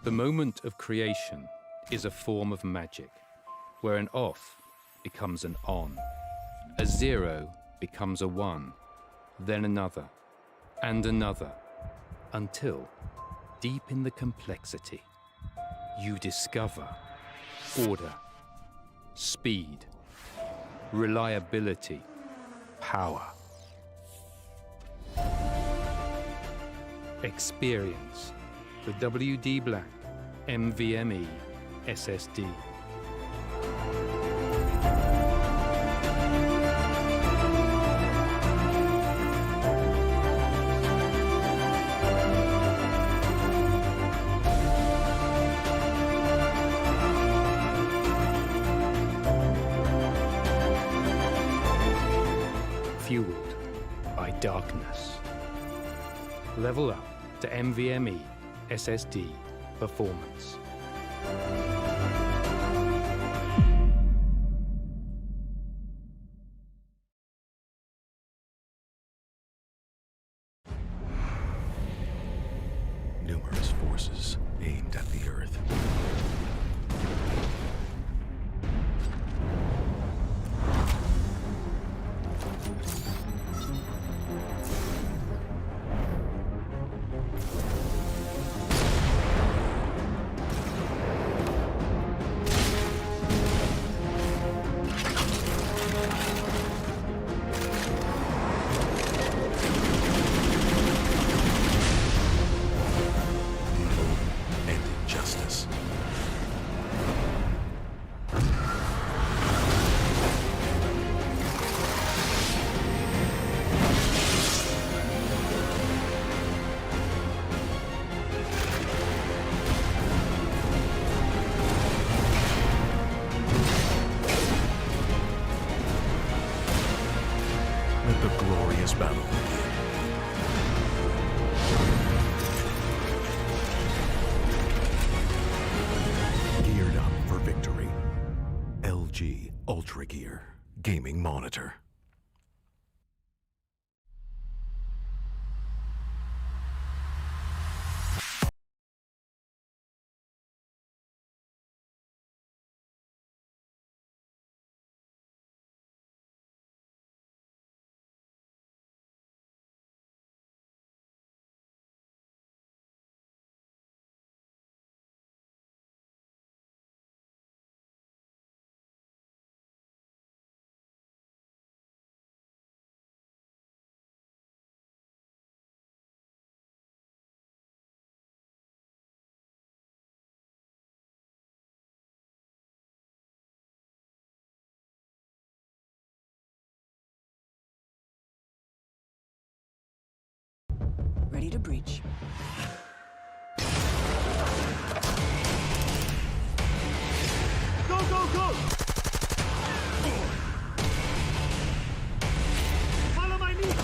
The moment of creation is a form of magic, where an off becomes an on, a 0 becomes a 1, then another, and another, until, deep in the complexity, you discover order, speed, reliability, power. Experience the WD Black NVMe SSD. Fueled by darkness. Level up to NVMe SSD performance. Numerous forces aimed at the Earth. Let the glorious battle begin. Geared up for victory. LG Ultragear Gaming Monitor. Ready to breach. Go, go, go! Follow my lead!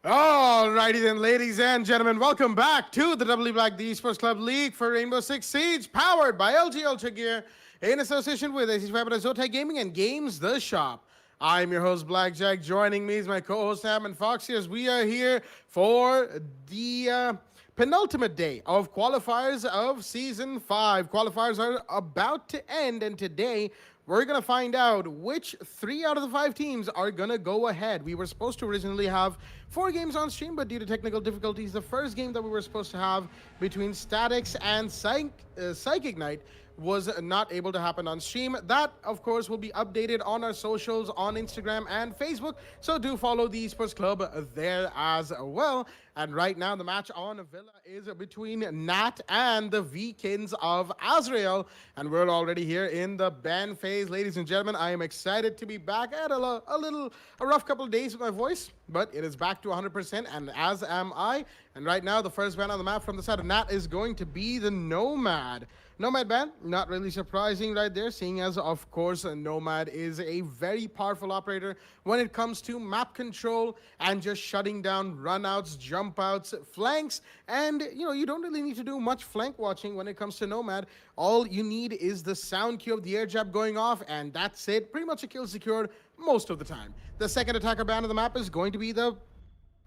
Alrighty then, ladies and gentlemen, welcome back to the W Black the Esports Club League for Rainbow Six Siege, powered by LG Ultragear, in association with AC Fibernet, Zotac Gaming, and Games the Shop. I'm your host, Blackjack. Joining me is my co-host, Sam and Foxy, as we are here for the penultimate day of qualifiers of Season 5. Qualifiers are about to end, and today we're going to find out which 3 out of the 5 teams are going to go ahead. We were supposed to originally have 4 games on stream, but due to technical difficulties, the first game that we were supposed to have between Statics and Psychic Knight was not able to happen on stream. That, of course, will be updated on our socials on Instagram and Facebook, so do follow the Esports Club there as well. And right now, the match on Villa is between Nat and the Kins of Azreal, and we're already here in the ban phase. Ladies and gentlemen, I am excited to be back. I had a rough couple of days with my voice, but it is back to 100%, and as am I. And right now, the first ban on the map from the side of Nat is going to be the Nomad. Nomad ban, not really surprising right there, seeing as, of course, Nomad is a very powerful operator when it comes to map control and just shutting down runouts, jump outs, flanks, and, you don't really need to do much flank watching when it comes to Nomad. All you need is the sound cue of the air jab going off, and that's it. Pretty much a kill secured most of the time. The second attacker ban on the map is going to be the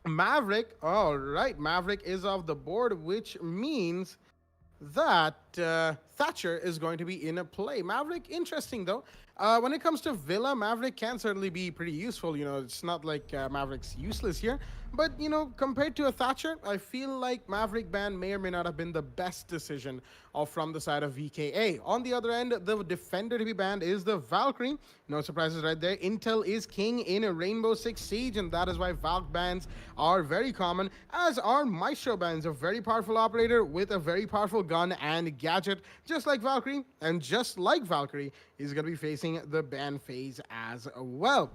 Maverick. All right, Maverick is off the board, which means that Thatcher is going to be in a play. Maverick, interesting though. When it comes to Villa, Maverick can certainly be pretty useful. It's not like Maverick's useless here. But, compared to a Thatcher, I feel like Maverick ban may or may not have been the best decision from the side of VKA. On the other end, the defender to be banned is the Valkyrie. No surprises right there. Intel is king in a Rainbow Six Siege, and that is why Valk bans are very common, as are Maestro bans, a very powerful operator with a very powerful gun and gadget, just like Valkyrie, and just like Valkyrie, is going to be facing the ban phase as well.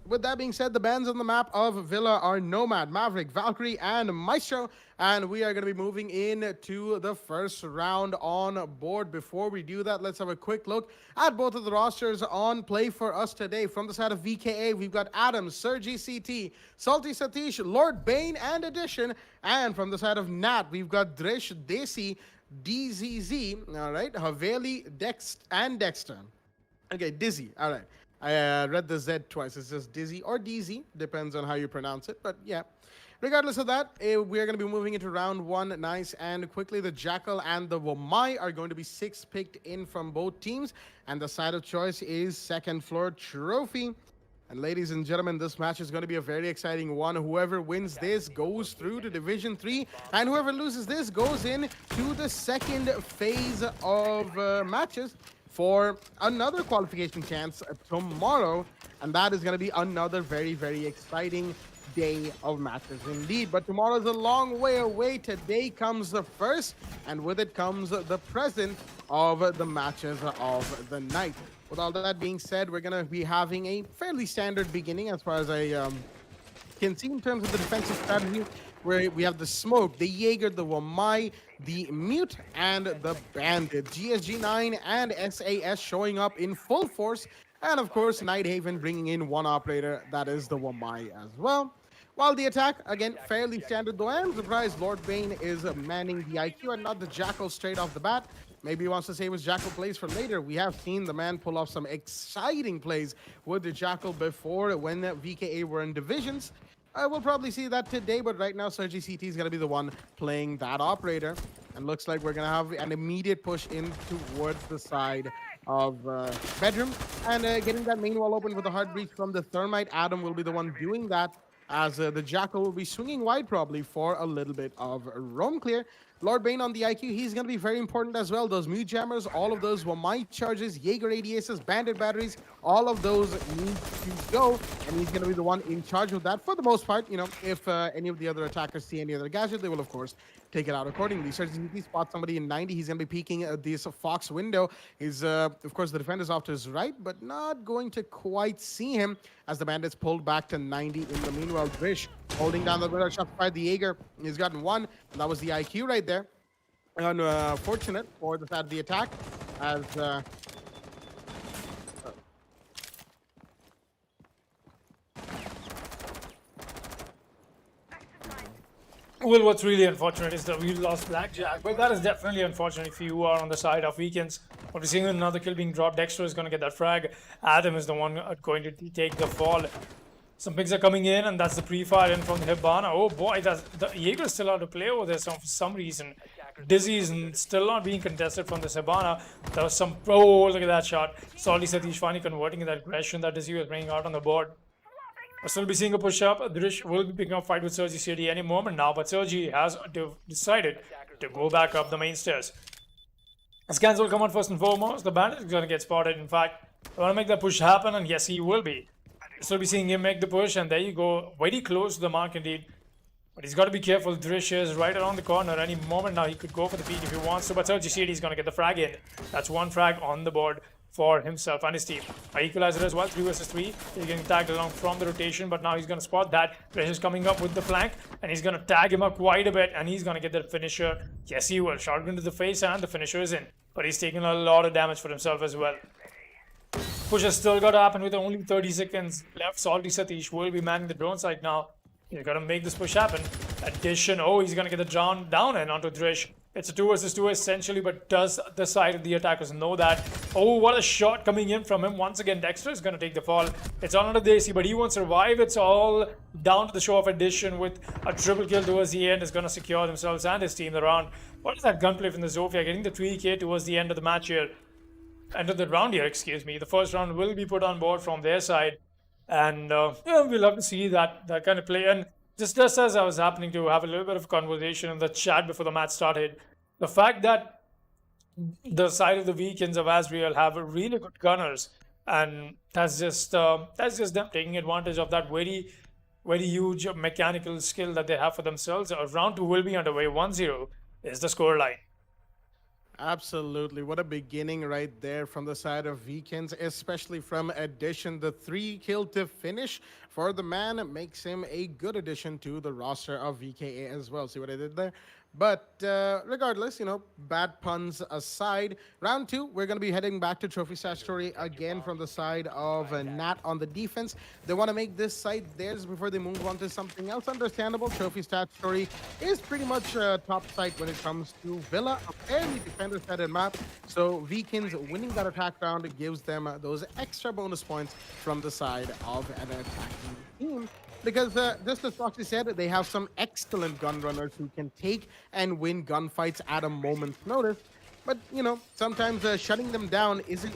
With that being said, the bans on the map of Villa are Nomad, Maverick, Valkyrie, and Maestro. And we are going to be moving into the first round on board. Before we do that, let's have a quick look at both of the rosters on play for us today. From the side of VKA, we've got Adam, Sergi CT, Salty Satish, Lord Bane, and Addition. And from the side of Nat, we've got Drish, Desi, DZZ, all right, Haveli, Dex, and Dexter. Okay, Dizzy, all right. I read the Z twice. It's just Dizzy or DZ, depends on how you pronounce it. But yeah, regardless of that, we're going to be moving into round 1 nice and quickly. The Jackal and the Womai are going to be 6 picked in from both teams. And the side of choice is Second Floor Trophy. And ladies and gentlemen, this match is going to be a very exciting one. Whoever wins this goes through to Division 3. And whoever loses this goes in to the second phase of matches for another qualification chance tomorrow, and that is going to be another very, very exciting day of matches indeed. But tomorrow is a long way away. Today comes the first, and with it comes the present of the matches of the night. With all that being said, we're going to be having a fairly standard beginning as far as I can see in terms of the defensive strategy, where we have the Smoke, the Jaeger, the Wamai, the Mute, and the Bandit. GSG9 and SAS showing up in full force, and of course, Nighthaven bringing in one operator, that is the Wamai as well. While the attack, again, fairly standard, though I am surprised Lord Bane is manning the IQ and not the Jackal straight off the bat. Maybe he wants to save his Jackal plays for later. We have seen the man pull off some exciting plays with the Jackal before when VKA were in divisions. We'll probably see that today, but right now, Sergi CT is going to be the one playing that operator. And looks like we're going to have an immediate push in towards the side of bedroom. And getting that main wall open with a hard breach from the Thermite. Adam will be the one doing that, as the Jackal will be swinging wide probably for a little bit of roam clear. Lord Bane on the IQ, he's going to be very important as well. Those Mute Jammers, all of those Wamai charges, Jaeger ADSs, Bandit batteries, all of those need to go. And he's going to be the one in charge of that for the most part. If any of the other attackers see any other gadget, they will, of course, take it out accordingly. Certainly, if he spots somebody in 90, he's going to be peeking at this Fox window. Is of course, the defender's off to his right, but not going to quite see him as the Bandits pulled back to 90 in the meanwhile. Drish holding down the radar shot by the Jaeger. He's gotten one, and that was the IQ right there. Unfortunate for the side of the attack, as Well, what's really unfortunate is that we lost Blackjack, but that is definitely unfortunate if you are on the side of Weekends. But we're seeing another kill being dropped. Dexter is going to get that frag. Adam is the one going to take the fall. Some picks are coming in, and that's the pre-fire in from the Hibana. Oh boy, the Jaeger is still out to play over there for some reason. Dizzy is still not being contested from the Hibana. There was some... Oh, look at that shot. Salty Satish finally converting that aggression that Dizzy was bringing out on the board. We'll still be seeing a push-up. Drish will be picking up a fight with Sergi City any moment now, but Sergi has decided to go back up the main stairs. Scans will come on first and foremost. The bandit is going to get spotted. In fact, I want to make that push happen, and yes, he will be. Still be seeing him make the push, and there you go. Very close to the mark indeed. But he's got to be careful. Drish is right around the corner. Any moment now, he could go for the peak if he wants to, but Sergi City is going to get the frag in. That's one frag on the board for himself and his team. Equalizer as well, 3 versus 3. He's getting tagged along from the rotation, but now he's going to spot that. Pressure's coming up with the flank, and he's going to tag him up quite a bit, and he's going to get the finisher. Yes, he will. Shotgun to the face, and the finisher is in. But he's taking a lot of damage for himself as well. Push has still got to happen with only 30 seconds left. Salty Satish will be manning the drone site now. He's got to make this push happen. Addition. Oh, he's going to get the John down and onto Drish. It's a 2 versus 2 essentially, but does the side of the attackers know that? Oh, what a shot coming in from him. Once again, Dexter is going to take the fall. It's on under the AC, but he won't survive. It's all down to the show of Addition with a triple kill towards the end. Is going to secure themselves and his team the round. What is that gunplay from the Zofia? Getting the 3K towards the end of the match here. End of the round here, excuse me. The first round will be put on board from their side. And yeah, we'll have to see that kind of play. And just as I was happening to have a little bit of conversation in the chat before the match started, the fact that the side of the Kins of Azreal have really good gunners, and that's just them taking advantage of that very, very huge mechanical skill that they have for themselves. Round 2 will be underway. 1-0 is the scoreline. Absolutely. What a beginning right there from the side of Weekends, especially from Addition. The 3 kill to finish for the man makes him a good addition to the roster of VKA as well. See what I did there? But regardless, you know, bad puns aside, round 2, we're going to be heading back to Trophy Stat Story again from the side of Nat on the defense. They want to make this side theirs before they move on to something else. Understandable. Trophy Stat Story is pretty much top side when it comes to Villa, a fairly defender-sided map. So Vikings winning that attack round gives them those extra bonus points from the side of an attacking team. Because just as Foxy said, they have some excellent gun runners who can take and win gunfights at a moment's notice. But you know, sometimes shutting them down isn't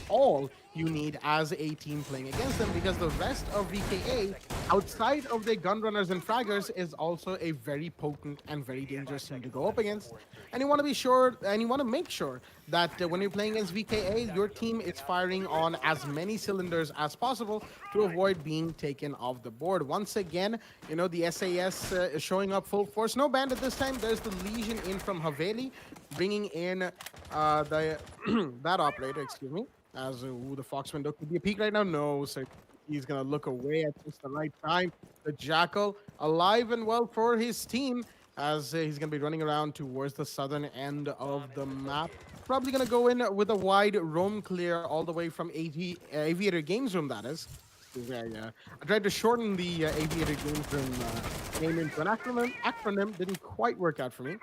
all you need as a team playing against them, because the rest of VKA, outside of their gun runners and fraggers, is also a very potent and very dangerous team to go up against. And you want to be sure, and you want to make sure that when you're playing against VKA, your team is firing on as many cylinders as possible to avoid being taken off the board. Once again, you know, the SAS is showing up full force. No bandit this time. There's the Legion in from Haveli, bringing in that operator, excuse me. As the Fox window could be a peek right now. No, sir. He's going to look away at just the right time. The Jackal alive and well for his team, as he's going to be running around towards the southern end of the map. Probably going to go in with a wide roam clear all the way from Aviator Games Room, that is. I tried to shorten the Aviator Games Room name into an acronym. Didn't quite work out for me.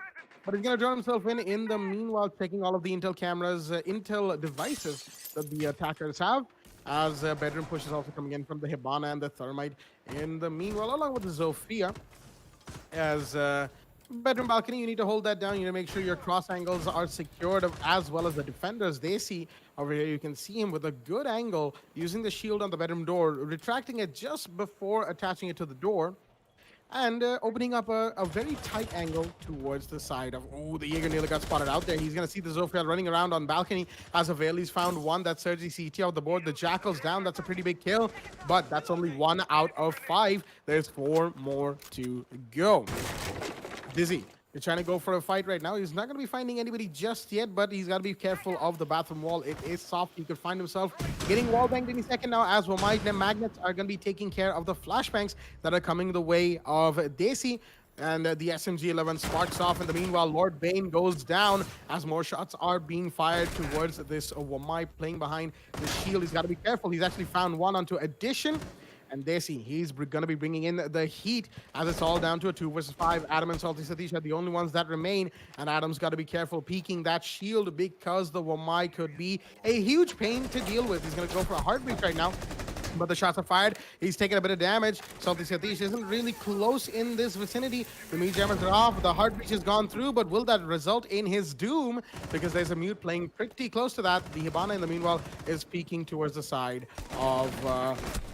But he's going to join himself in the meanwhile, checking all of the intel cameras, intel devices that the attackers have, as bedroom push is also coming in from the Hibana and the Thermite in the meanwhile, along with the Zofia. As bedroom balcony, you need to hold that down. You need to make sure your cross angles are secured, as well as the defenders. They see over here, you can see him with a good angle using the shield on the bedroom door, retracting it just before attaching it to the door, and opening up a very tight angle towards the side of... Oh, the Jaeger nearly got spotted out there. He's going to see the Zofia running around on balcony. As Aveli's found one. That's Sergi CT out the board. The Jackal's down. That's a pretty big kill, but that's only 1 out of 5. There's 4 more to go. Dizzy, you're trying to go for a fight right now. He's not going to be finding anybody just yet, but he's got to be careful of the bathroom wall. It is soft. He could find himself getting wall banged any second now, as well. My magnets are going to be taking care of the flashbangs that are coming the way of Desi. And the SMG-11 sparks off. In the meanwhile, Lord Bane goes down as more shots are being fired towards this Wamai playing behind the shield. He's got to be careful. He's actually found one onto Addition. And Desi, he's going to be bringing in the heat as it's all down to a 2 versus 5. Adam and Salty Satish are the only ones that remain. And Adam's got to be careful peeking that shield because the Wamai could be a huge pain to deal with. He's going to go for a heartbreak right now. But the shots are fired. He's taking a bit of damage. Salty Satish isn't really close in this vicinity. The mute jammers are off. The heart breach has gone through, but will that result in his doom? Because there's a mute playing pretty close to that. The Hibana, in the meanwhile, is peeking towards the side of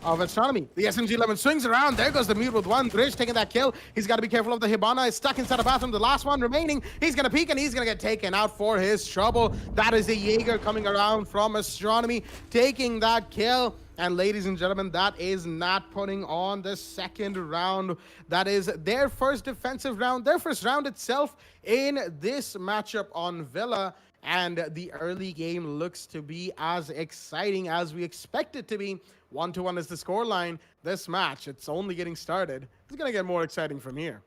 Astronomy. The SMG-11 swings around. There goes the mute with one. Bridge taking that kill. He's got to be careful of the Hibana. Is stuck inside a bathroom. The last one remaining. He's going to peek, and he's going to get taken out for his trouble. That is a Jaeger coming around from Astronomy, taking that kill. And ladies and gentlemen, that is not putting on the second round. That is their first defensive round, their first round itself in this matchup on Villa. And the early game looks to be as exciting as we expect it to be. 1-1 is the scoreline. This match, it's only getting started. It's going to get more exciting from here.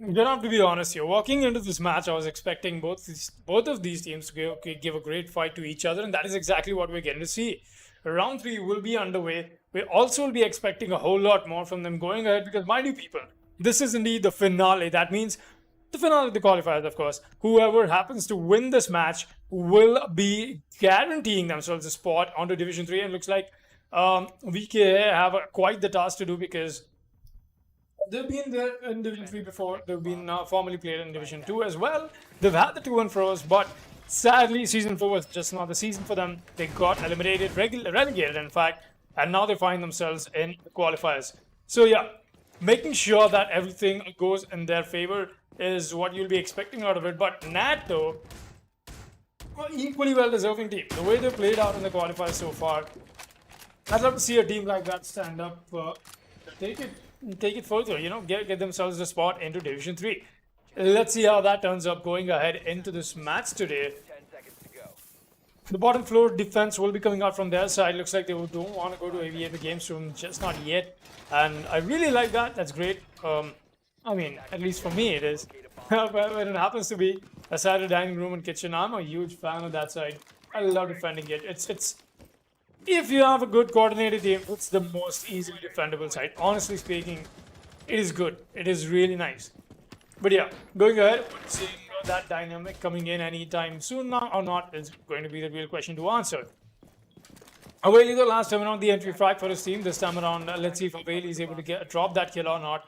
I'm gonna have to be honest here. Walking into this match, I was expecting both of these teams to give a great fight to each other, and that is exactly what we're getting to see. Round 3 will be underway. We also will be expecting a whole lot more from them going ahead because, mind you people, this is indeed the finale. That means the finale of the qualifiers, of course. Whoever happens to win this match will be guaranteeing themselves a spot onto Division 3. And looks like VKA have quite the task to do because they've been there in Division 3 before. They've been formerly played in Division 2 as well. They've had the 2-1-fros, but sadly, Season 4 was just not the season for them. They got eliminated, relegated in fact, and now they find themselves in the qualifiers. So yeah, making sure that everything goes in their favor is what you'll be expecting out of it. But Nat, though, equally well-deserving team. The way they played out in the qualifiers so far, I'd love to see a team like that stand up, take it further, you know, get themselves a spot into Division 3. Let's see how that turns up going ahead into this match today. The bottom floor defense will be coming out from their side. Looks like they don't want to go to AVA the games room, just not yet. And I really like that. That's great. I mean, at least for me it is. When it happens to be a side of dining room and kitchen, I'm a huge fan of that side. I love defending it. It's if you have a good coordinated team, it's the most easily defendable side. Honestly speaking, it is good. It is really nice. But yeah, going ahead, seeing that dynamic coming in anytime soon now or not is going to be the real question to answer. Availi, the last time around, the entry frag for his team. This time around, let's see if Availi is able to drop that kill or not.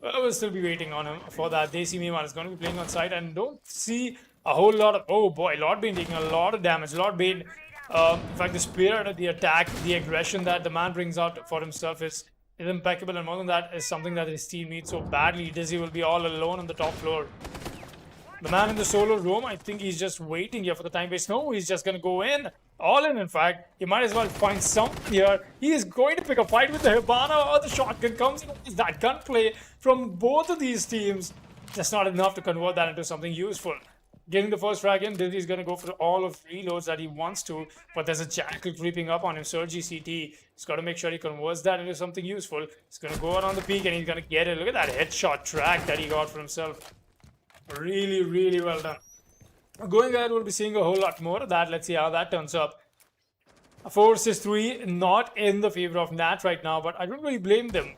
We'll still be waiting on him for that. Desi Meeman is going to be playing on side and don't see a whole lot of... Oh boy, Lord Bane taking a lot of damage. Lord Bane, in fact, the spirit of the attack, the aggression that the man brings out for himself is impeccable, and more than that is something that his team needs so badly. Dizzy will be all alone on the top floor. The man in the solo room, I think he's just waiting here for the time waste. No, he's just going to go in. All in fact. He might as well find something here. He is going to pick a fight with the Hibana or the shotgun comes in. Is that gunplay from both of these teams? Just not enough to convert that into something useful. Getting the first frag in, Dizzy's going to go for all of reloads that he wants to, but there's a Jackal creeping up on him. Surgy CT, he's got to make sure he converts that into something useful. He's going to go out on the peak and he's going to get it. Look at that headshot track that he got for himself. Really, really well done. Going ahead, we'll be seeing a whole lot more of that. Let's see how that turns up. 4 versus 3, not in the favor of Nat right now, but I don't really blame them.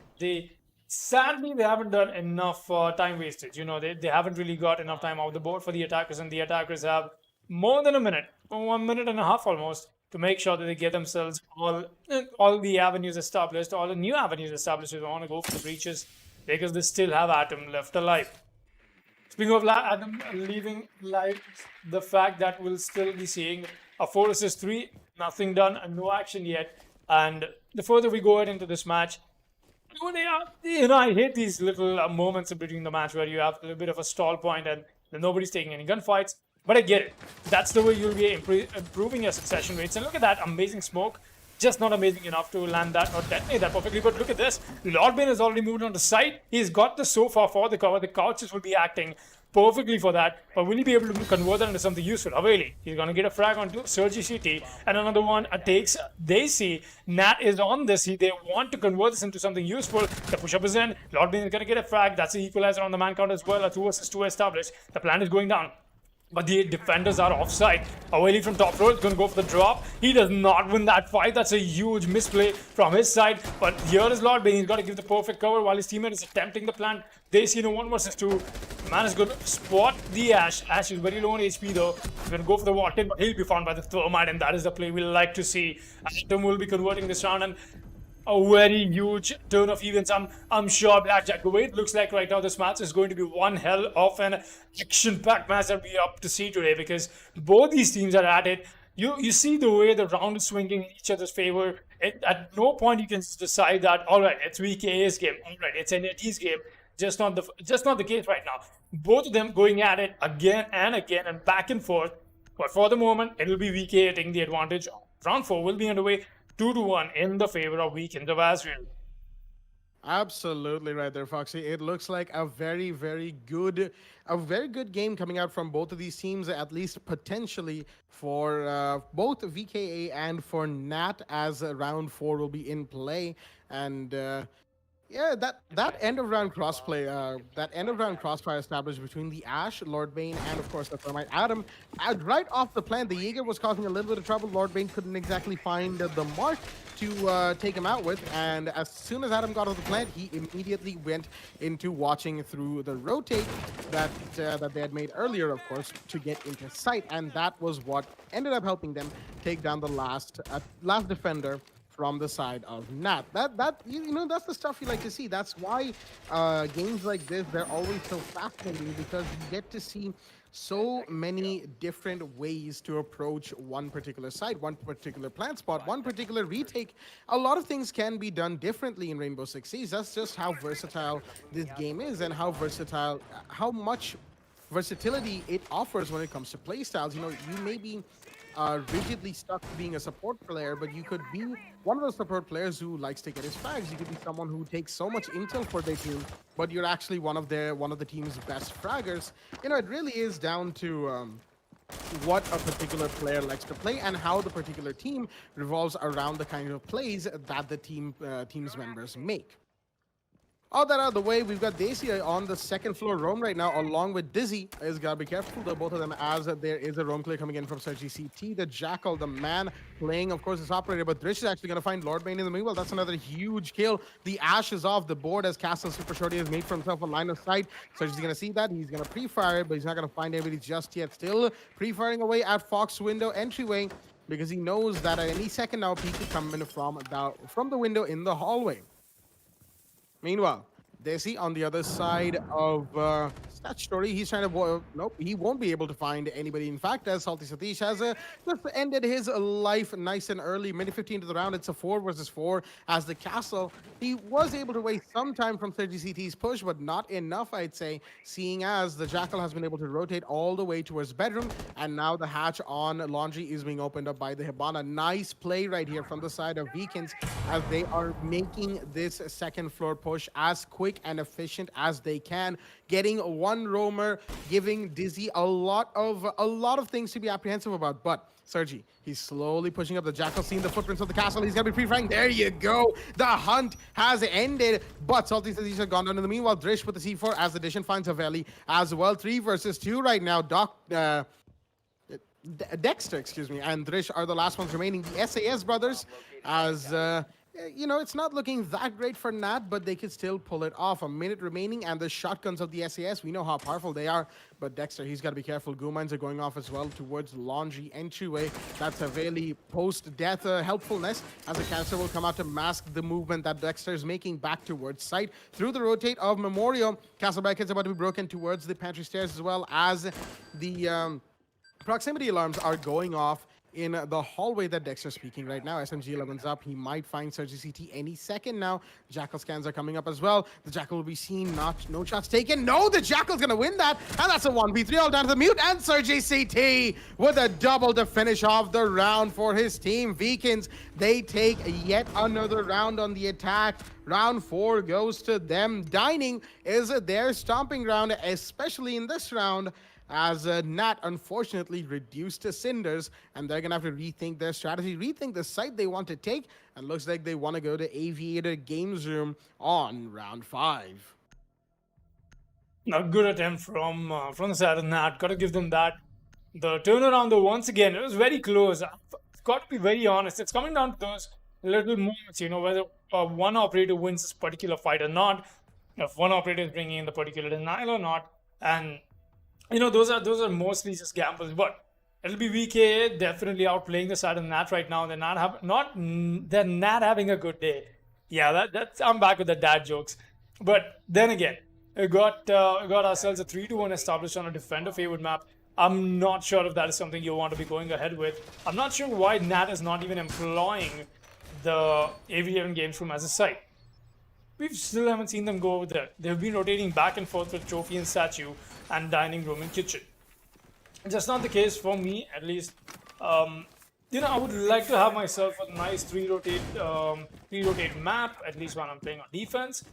Sadly, they haven't done enough time wastage. You know, they haven't really got enough time off the board for the attackers, and the attackers have more than a minute, 1 minute and a half almost, to make sure that they get themselves all the avenues established, all the new avenues established if they want to go for the breaches, because they still have Atom left alive. Speaking of Atom leaving live, the fact that we'll still be seeing a 4 versus 3, nothing done and no action yet. And the further we go into this match, you know, I hate these little moments in between the match where you have a little bit of a stall point and nobody's taking any gunfights. But I get it. That's the way you'll be improving your succession rates. And look at that amazing smoke. Just not amazing enough to land that or detonate that perfectly. But look at this. Lord Bane has already moved on the side. He's got the sofa for the cover. The couches will be acting perfectly for that. But will he be able to convert that into something useful? Availi, he's going to get a frag onto Surgy CT. And another one takes Daisy. Nat is on this. They want to convert this into something useful. The push-up is in. Lord Bane is going to get a frag. That's the equalizer on the man count as well. A 2 versus 2 established. The plan is going down. but the defenders are offside. Awali from top row is going to go for the drop. He does not win that fight. That's a huge misplay from his side. But here is Lord Bane. He's got to give the perfect cover while his teammate is attempting the plant. They see no 1 versus 2. Man is going to spot the Ash. Ash is very low on HP though. He's going to go for the Walton, but he'll be found by the Thermite, and that is the play we like to see. Atom will be converting this round, and a very huge turn of events. I'm sure Blackjack, the way it looks like right now, this match is going to be one hell of an action-packed match that we are up to see today, because both these teams are at it. You see the way the round is swinging in each other's favor. At no point you can decide that, all right, it's VKA's game, all right, it's NAT's game. Just not the case right now. Both of them going at it again and back and forth. But for the moment, it'll be VKA taking the advantage. Round 4 will be underway. 2-1 in the favor of Kins of Azreal. Absolutely right there, Foxy. It looks like a very good game coming out from both of these teams, at least potentially for both VKA and for Nat, as round 4 will be in play. And yeah, that end of round crossplay, that end of round crossfire established between the Ash, Lord Bane, and of course the Thermite Adam. Right off the plant, the Jaeger was causing a little bit of trouble. Lord Bane couldn't exactly find the mark to take him out with, and as soon as Adam got off the plant, he immediately went into watching through the rotate that they had made earlier, of course, to get into sight, and that was what ended up helping them take down the last defender from the side of Nat. You know, that's the stuff you like to see. That's why games like this, they're always so fascinating, because you get to see so many different ways to approach one particular site, one particular plant spot, one particular retake. A lot of things can be done differently in Rainbow Six Siege. That's just how versatile this game is, and how much versatility it offers when it comes to playstyles. You know, you may be rigidly stuck to being a support player, but you could be one of those support players who likes to get his frags. You could be someone who takes so much intel for their team, but you're actually one of the team's best fraggers. You know, it really is down to what a particular player likes to play, and how the particular team revolves around the kind of plays that the team's members make. All that out of the way, we've got Desi on the second floor roam right now, along with Dizzy. Is gotta be careful, though, both of them, as there is a roam clear coming in from Sergi CT. The Jackal, the man playing, of course, this operator, but Drish is actually gonna find Lord Bane in the meanwhile. That's another huge kill. The Ash is off the board as Castle Super Shorty has made for himself a line of sight. Sergi's gonna see that. He's gonna pre-fire it, but he's not gonna find anybody just yet. Still pre-firing away at Fox window entryway, because he knows that at any second now, P could come in from the window in the hallway. Meanwhile, Desi on the other side of Statutory, he's trying to... nope, he won't be able to find anybody. In fact, as Salty Satish has just ended his life nice and early. Minute 15 to the round, it's a 4 versus 4. As the Castle, he was able to waste some time from 30CT's push, but not enough, I'd say, seeing as the Jackal has been able to rotate all the way towards bedroom, and now the hatch on Laundry is being opened up by the Hibana. Nice play right here from the side of Beacons, as they are making this second floor push as quick and efficient as they can, getting one roamer, giving Dizzy a lot of things to be apprehensive about. But Sergi, he's slowly pushing up. The Jackal, seeing the footprints of the Castle. He's gonna be pre-firing. There you go. The hunt has ended, but Salty Satish has gone down. In the meanwhile, Drish with the C4 as Addition finds Haveli as well. 3 versus 2 right now. Dexter, excuse me, and Drish are the last ones remaining. The SAS brothers, as you know, it's not looking that great for Nat, but they could still pull it off. A minute remaining, and the shotguns of the SAS, we know how powerful they are, but Dexter, he's got to be careful. Goo mines are going off as well towards Laundry entryway. That's a really post-death helpfulness, as the canister will come out to mask the movement that Dexter is making back towards site. Through the rotate of Memorial, Castle Bracket's about to be broken towards the pantry stairs, as well as the proximity alarms are going off in the hallway that Dexter's speaking right now. SMG 11's up. He might find Sergi CT any second now. Jackal scans are coming up as well. The Jackal will be seen. No shots taken. No, the Jackal's gonna win that. And that's a 1v3 all down to the mute. And Sergi CT with a double to finish off the round for his team. Vikings, they take yet another round on the attack. Round 4 goes to them. Dining is their stomping ground, especially in this round, as Nat unfortunately reduced to cinders, and they're gonna have to rethink their strategy, rethink the site they want to take, and looks like they want to go to Aviator Games Room on round 5. A good attempt from the side of Nat. Got to give them that. The turnaround, though, once again, it was very close. I've got to be very honest. It's coming down to those little moments, whether one operator wins this particular fight or not, if one operator is bringing in the particular denial or not, and those are mostly just gambles. But it'll be VKA definitely outplaying the side of Nat right now. They're not having a good day. Yeah, that's I'm back with the dad jokes. But then again, we got ourselves a 3-1 established on a defender favored map. I'm not sure if that is something you want to be going ahead with. I'm not sure why Nat is not even employing the AV11 Games Room as a site. We still haven't seen them go over there. They've been rotating back and forth with trophy and statue and dining room and kitchen. That's not the case for me, at least. I would like to have myself a nice three-rotate map, at least when I'm playing on defense.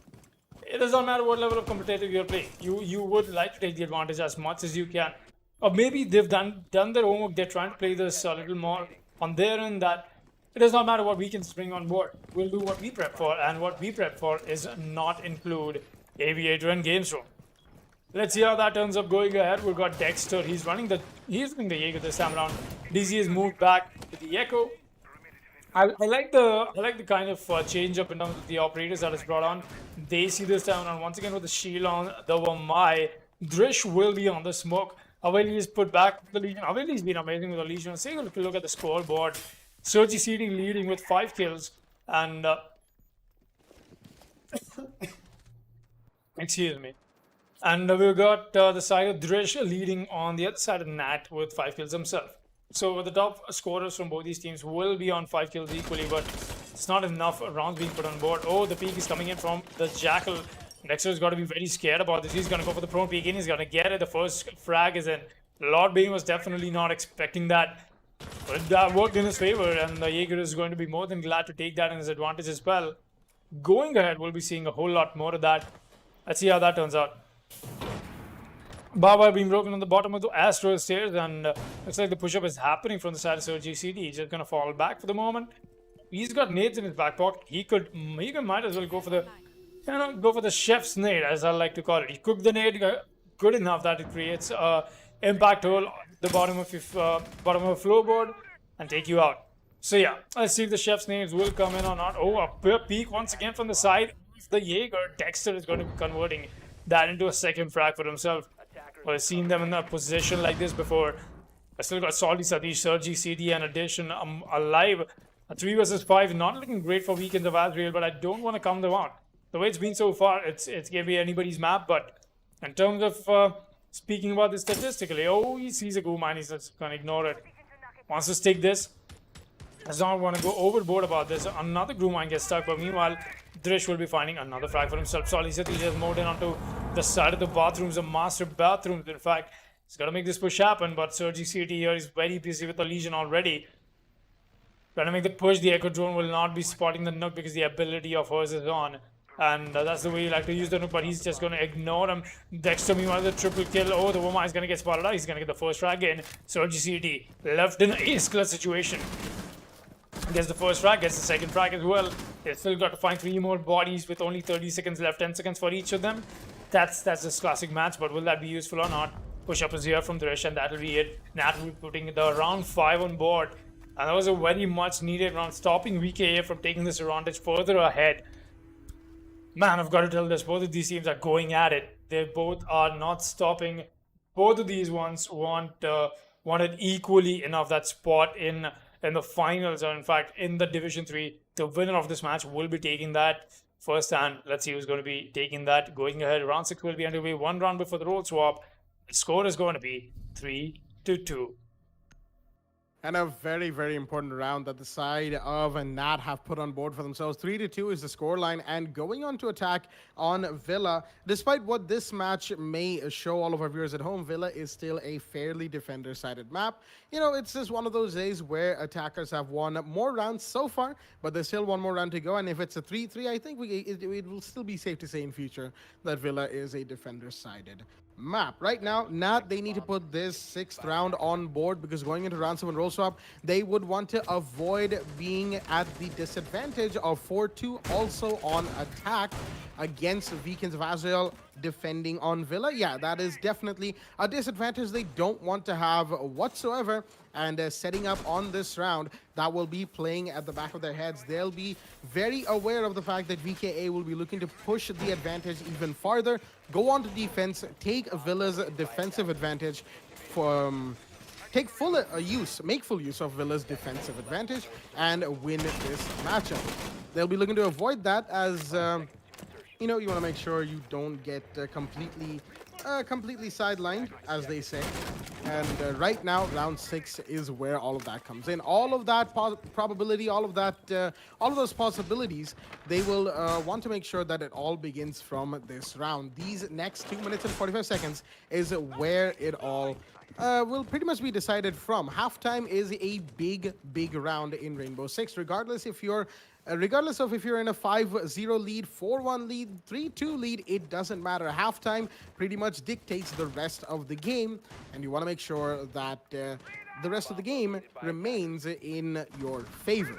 It does not matter what level of competitive you're playing. You would like to take the advantage as much as you can. Or maybe they've done their homework. They're trying to play this a little more on their end, that it does not matter what we can bring on board. We'll do what we prep for, and what we prep for is not include Aviator and Games Room. Let's see how that turns up going ahead. We've got Dexter. He's running the Jaeger this time around. DZ has moved back to the Echo. I like the kind of change up in terms of the operators that is brought on. They see this time around once again with the shield on the Wamai. Drish will be on the smoke. Haveli is put back with the Legion. Haveli's been amazing with the Legion. Take a look at the scoreboard. Sergi CD leading with 5 kills. And excuse me. And we've got the side of Drish leading on the other side of Nat with 5 kills himself. So the top scorers from both these teams will be on 5 kills equally, but it's not enough rounds being put on board. Oh, the peak is coming in from the Jackal. Dexter's got to be very scared about this. He's going to go for the prone peek in. He's going to get it. The first frag is in. Lord Bane was definitely not expecting that. But that worked in his favor, and the Jaeger is going to be more than glad to take that in his advantage as well. Going ahead, we'll be seeing a whole lot more of that. Let's see how that turns out. Baba being broken on the bottom of the Astro stairs, and looks like the push-up is happening from the side of Sergi CD. He's just going to fall back for the moment. He's got nades in his back pocket. He might as well go for the chef's nade, as I like to call it. He cooked the nade good enough that it creates impact hole at the bottom of your floorboard and take you out. So yeah, let's see if the chef's nades will come in or not. Oh, a peek once again from the side. The Jaeger, Dexter is going to be converting that into a second frag for himself. I've seen them in a position like this before. I still got Salty Satish, Sergi CD, and Addition alive. A 3 versus 5, not looking great for Kins of Azreal, but I don't want to count them out. The way it's been so far, it's going to be anybody's map, but in terms of speaking about this statistically, oh, he sees a goo mine, he's just going to ignore it. Wants to stick this. Does not want to go overboard about this. Another Groom Mine gets stuck, but meanwhile, Drish will be finding another frag for himself. Solly Satish has moved in onto the side of the bathrooms, the master bathrooms. In fact, he's got to make this push happen, but Sergi CT here is very busy with the Legion already. Trying to make the push. The Echo Drone will not be spotting the Nook because the ability of hers is on. And that's the way you like to use the Nook, but he's just going to ignore him. Dexter, meanwhile, the triple kill. Oh, the Woma is going to get spotted out. He's going to get the first frag in. Sergi CT left in an ace-clutch situation. Gets the first frag, gets the second frag as well. They've still got to find 3 more bodies with only 30 seconds left, 10 seconds for each of them. That's this classic match, but will that be useful or not? Push-up is here from Drish, and that'll be it. Nat will be putting the round 5 on board. And that was a very much needed round, stopping VKA from taking this advantage further ahead. Man, I've got to tell this, both of these teams are going at it. They both are not stopping. Both of these ones wanted equally enough that spot in the finals, or in fact in the Division 3. The winner of this match will be taking that first hand. Let's see who's going to be taking that. Going ahead, round 6 will be underway. 1 round before the role swap. The score is going to be 3-2. And a very, very important round that the side of Nat have put on board for themselves. 3-2 is the scoreline, and going on to attack on Villa. Despite what this match may show all of our viewers at home, Villa is still a fairly defender-sided map. It's just one of those days where attackers have won more rounds so far, but there's still one more round to go. And if it's a 3-3, I think it will still be safe to say in future that Villa is a defender-sided map. Right now, Nat, they need to put this 6th round on board, because going into round 7 roll swap, they would want to avoid being at the disadvantage of 4-2 also on attack against Kins of Azreal. defending on Villa. Yeah, that is definitely a disadvantage they don't want to have whatsoever. And setting up on this round, that will be playing at the back of their heads. They'll be very aware of the fact that VKA will be looking to push the advantage even farther, go on to defense, take Villa's defensive advantage from... take make full use of Villa's defensive advantage and win this matchup. They'll be looking to avoid that as, you know, you want to make sure you don't get completely sidelined, as they say. And right now, round 6 is where all of that comes in. All of that probability, all of those possibilities, they will want to make sure that it all begins from this round. These next 2 minutes and 45 seconds is where it all will pretty much be decided from. Halftime is a big round in Rainbow Six, regardless of if you're in a 5-0 lead, 4-1 lead, 3-2 lead, it doesn't matter. Halftime pretty much dictates the rest of the game, and you want to make sure that the rest of the game remains in your favor.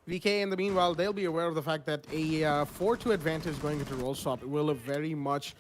VK, in the meanwhile, they'll be aware of the fact that a 4-2 advantage going into roll swap will be very much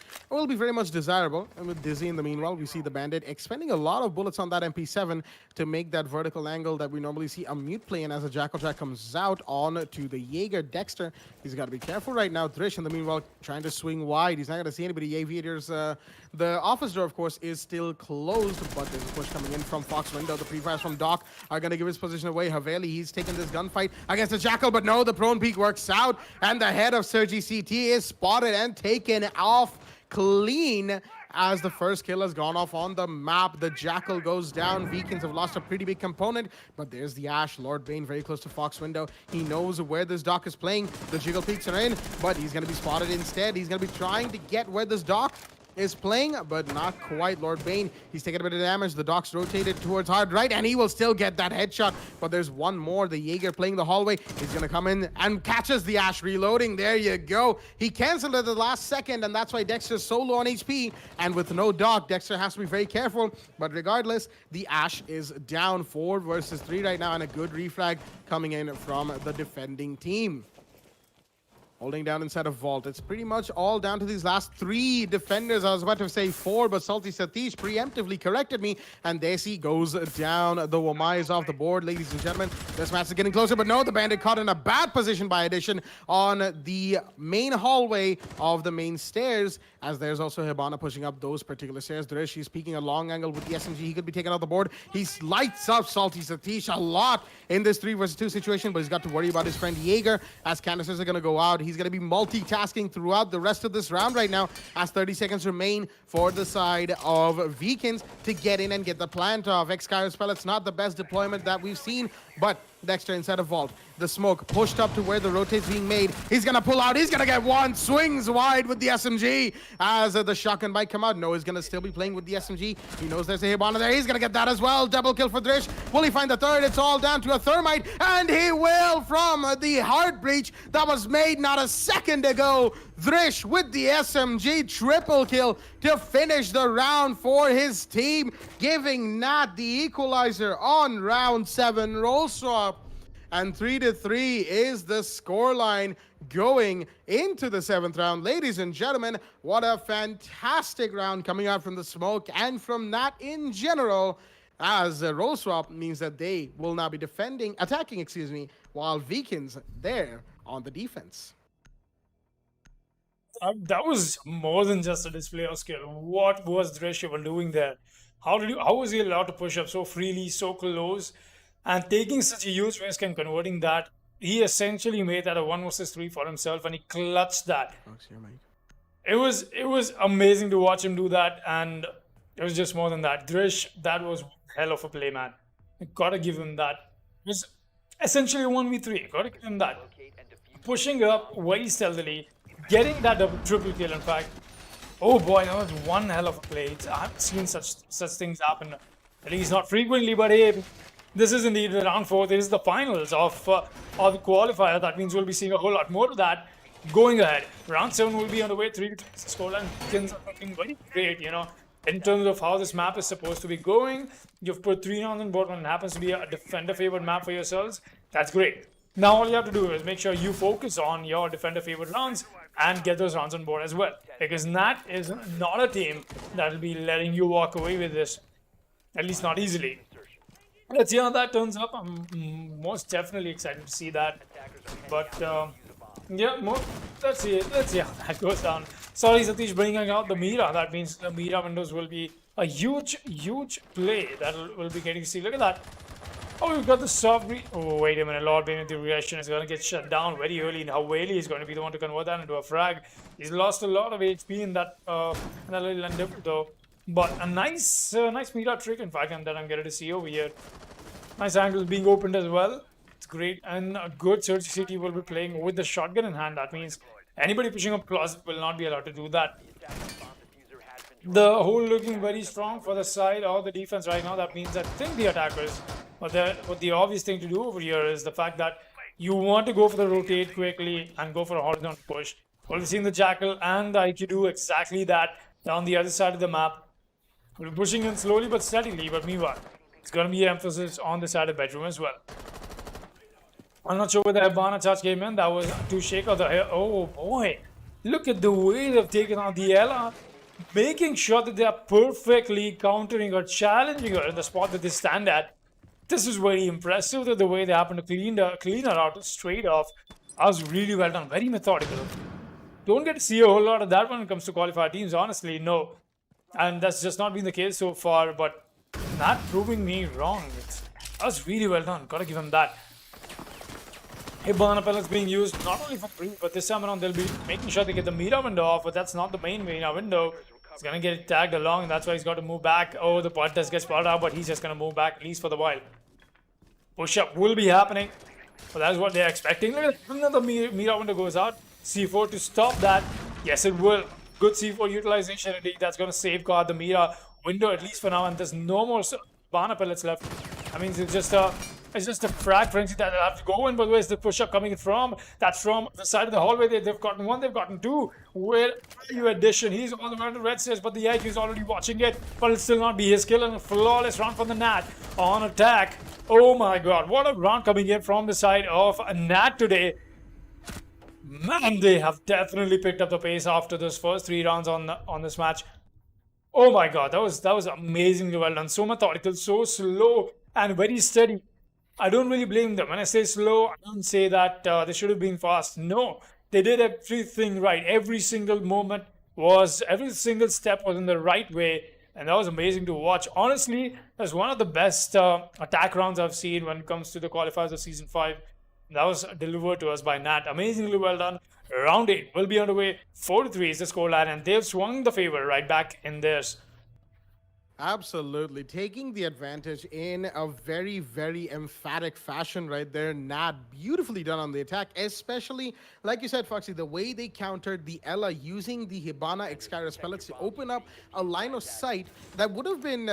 desirable. And with Dizzy, in the meanwhile, we see the Bandit expending a lot of bullets on that MP7 to make that vertical angle that we normally see a mute play in as a Jackal Jack comes out on to the Jaeger. Dexter, he's got to be careful right now. Drish, in the meanwhile, trying to swing wide. He's not going to see anybody. Aviators, the office door, of course, is still closed, but there's a push coming in from Fox window. The pre-fires from Doc are going to give his position away. Haveli, he's taking this gunfight against the Jackal, but no, the prone peak works out, and the head of Sergi CT is spotted and taken off clean as the first kill has gone off on the map. The Jackal goes down. Vikings have lost a pretty big component, but there's the Ash. Lord Bane very close to Fox window. He knows where this Doc is playing. The Jiggle peaks are in, but he's going to be spotted instead. He's going to be trying to get where this Doc is playing, but not quite. Lord Bane, he's taking a bit of damage. The Doc's rotated towards hard right, and he will still get that headshot, but there's one more. The Jaeger playing the hallway. He's going to come in and catches the Ash reloading. There you go. He canceled at the last second, and that's why Dexter's so low on HP, and with no Doc, Dexter has to be very careful, but regardless, the Ash is down 4 versus 3 right now, and a good refrag coming in from the defending team. Holding down inside of Vault. It's pretty much all down to these last 3 defenders. I was about to say 4, but Salty Satish preemptively corrected me. And Desi goes down. The Wamai is off the board, ladies and gentlemen. This match is getting closer, but no, the Bandit caught in a bad position by Addition on the main hallway of the main stairs, as there's also Hibana pushing up those particular stairs. Dresh, he's peeking a long angle with the SMG. He could be taken off the board. He lights up Salty Satish a lot in this 3 versus 2 situation, but he's got to worry about his friend Jaeger, as canisters are going to go out. He's going to be multitasking throughout the rest of this round right now, as 30 seconds remain for the side of Vikings to get in and get the plant off. X-Kyro spell, it's not the best deployment that we've seen, but Dexter inside of Vault. The smoke pushed up to where the rotate's being made. He's going to pull out. He's going to get one. Swings wide with the SMG as the shotgun might come out. No, he's going to still be playing with the SMG. He knows there's a Hibana there. He's going to get that as well. Double kill for Drish. Will he find the third? It's all down to a thermite, and he will from the heart breach that was made not a second ago. Drish with the SMG triple kill to finish the round for his team, giving Nat the equalizer on round 7 roll swap. And 3-3 is the scoreline going into the 7th round. Ladies and gentlemen, what a fantastic round coming out from the smoke and from Nat in general, as a roll swap means that they will now be attacking, while Vikings there on the defense. That was more than just a display of skill. What was Dresh even doing there? How was he allowed to push up so freely, so close, and taking such a huge risk and converting that? He essentially made that a 1 versus 3 for himself, and he clutched that. It was amazing to watch him do that, and it was just more than that. Drish, that was hell of a play, man. I gotta give him that. It was essentially a 1v3. Gotta give him that. Pushing up very stealthily, getting that triple kill, in fact. Oh boy, that was one hell of a play. I haven't seen such things happen, at least not frequently, but hey, this is indeed the round 4. This is the finals of the qualifier. That means we'll be seeing a whole lot more of that going ahead. Round 7 will be on the way. 3-3 scoreline. Kins are looking very great, you know, in terms of how this map is supposed to be going. You've put 3 rounds on board when it happens to be a defender favored map for yourselves. That's great. Now all you have to do is make sure you focus on your defender favored rounds and get those rounds on board as well. because Nat is not a team that will be letting you walk away with this, at least not easily. Let's see how that turns up. I'm most definitely excited to see that. But yeah, let's see how that goes down. Sorry, Satish, bringing out the Mira. That means the Mira windows will be a huge play that we'll be getting to see. Look at that. Oh, we've got the soft breed. Oh, wait a minute. Lord Bane, the reaction is going to get shut down very early. Now, Whaley is going to be the one to convert that into a frag. He's lost a lot of HP in that little end though. But a nice Mira trick, in fact, that I'm getting to see over here. Nice angles being opened as well. It's great. And a good Surge City will be playing with the shotgun in hand. That means anybody pushing up closet will not be allowed to do that. The hole looking very strong for the side or the defense right now. That means I think the attackers. But the obvious thing to do over here is the fact that you want to go for the rotate quickly and go for a horizontal push. Well, we've seen the Jackal and the IQ do exactly that down the other side of the map. We're pushing in slowly but steadily, but meanwhile, it's going to be emphasis on the side of bedroom as well. I'm not sure where the Hibana touch came in. That was to shake out the hair. Oh boy, look at the way they've taken out the Ella, making sure that they are perfectly countering or challenging her in the spot that they stand at. This is very impressive, that the way they happen to clean her out straight off. That was really well done, very methodical. Don't get to see a whole lot of that when it comes to qualifier teams, honestly, no. And that's just not been the case so far, but not proving me wrong. That was really well done, gotta give him that. Hibana pellets being used not only for free, but this time around they'll be making sure they get the Mira window off, but that's not the main Mira window. He's gonna get tagged along, and that's why he's got to move back. Oh, the pod does get spotted out, but he's just gonna move back, at least for the while. Push-up will be happening, but that's what they're expecting. Look at another Mira window goes out. C4 to stop that. Yes, it will. Good C4 utilization indeed. That's gonna safeguard the Mira window, at least for now, and there's no more Hibana pellets left. I mean, it's just a frag frenzy that they'll have to go in, but where's the push-up coming from? That's from the side of the hallway. They've gotten one, they've gotten two. Where are you, Addition? He's on the way to the red stairs, but the IQ is already watching it. But it'll still not be his kill, and a flawless round from the Nat on attack. Oh my god, what a round coming in from the side of Nat today. Man, they have definitely picked up the pace after those first 3 rounds on this match. Oh my god, that was amazingly well done. So methodical, so slow, and very steady. I don't really blame them. When I say slow, I don't say that they should have been fast. No, they did everything right. Every single single step was in the right way, and that was amazing to watch. Honestly, that's one of the best attack rounds I've seen when it comes to the qualifiers of Season 5. That was delivered to us by Nat. Amazingly well done. Round 8 will be underway. 4-3 is the scoreline, and they've swung the favor right back in theirs. Absolutely. Taking the advantage in a very, very emphatic fashion right there. Nat, beautifully done on the attack, especially, like you said, Foxy, the way they countered the Ella using the Hibana Extremis pellets to open up a line of sight that would have been,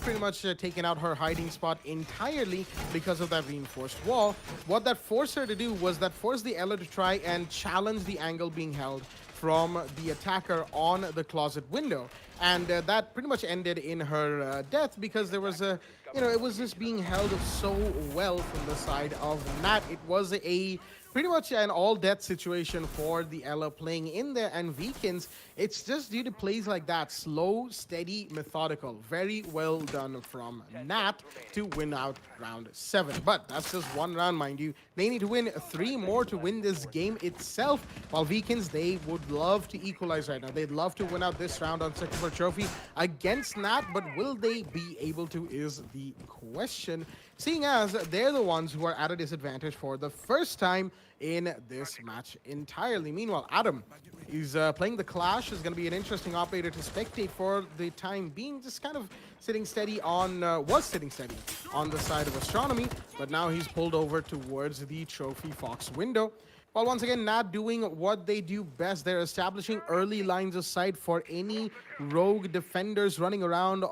pretty much taken out her hiding spot entirely because of that reinforced wall. What that forced her to do was that forced the Ella to try and challenge the angle being held from the attacker on the closet window, and that pretty much ended in her death, because there was a, it was just being held so well from the side of Nat. It was a pretty much an all-death situation for the Ella playing in there, and Kins, it's just due to plays like that, slow, steady, methodical. Very well done from Nat to win out round 7. But that's just one round, mind you. They need to win 3 more to win this game itself, while Kins, they would love to equalize right now. They'd love to win out this round on Sector 4 Trophy against Nat, but will they be able to is the question, seeing as they're the ones who are at a disadvantage for the first time in this match entirely. Meanwhile, Adam is playing the Clash. Is going to be an interesting operator to spectate for the time being, just kind of sitting steady on, was sitting steady on the side of Astronomy, but now he's pulled over towards the Trophy Fox window. Well, once again, Nat doing what they do best. They're establishing early lines of sight for any rogue defenders running around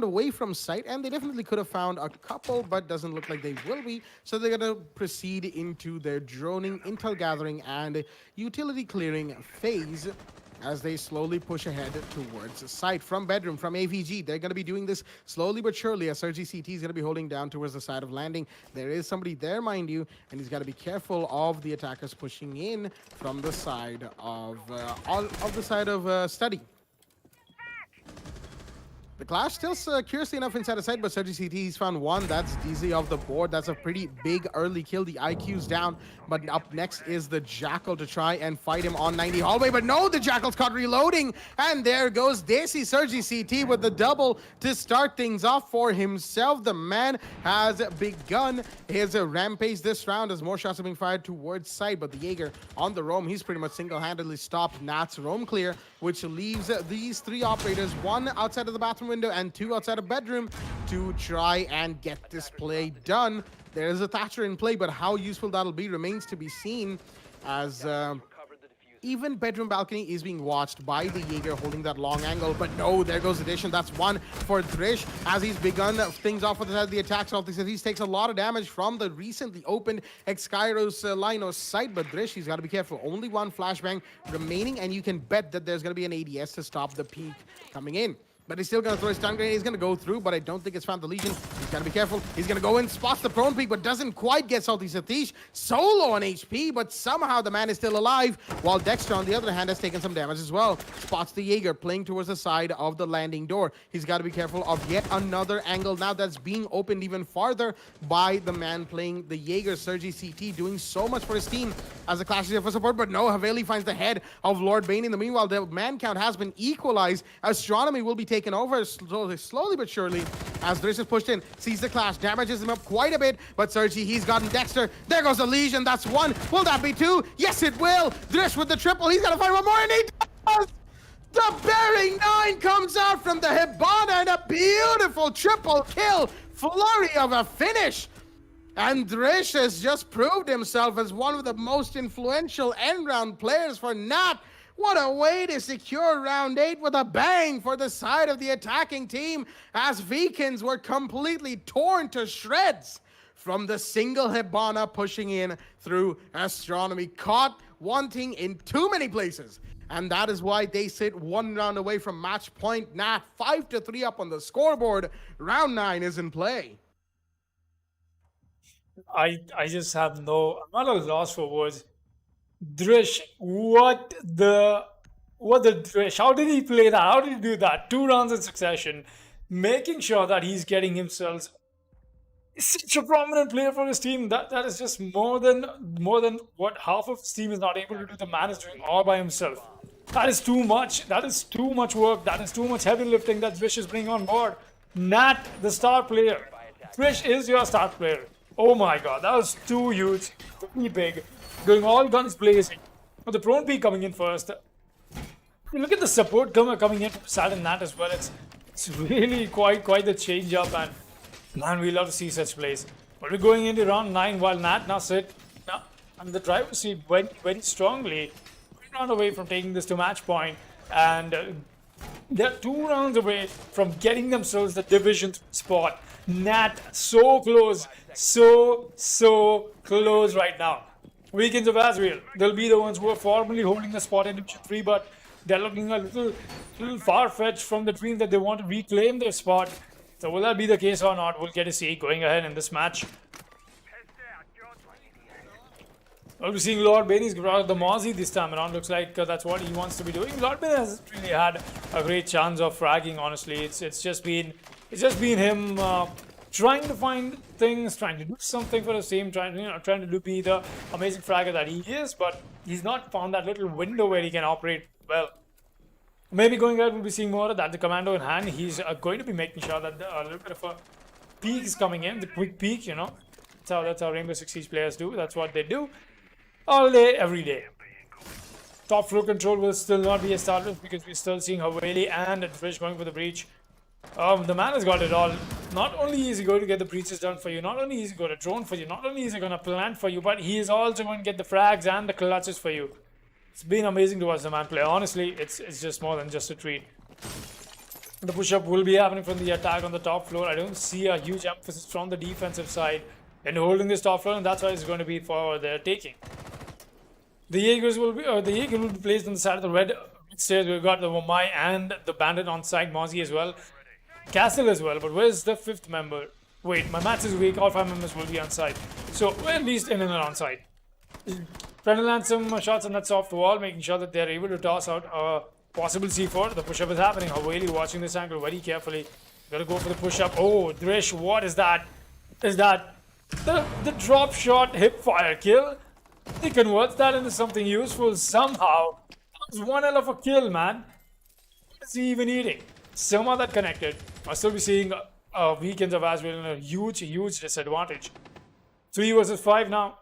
away from sight, and they definitely could have found a couple, but doesn't look like they will be. So they're going to proceed into their droning, intel gathering, and utility clearing phase. as they slowly push ahead towards the site. From bedroom, from AVG, they're going to be doing this slowly but surely as Sergi CT is going to be holding down towards the side of landing. There is somebody there, mind you, and he's got to be careful of the attackers pushing in from the side of Study. The Clash still curiously enough inside the site, but Sergi CT, he's found one. That's easy off the board. That's a pretty big early kill. The IQ's down, but up next is the Jackal to try and fight him on 90 hallway. But no, the Jackal's caught reloading, and there goes Desi Sergi CT with the double to start things off for himself. The man has begun his rampage this round as more shots are being fired towards site, but the Jaeger on the roam, he's pretty much single-handedly stopped Nat's roam clear, which leaves these three operators, one outside of the bathroom window and two outside of bedroom, to try and get this play done. There is a Thatcher in play, but how useful that'll be remains to be seen, as even bedroom balcony is being watched by the Jaeger holding that long angle. But no, there goes addition. That's one for Drish as he's begun things off with the attacks. All these he takes a lot of damage from the recently opened Exkairos line of sight. But Drish, he's got to be careful. Only one flashbang remaining, and you can bet that there's going to be an ADS to stop the peak coming in. But he's still going to throw his stun grenade. He's going to go through, but I don't think it's found the Legion. He's got to be careful. He's going to go in, spots the prone peak, but doesn't quite get Salty Satish. Solo on HP, but somehow the man is still alive, while Dexter, on the other hand, has taken some damage as well. Spots the Jaeger playing towards the side of the landing door. He's got to be careful of yet another angle now that's being opened even farther by the man playing the Jaeger. Sergi CT doing so much for his team as the Clash is here for support, but no, Haveli finds the head of Lord Bane. In the meanwhile, the man count has been equalized. Astronomy will be taken over slowly but surely as Drish is pushed in, sees the Clash, damages him up quite a bit, but Sergi, he's gotten Dexter. There goes the Legion. That's one. Will that be two? Yes, it will. Drish with the triple. He's got to find one more, and he does! The Bearing 9 comes out from the Hibana, and a beautiful triple kill. Flurry of a finish. And Drish has just proved himself as one of the most influential end-round players for Nat. What a way to secure round 8 with a bang for the side of the attacking team, as Vikings were completely torn to shreds from the single Hibana pushing in through Astronomy. Caught wanting in too many places. And that is why they sit one round away from match point. Nat 5-3 up on the scoreboard. Round 9 is in play. I just have no, I'm not at a loss for words. Drish, what the Drish? How did he play that? How did he do that? 2 rounds in succession, making sure that he's getting himself such a prominent player for his team. That is just more than what half of his team is not able to do. The man is doing all by himself. That is too much. That is too much work. That is too much heavy lifting that Drish is bringing on board. Nat, the star player. Drish is your star player. Oh my god, that was too huge, too big. Going all guns blazing. With the prone peak coming in first. Look at the support coming in from Sad and Nat as well. It's really quite the change up, and man, we love to see such plays. But we're going into round 9 while Nat now sit on the driver's seat went strongly. 1 round away from taking this to match point, and they're 2 rounds away from getting themselves the division spot. Nat so close, so close right now. Kins of Azreal, they'll be the ones who are formally holding the spot in Division 3, but they're looking a little far-fetched from the dream that they want to reclaim their spot. So will that be the case or not? We'll get to see going ahead in this match. Well, we're seeing Lord Bailey's brought out the Mozzie this time around. Looks like that's what he wants to be doing. Lord Bailey hasn't really had a great chance of fragging, honestly. It's just been him trying to find things, trying to do something for his team, trying to be the amazing fragger that he is, but he's not found that little window where he can operate well. Maybe going ahead, we'll be seeing more of that. The commando in hand, he's going to be making sure that a little bit of a peak is coming in, the quick peak, you know. That's how Rainbow Six Siege players do. That's what they do all day, every day. Top floor control will still not be established because we're still seeing Haveli and Drish going for the breach. The man has got it all. Not only is he going to get the breaches done for you, not only is he going to drone for you, not only is he going to plant for you, but he is also going to get the frags and the clutches for you. It's been amazing to watch the man play. Honestly, it's just more than just a treat. The push-up will be happening from the attack on the top floor. I don't see a huge emphasis from the defensive side in holding this top floor, and that's why it's going to be for their taking. The Jaeger will be placed on the side of the Upstairs, we've got the Wamai and the Bandit on side, Mozzie as well. Castle as well, but where's the 5th member? Wait, my match is weak, all 5 members will be on side. So, we're at least in and around side. Trying to land some shots and that's off the wall, making sure that they're able to toss out a possible C4. The push-up is happening. Haveli watching this angle very carefully. Gotta go for the push-up. Oh, Drish, what is that? Is that the drop shot hip fire kill? He converts that into something useful somehow. That was one hell of a kill, man. What is he even eating? Somehow that connected. I'll still be seeing Kins of Azreal in a huge disadvantage. 3 versus 5 now.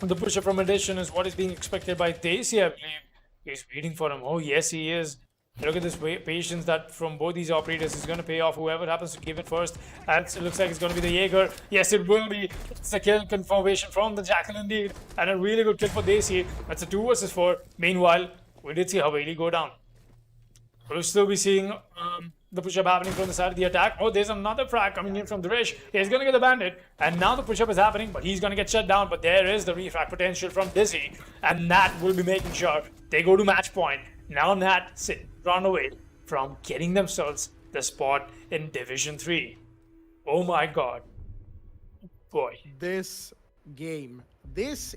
The push-up from addition is what is being expected by Daisy, I believe. He's waiting for him. Oh, yes, he is. Look at this patience that from both these operators is going to pay off. Whoever happens to give it first. And it looks like it's going to be the Jaeger. Yes, it will be. It's a kill confirmation from the Jackal indeed. And a really good kill for Daisy. That's a 2 versus 4. Meanwhile, we did see Haveli go down. We'll still be seeing the push-up happening from the side of the attack. Oh, there's another frag coming in from the Rish. He's going to get the Bandit. And now the push-up is happening, but he's going to get shut down. But there is the refrag potential from Dizzy. And Nat will be making sure they go to match point. Now Nat run away from getting themselves the spot in Division 3. Oh my god. Boy. This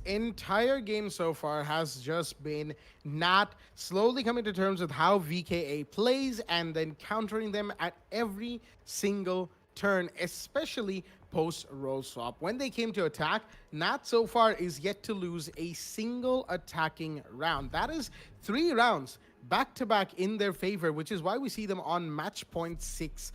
entire game so far has just been Nat slowly coming to terms with how VKA plays and then countering them at every single turn, especially post role swap. When they came to attack, Nat so far is yet to lose a single attacking round. That is 3 rounds back-to-back in their favor, which is why we see them on match point 6-3.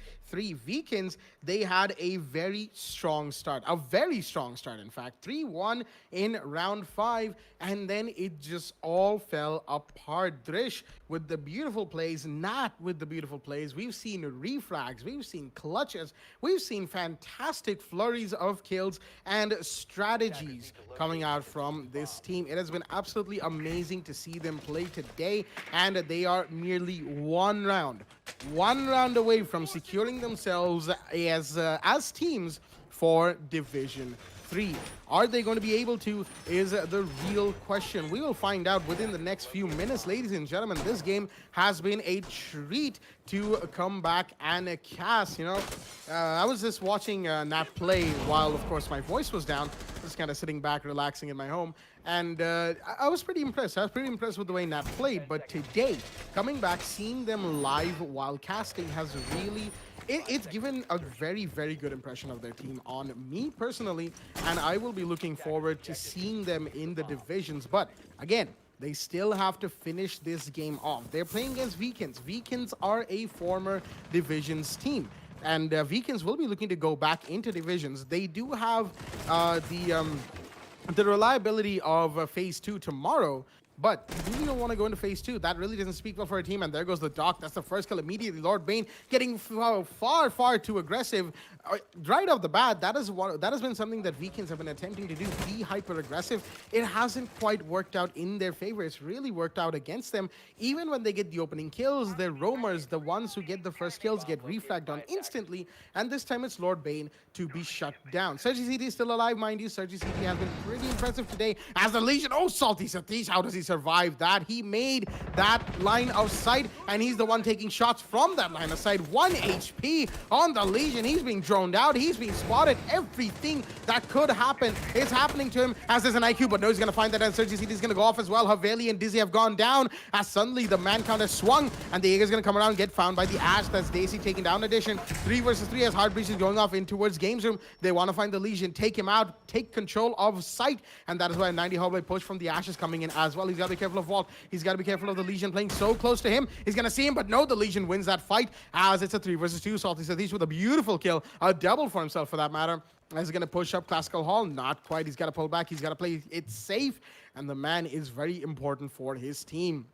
Vikings, they had a very strong start, in fact. 3-1 in round 5, and then it just all fell apart. Drish with the beautiful plays, Nat with the beautiful plays. We've seen reflags, we've seen clutches, we've seen fantastic flurries of kills and strategies coming out from this team. It has been absolutely amazing to see them play today, and they are nearly one round away from securing themselves as teams for Division 3. Are they going to be able to is the real question. We will find out within the next few minutes. Ladies and gentlemen, this game has been a treat to come back and cast. You know, I was just watching Nat play while, of course, my voice was down. Just kind of sitting back, relaxing in my home. And I was pretty impressed. I was pretty impressed with the way Nat played. But today, coming back, seeing them live while casting has really... It's given a very, very good impression of their team on me personally, and I will be looking forward to seeing them in the divisions. But again, they still have to finish this game off. They're playing against Vikings. Vikings are a former divisions team, and Vikings will be looking to go back into divisions. They do have the reliability of Phase 2 tomorrow, but you really don't want to go into Phase 2. That really doesn't speak well for a team, and there goes the Doc. That's the first kill immediately. Lord Bane getting far too aggressive. Right off the bat, that has been something that Vikings have been attempting to do, be hyper-aggressive. It hasn't quite worked out in their favor. It's really worked out against them. Even when they get the opening kills, their roamers, the ones who get the first kills, get reflagged on instantly, and this time it's Lord Bane to be shut down. Sergi CT is still alive, mind you. Sergi CT has been pretty impressive today as the Legion. Oh, Salty Satish, how does he survive that? He made that line of sight, and he's the one taking shots from that line of sight. 1 HP on the Legion. He's being droned out. He's being spotted. Everything that could happen is happening to him as there's an IQ, but no, he's going to find that, and Sergi CT is going to go off as well. Haveli and Dizzy have gone down as suddenly the man count has swung, and the Jaeger's going to come around and get found by the Ash. That's Daisy taking down addition. 3 versus 3 as Heartbreach is going off in towards Games Room. They want to find the Legion, take him out, take control of sight, and that is why a 90 hallway push from the Ash is coming in as well. He's got to be careful of Vault. He's got to be careful of the Legion playing so close to him. He's going to see him, but no, the Legion wins that fight as it's a 3 versus 2. Salty Satish with a beautiful kill, a double for himself for that matter. He's going to push up Classical Hall. Not quite. He's got to pull back. He's got to play it safe, and the man is very important for his team.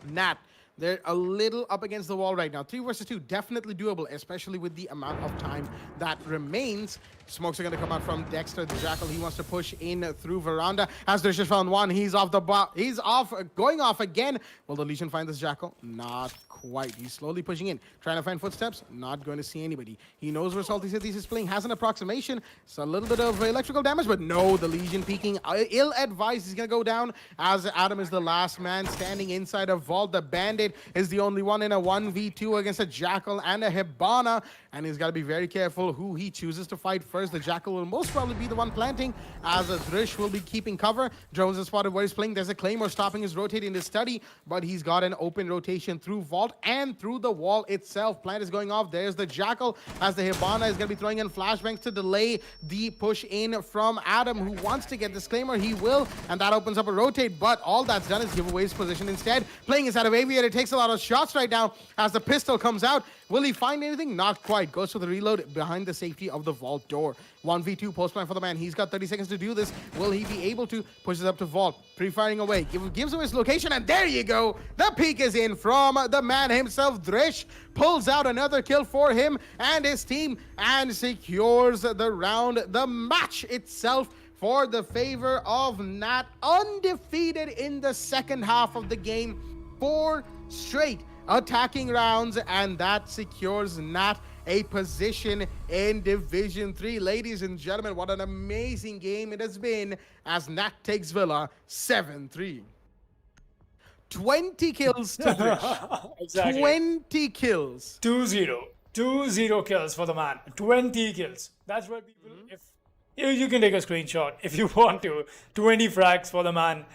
Nat They're a little up against the wall right now. 3 versus 2, definitely doable, especially with the amount of time that remains. Smokes are going to come out from Dexter, the Jackal. He wants to push in through Veranda. As there's just found one, he's off the he's off, going off again. Will the Legion find this Jackal? Not quite. He's slowly pushing in, trying to find footsteps. Not going to see anybody. He knows where Salty Cities is playing, has an approximation. It's a little bit of electrical damage, but no, the Legion peeking. Ill-advised. He's going to go down as Adam is the last man standing inside a vault. The Bandit is the only one in a 1v2 against a Jackal and a Hibana, and he's got to be very careful who he chooses to fight first. The Jackal will most probably be the one planting, as a Drish will be keeping cover. Jones has spotted where he's playing. There's a Claymore stopping his rotating his study, but he's got an open rotation through vault and through the wall itself. Plant is going off. There's the Jackal, as the Hibana is going to be throwing in flashbangs to delay the push in from Adam, who wants to get this Claymore. He will, and that opens up a rotate, but all that's done is give away his position instead. Playing inside of Aviator, takes a lot of shots right now as the pistol comes out. Will he find anything? Not quite. Goes for the reload behind the safety of the vault door. 1v2 post plan for the man. He's got 30 seconds to do this. Will he be able to? Pushes up to vault. Pre-firing away. Gives him his location, and there you go. The peek is in from the man himself. Drish pulls out another kill for him and his team and secures the round. The match itself for the favor of Nat. Undefeated in the second half of the game. 4 straight attacking rounds, and that secures Nat a position in Division 3. Ladies and gentlemen, what an amazing game it has been as Nat takes Villa 7-3. 20 kills to Drish. Exactly. 20 kills. 2-0. 2-0 kills for the man. 20 kills. That's what people... If you can take a screenshot if you want to. 20 frags for the man.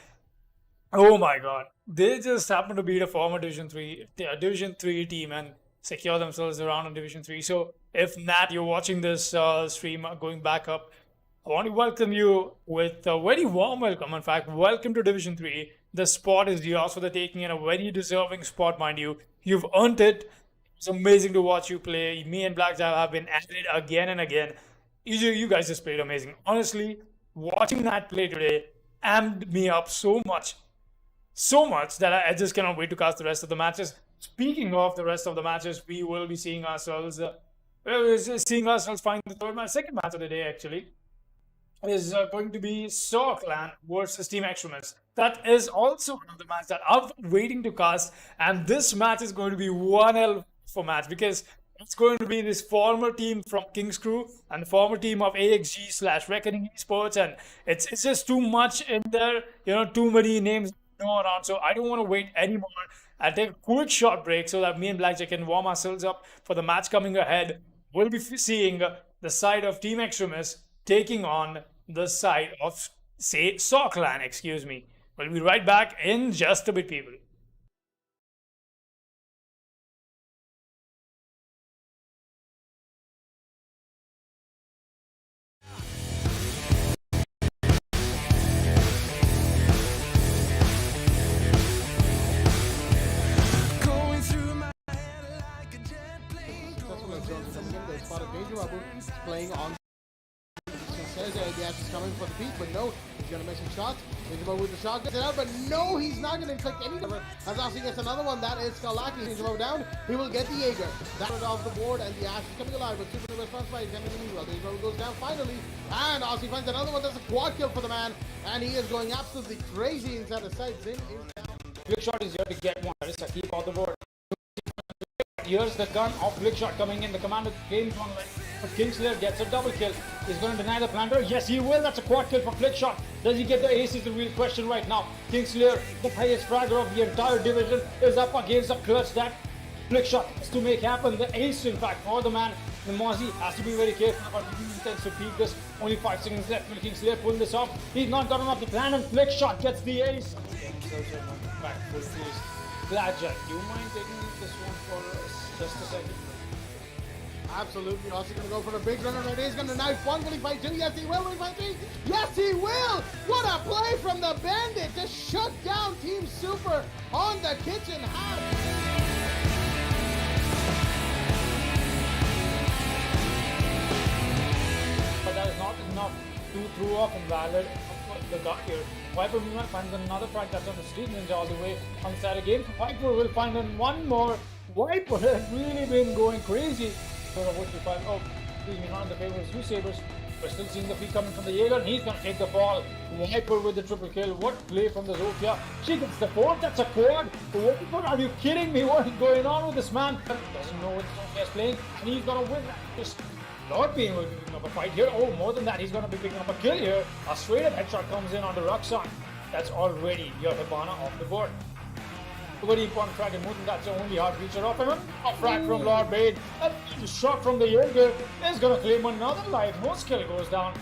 Oh my god. They just happen to beat a former Division 3 team and secure themselves around in Division 3. So if Nat, you're watching this stream going back up, I want to welcome you with a very warm welcome. In fact, welcome to Division 3. The spot is yours for the taking, and a very deserving spot, mind you. You've earned it. It's amazing to watch you play. Me and Blackjack have been at it again and again. You guys just played amazing. Honestly, watching Nat play today amped me up so much that I just cannot wait to cast the rest of the matches. Speaking of the rest of the matches, we will be seeing ourselves find the second match of the day, actually, is going to be Saw Clan versus Team Extremis. That is also another match that I've been waiting to cast, and this match is going to be one hell for match, because it's going to be this former team from King's Crew and the former team of AXG/Reckoning Esports, and it's just too much in there, too many names around. So I don't want to wait anymore. I'll take a quick short break so that me and Blackjack can warm ourselves up for the match coming ahead. We'll be seeing the side of Team Extremis taking on the side of, Saw Clan, excuse me. We'll be right back in just a bit, people. Playing on says Diaz is coming for the peak, but no, he's gonna miss some shots. Ninjabow with the shot, gets it out, but no, he's not gonna inflict any cover. As Aussie gets another one, that is Skalaki. Ninjabow down, he will get the Jaeger. That is off the board, and the Ash is coming alive, but super response by his enemy meanwhile. Ninjabow goes down finally, and Aussie finds another one. That's a quad kill for the man, and he is going absolutely crazy inside the side. Zin is down. Flickshot is here to get one. That is Saqib off the board. Here's the gun of Flickshot coming in. The commander gains one leg, but Kingslayer gets a double kill. He's going to deny the planter. Yes, he will. That's a quad kill for Flickshot. Does he get the ace is the real question right now. Kingslayer, the highest fragger of the entire division, is up against a clutch that Flickshot has to make happen. The ace, in fact, for the man. The Mozzie has to be very careful about he intends to peek this. Only 5 seconds left. Will Kingslayer pull this off? He's not got enough to plan, and Flickshot gets the ace. Back full freeze. Blackjack, do you mind taking this one for us? Just a second. Absolutely. Also going to go for a big runner right. He's going to knife one. Will he fight two? Yes, he will. Will he fight three? Yes, he will. What a play from the Bandit to shut down Team Super on the kitchen half. But that is not enough to throw off Invalid. the gun here. Viper meanwhile finds another frag that's on the street ninja all the way on the side again. Viper will find one more. Viper has really been going crazy. So what we find? Oh, excuse me, not in the favor of Sabers. We're still seeing the feed coming from the Jaeger, and he's gonna take the ball. Viper with the triple kill. What play from the Zofia? She gets the fourth. That's a quad. What are you kidding me? What is going on with this man? Doesn't know what Zofia is playing, and he's gonna win. Just not being able to pick up a fight here. Oh, more than that, he's gonna be picking up a kill here. A straight up headshot comes in on the Ruxon. That's already your Hibana off the board. A very important frag, and more than that's the only hard feature of him. A frag from Lord Bade. A shot from the Jaeger is gonna claim another life. No skill goes down.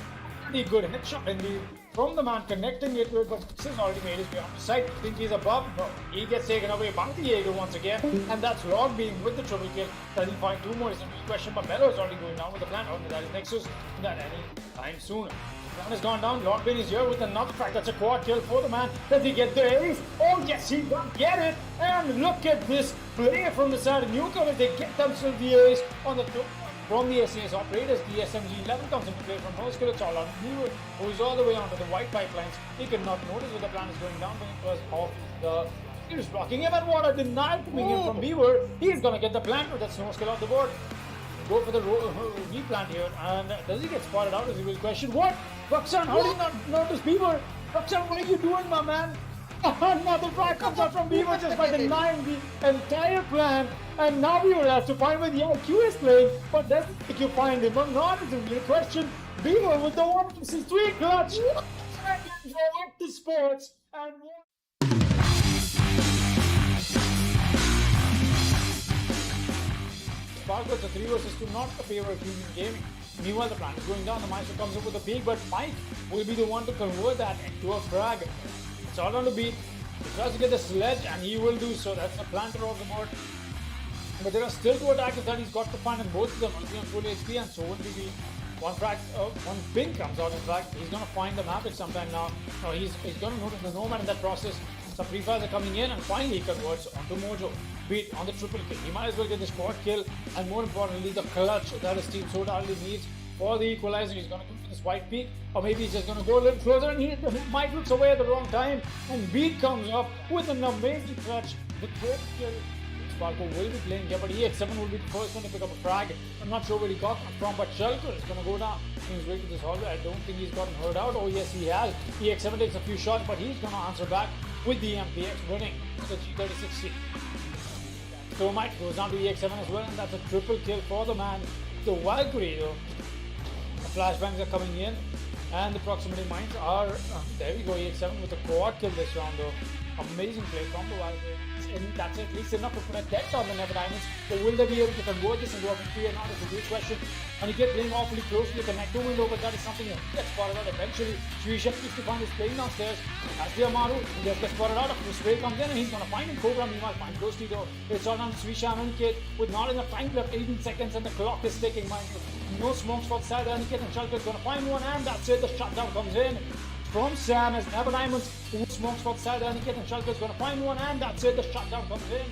The good headshot indeed from the man connecting it to it, but this has already made his way on the side. Think he's above? No. He gets taken away by the Jaeger once again, and that's Log being with the triple kill. Does he find two more? Is a real question, but Mello is already going down with the plan. Oh, that is Nexus. Not any time soon. One has gone down. Lockbin is here with another frag. That's a quad kill for the man. Does he get the ace? Oh yes, he does get it. And look at this play from the side of Newcomers. They get themselves the ace on the top. From the SAS operators, the SMG-11 comes into play from no skill. It's all on Newer, who's all the way onto the white pipelines. He could not notice what the plan is going down because of the... He was blocking him, and what a denial coming in from Beaver. He's gonna get the plant with that snow skill off the board. Go for the replant here, and does he get spotted out is the real question. What? Ruxan, how did you not notice Beaver? Ruxan, what are you doing, my man? Another frag comes out from Beaver just by denying the entire plan, and now Beaver has to find where the IQ is playing, but doesn't think you find him or not is the real question. Beaver with the 1-3 clutch. What the sports and Sparkles a 3 versus 2, not the favor of Union Gaming. Meanwhile, the plan is going down. The Maestro comes up with a peak, but Mike will be the one to convert that into a frag. It's all on the beat. He tries to get the sledge, and he will do so. That's the planter of the board. But there are still two attackers that he's got to find, and both of them will be on full HP, and so will be one ping comes out in fact. He's gonna find the Maverick sometime now. No, he's gonna notice the Nomad in that process. Some pre-fires are coming in, and finally he converts onto Mojo. Beat on the triple kill. He might as well get the squad kill, and more importantly, the clutch that his team so badly needs for the equalizer. He's gonna go for this white peak, or maybe he's just gonna go a little closer, and he might looks away at the wrong time, and Beat comes up with an amazing clutch. The third kill. Sparko will be playing here, but EX7 will be the first one to pick up a frag. I'm not sure where he got from, but Shelter is going to go down. He's way to this hallway. I don't think he's gotten hurt out. Oh yes, he has. EX7 takes a few shots, but he's going to answer back with the MPX winning the G36C. So Mike goes down to EX7 as well, and that's a triple kill for the man. The Valkyrie though. The flashbangs are coming in, and the proximity mines are... there we go, EX7 with a quad kill this round though. Amazing play from the Valkyrie. And that's at least enough to put a dent on the Never Diamonds. But will they be able to convert this into a victory or not is a good question. And you get playing awfully close to the connector window, but that is something that gets spotted out eventually. Swisha keeps to find his playing downstairs. As the Amaru, he gets spotted out. The spray comes in, and he's going to find him. Cobra meanwhile find close to though. It's all on Swisha and Aniket with not enough time left, 18 seconds, and the clock is ticking. No smokes for the side. Aniket and Shelter is going to find one, and that's it. The shutdown comes in from Sam as Never Diamonds, who smokes for the side. Aniket and Shelter is going to find one, and that's it. The shutdown comes in.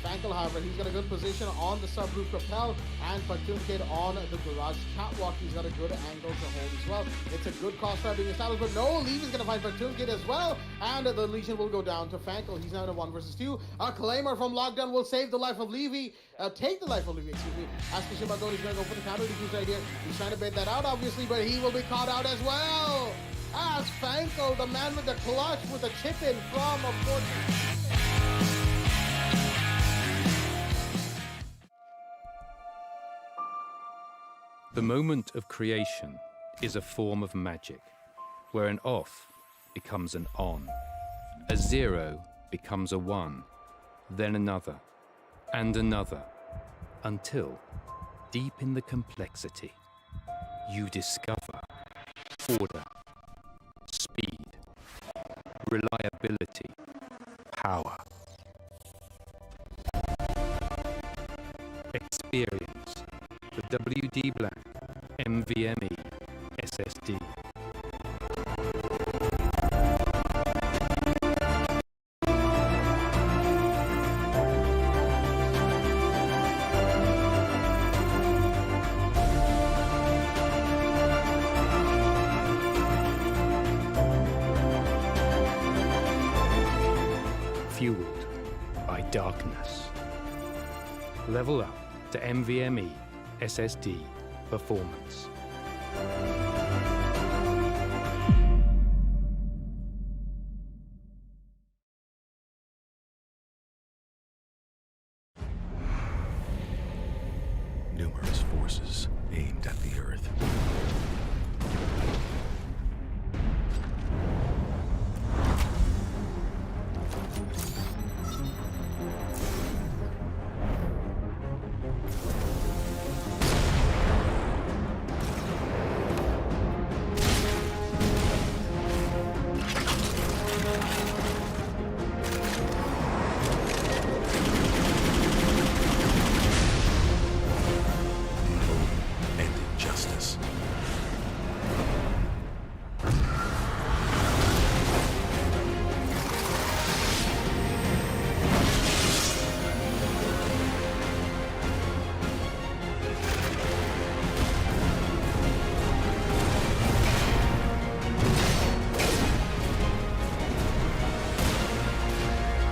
Frankel, however, he's got a good position on the sub-roof rappel, and Platoon Kid on the garage catwalk. He's got a good angle to hold as well. It's a good crossfire being established, but no, Leave is going to find Platoon Kid as well, and the Legion will go down to Frankel. He's now in a 1 versus 2. A Claimer from Lockdown will save the life of Levy, take the life of Levy, excuse me. As Kishan Bandoni is going to go for the counter defuse right here. He's trying to bait that out, obviously, but he will be caught out as well. As Frankel, the man with the clutch with the chip in from, of course. The moment of creation is a form of magic, where an off becomes an on, a 0 becomes a 1, then another, and another, until, deep in the complexity, you discover order, speed, reliability, power, experience. The WD Black NVMe SSD. fueled by darkness. Level up to NVMe SSD performance. Numerous forces aimed at the Earth. And injustice.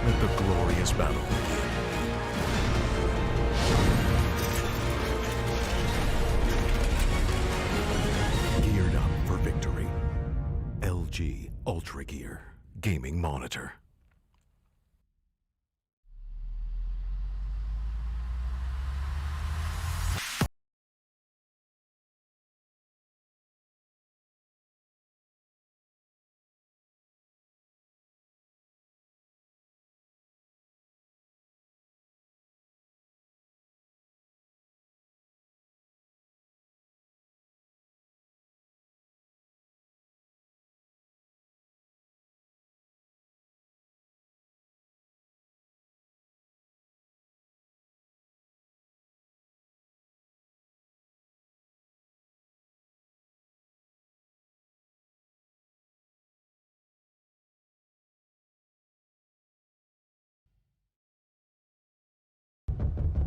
Let the glorious battle begin. Geared up for victory. LG Ultragear Gaming Monitor.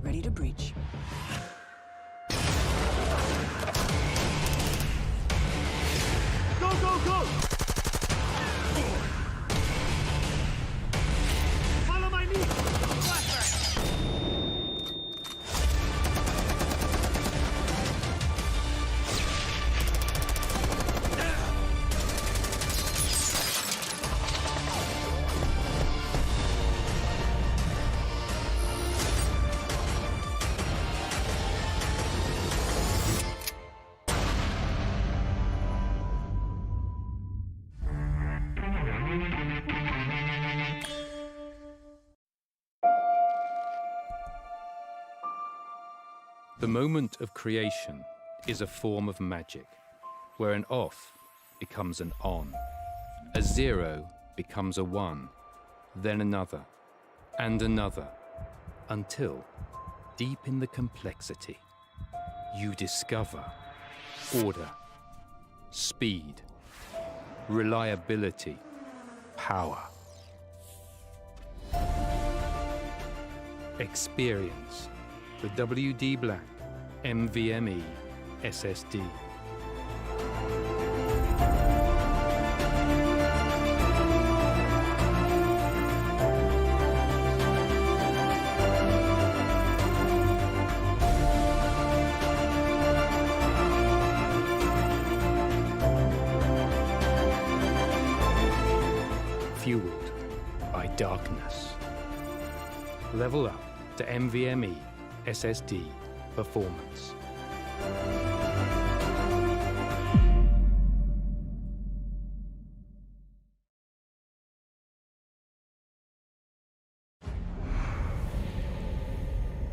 Ready to breach. Go, go, go! Follow my lead! Flashback! The moment of creation is a form of magic, where an off becomes an on, a 0 becomes a 1, then another, and another, until, deep in the complexity, you discover order, speed, reliability, power. Experience the WD Black NVMe SSD. Fueled by darkness. Level up to NVMe SSD performance.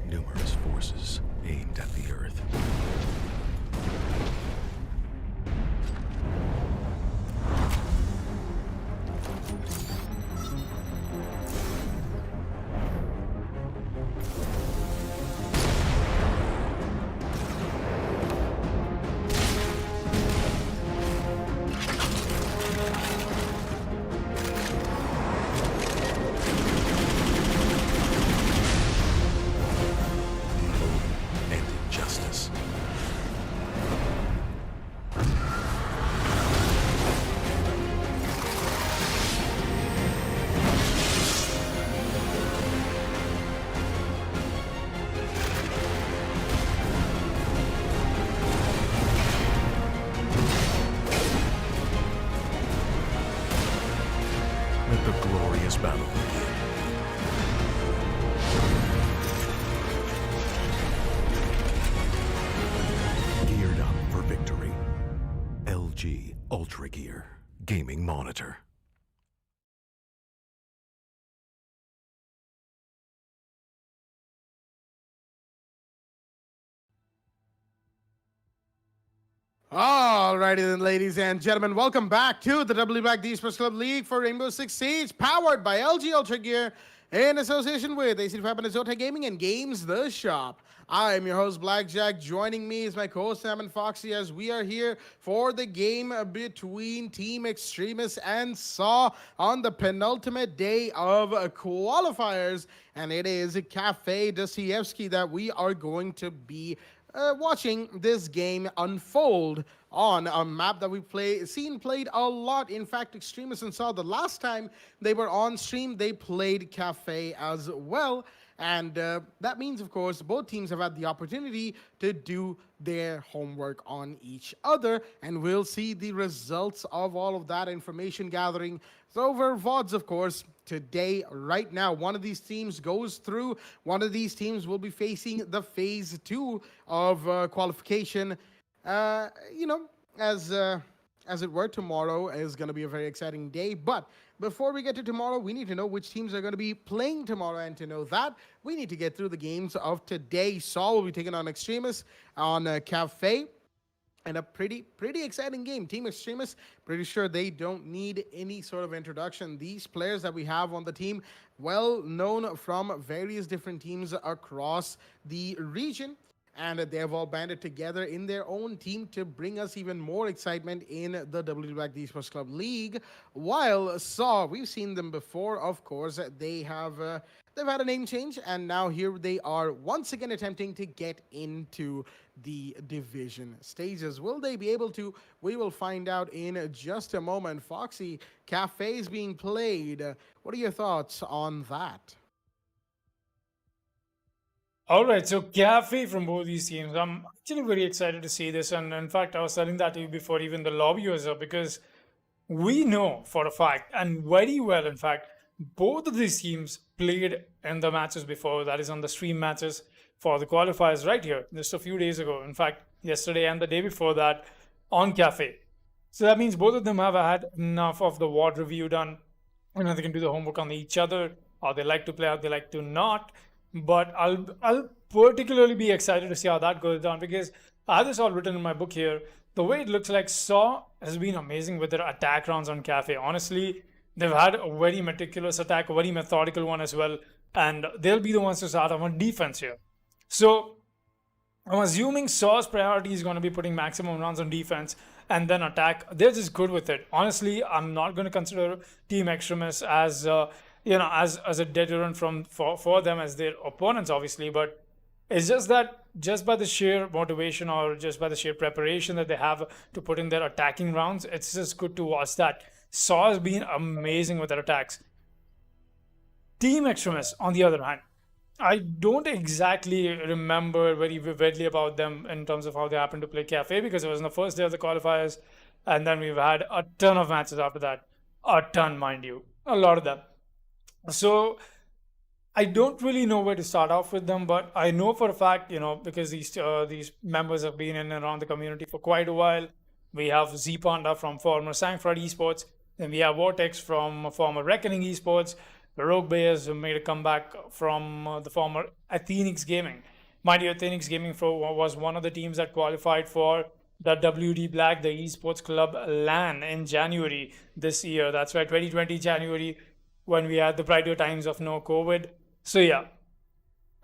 Numerous forces aimed at the Earth. battle. Geared up for victory. LG Ultragear Gaming Monitor. Alrighty then, ladies and gentlemen, welcome back to the W Black Esports Club League for Rainbow Six Siege, powered by LG Ultragear in association with AC Fibernet, Zotac Gaming, and Games the Shop. I am your host, Blackjack. Joining me is my co-host, Sam and Foxy, as we are here for the game between Team Extremis and Sa on the penultimate day of qualifiers. And it is Cafe Dostoevsky that we are going to be watching this game unfold on a map that we played a lot. In fact, Extremis and Sa, the last time they were on stream, they played Cafe as well. And that means, of course, both teams have had the opportunity to do their homework on each other. And we'll see the results of all of that information gathering over VODs, of course, today, right now. One of these teams goes through. One of these teams will be facing the phase 2 of qualification. As it were, tomorrow is going to be a very exciting day. But before we get to tomorrow, we need to know which teams are going to be playing tomorrow. And to know that, we need to get through the games of today. Saul will be taking on Extremis on Cafe. And a pretty exciting game. Team Extremis, pretty sure they don't need any sort of introduction. These players that we have on the team, well known from various different teams across the region. And they have all banded together in their own team to bring us even more excitement in the W Black Esports Club League. While Saw, we've seen them before, of course. They've had a name change, and now here they are once again attempting to get into the division stages. Will they be able to? We will find out in just a moment. Foxy, Cafe is being played. What are your thoughts on that? All right, so Cafe from both these teams. I'm actually very excited to see this. And in fact, I was telling that to you before even the lobby was up, because we know for a fact, and very well, in fact, both of these teams played in the matches before, that is on the stream matches for the qualifiers right here, just a few days ago. In fact, yesterday and the day before that on Cafe. So that means both of them have had enough of the WOD review done. They can do the homework on each other, or they like to play, or they like to not. But I'll particularly be excited to see how that goes down, because I have this all written in my book here. The way it looks like Saw has been amazing with their attack rounds on Cafe. Honestly, they've had a very meticulous attack, a very methodical one as well. And they'll be the ones to start off on defense here. So I'm assuming Saw's priority is going to be putting maximum rounds on defense and then attack. They're just good with it. Honestly, I'm not going to consider Team Extremis as as a deterrent for them as their opponents, obviously. But it's just that just by the sheer motivation or just by the sheer preparation that they have to put in their attacking rounds, it's just good to watch that. Saw has been amazing with their attacks. Team Extremis, on the other hand, I don't exactly remember very vividly about them in terms of how they happened to play Cafe, because it was on the first day of the qualifiers, and then we've had a ton of matches after that. A ton, mind you. A lot of them. So I don't really know where to start off with them, but I know for a fact, because these members have been in and around the community for quite a while. We have Z Panda from former Sancfraud Esports. Then we have Vortex from former Reckoning Esports. The Rogue Bears made a comeback from the former Athenix Gaming. Mind you, Athenix Gaming was one of the teams that qualified for the WD Black, the Esports Club LAN in January this year. That's right, 2020 January, when we had the brighter times of no COVID. So yeah,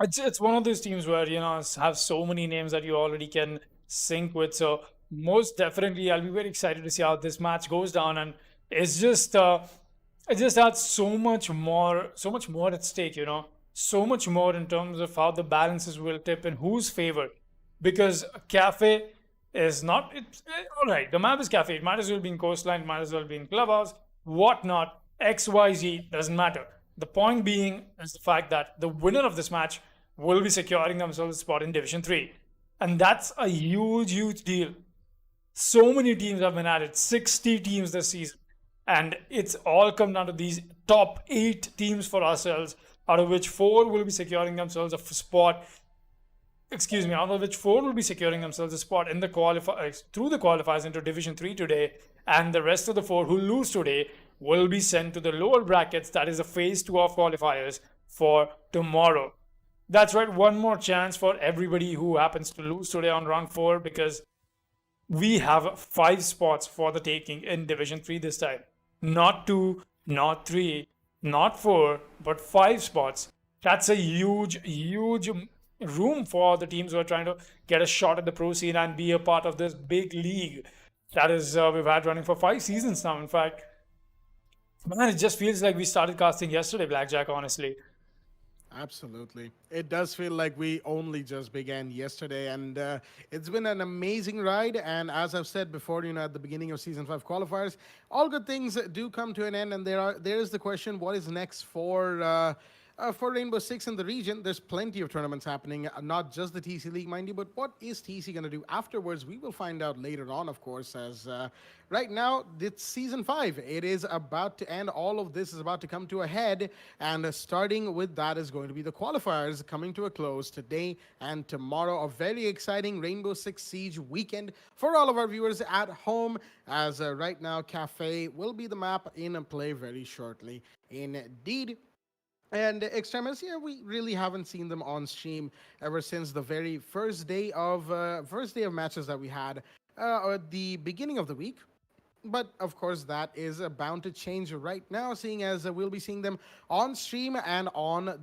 it's one of those teams where, have so many names that you already can sync with. So most definitely, I'll be very excited to see how this match goes down. And it's just... it just adds so much more at stake, so much more in terms of how the balances will tip in whose favor. Because Cafe is not, all right, the map is Cafe. It might as well be in Coastline, it might as well be in Clubhouse, whatnot, XYZ, doesn't matter. The point being is the fact that the winner of this match will be securing themselves a spot in Division 3. And that's a huge, huge deal. So many teams have been added, 60 teams this season. And it's all come down to these top 8 teams for ourselves, out of which 4 will be securing themselves a spot. Excuse me, out of which 4 will be securing themselves a spot in the qualifiers through the qualifiers into Division 3 today, and the rest of the 4 who lose today will be sent to the lower brackets, that is the phase 2 of qualifiers for tomorrow. That's right, one more chance for everybody who happens to lose today on round 4, because we have 5 spots for the taking in Division 3 this time. Not 2, not 3, not 4, but 5 spots. That's a huge room for the teams who are trying to get a shot at the pro scene and be a part of this big league that is we've had running for 5 seasons now. In fact, man, it just feels like we started casting yesterday, Blackjack, honestly. Absolutely. It does feel like we only just began yesterday, and it's been an amazing ride. And as I've said before, at the beginning of Season 5 qualifiers, all good things do come to an end, and there is the question, what is next for Rainbow Six in the region? There's plenty of tournaments happening, not just the TC League, mind you, but what is TC going to do afterwards? We will find out later on, of course, as right now, it's Season 5. It is about to end. All of this is about to come to a head, and starting with that is going to be the qualifiers coming to a close today and tomorrow. A very exciting Rainbow Six Siege weekend for all of our viewers at home, as right now, Cafe will be the map in play very shortly. Indeed. And Extremis, we really haven't seen them on stream ever since the very first day of matches that we had at the beginning of the week. But of course, that is bound to change right now, seeing as we'll be seeing them on stream and on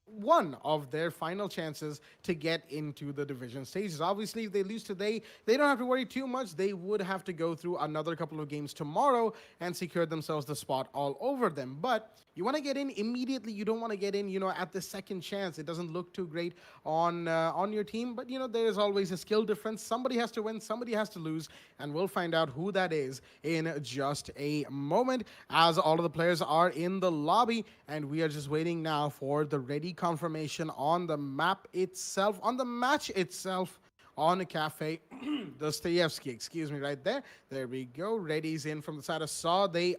one of their final chances to get into the division stages. Obviously, if they lose today, they don't have to worry too much. They would have to go through another couple of games tomorrow and secure themselves the spot all over them. But you want to get in immediately. You don't want to get in, at the second chance. It doesn't look too great on your team. But, there is always a skill difference. Somebody has to win. Somebody has to lose. And we'll find out who that is in just a moment, as all of the players are in the lobby. And we are just waiting now for the ready confirmation on the map itself, on the match itself, on a Cafe. Dostoevsky, excuse me, right there. There we go. Ready's in from the side of Saw. They're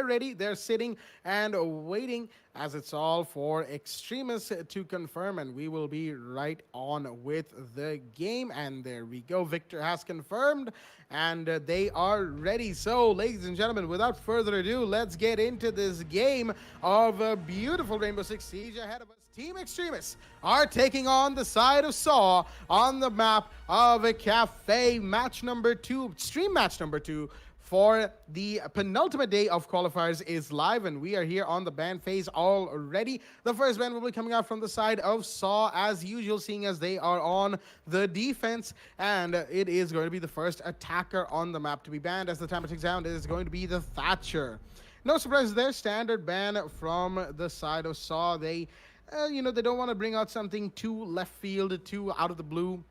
ready. They're sitting and waiting, as it's all for Extremis to confirm, and we will be right on with the game. And there we go. Victor has confirmed, and they are ready. So, ladies and gentlemen, without further ado, let's get into this game of a beautiful Rainbow Six Siege ahead of us. Team Extremis are taking on the side of Saw on the map of a Cafe match number 2, stream match number 2. For the penultimate day of qualifiers is live, and we are here on the ban phase already. The first ban will be coming out from the side of Saw, as usual, seeing as they are on the defense, and it is going to be the first attacker on the map to be banned. As the timer ticks down, it is going to be the Thatcher. No surprise there, standard ban from the side of Saw. They, they don't want to bring out something too left field, too out of the blue.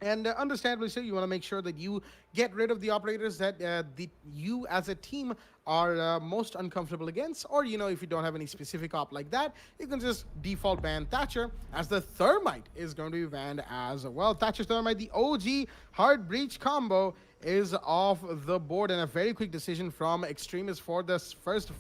And understandably so, you want to make sure that you get rid of the operators that you as a team are most uncomfortable against. Or, if you don't have any specific op like that, you can just default ban Thatcher, as the Thermite is going to be banned as well. Thatcher Thermite, the OG hard breach combo, is off the board, and a very quick decision from Extremis for this first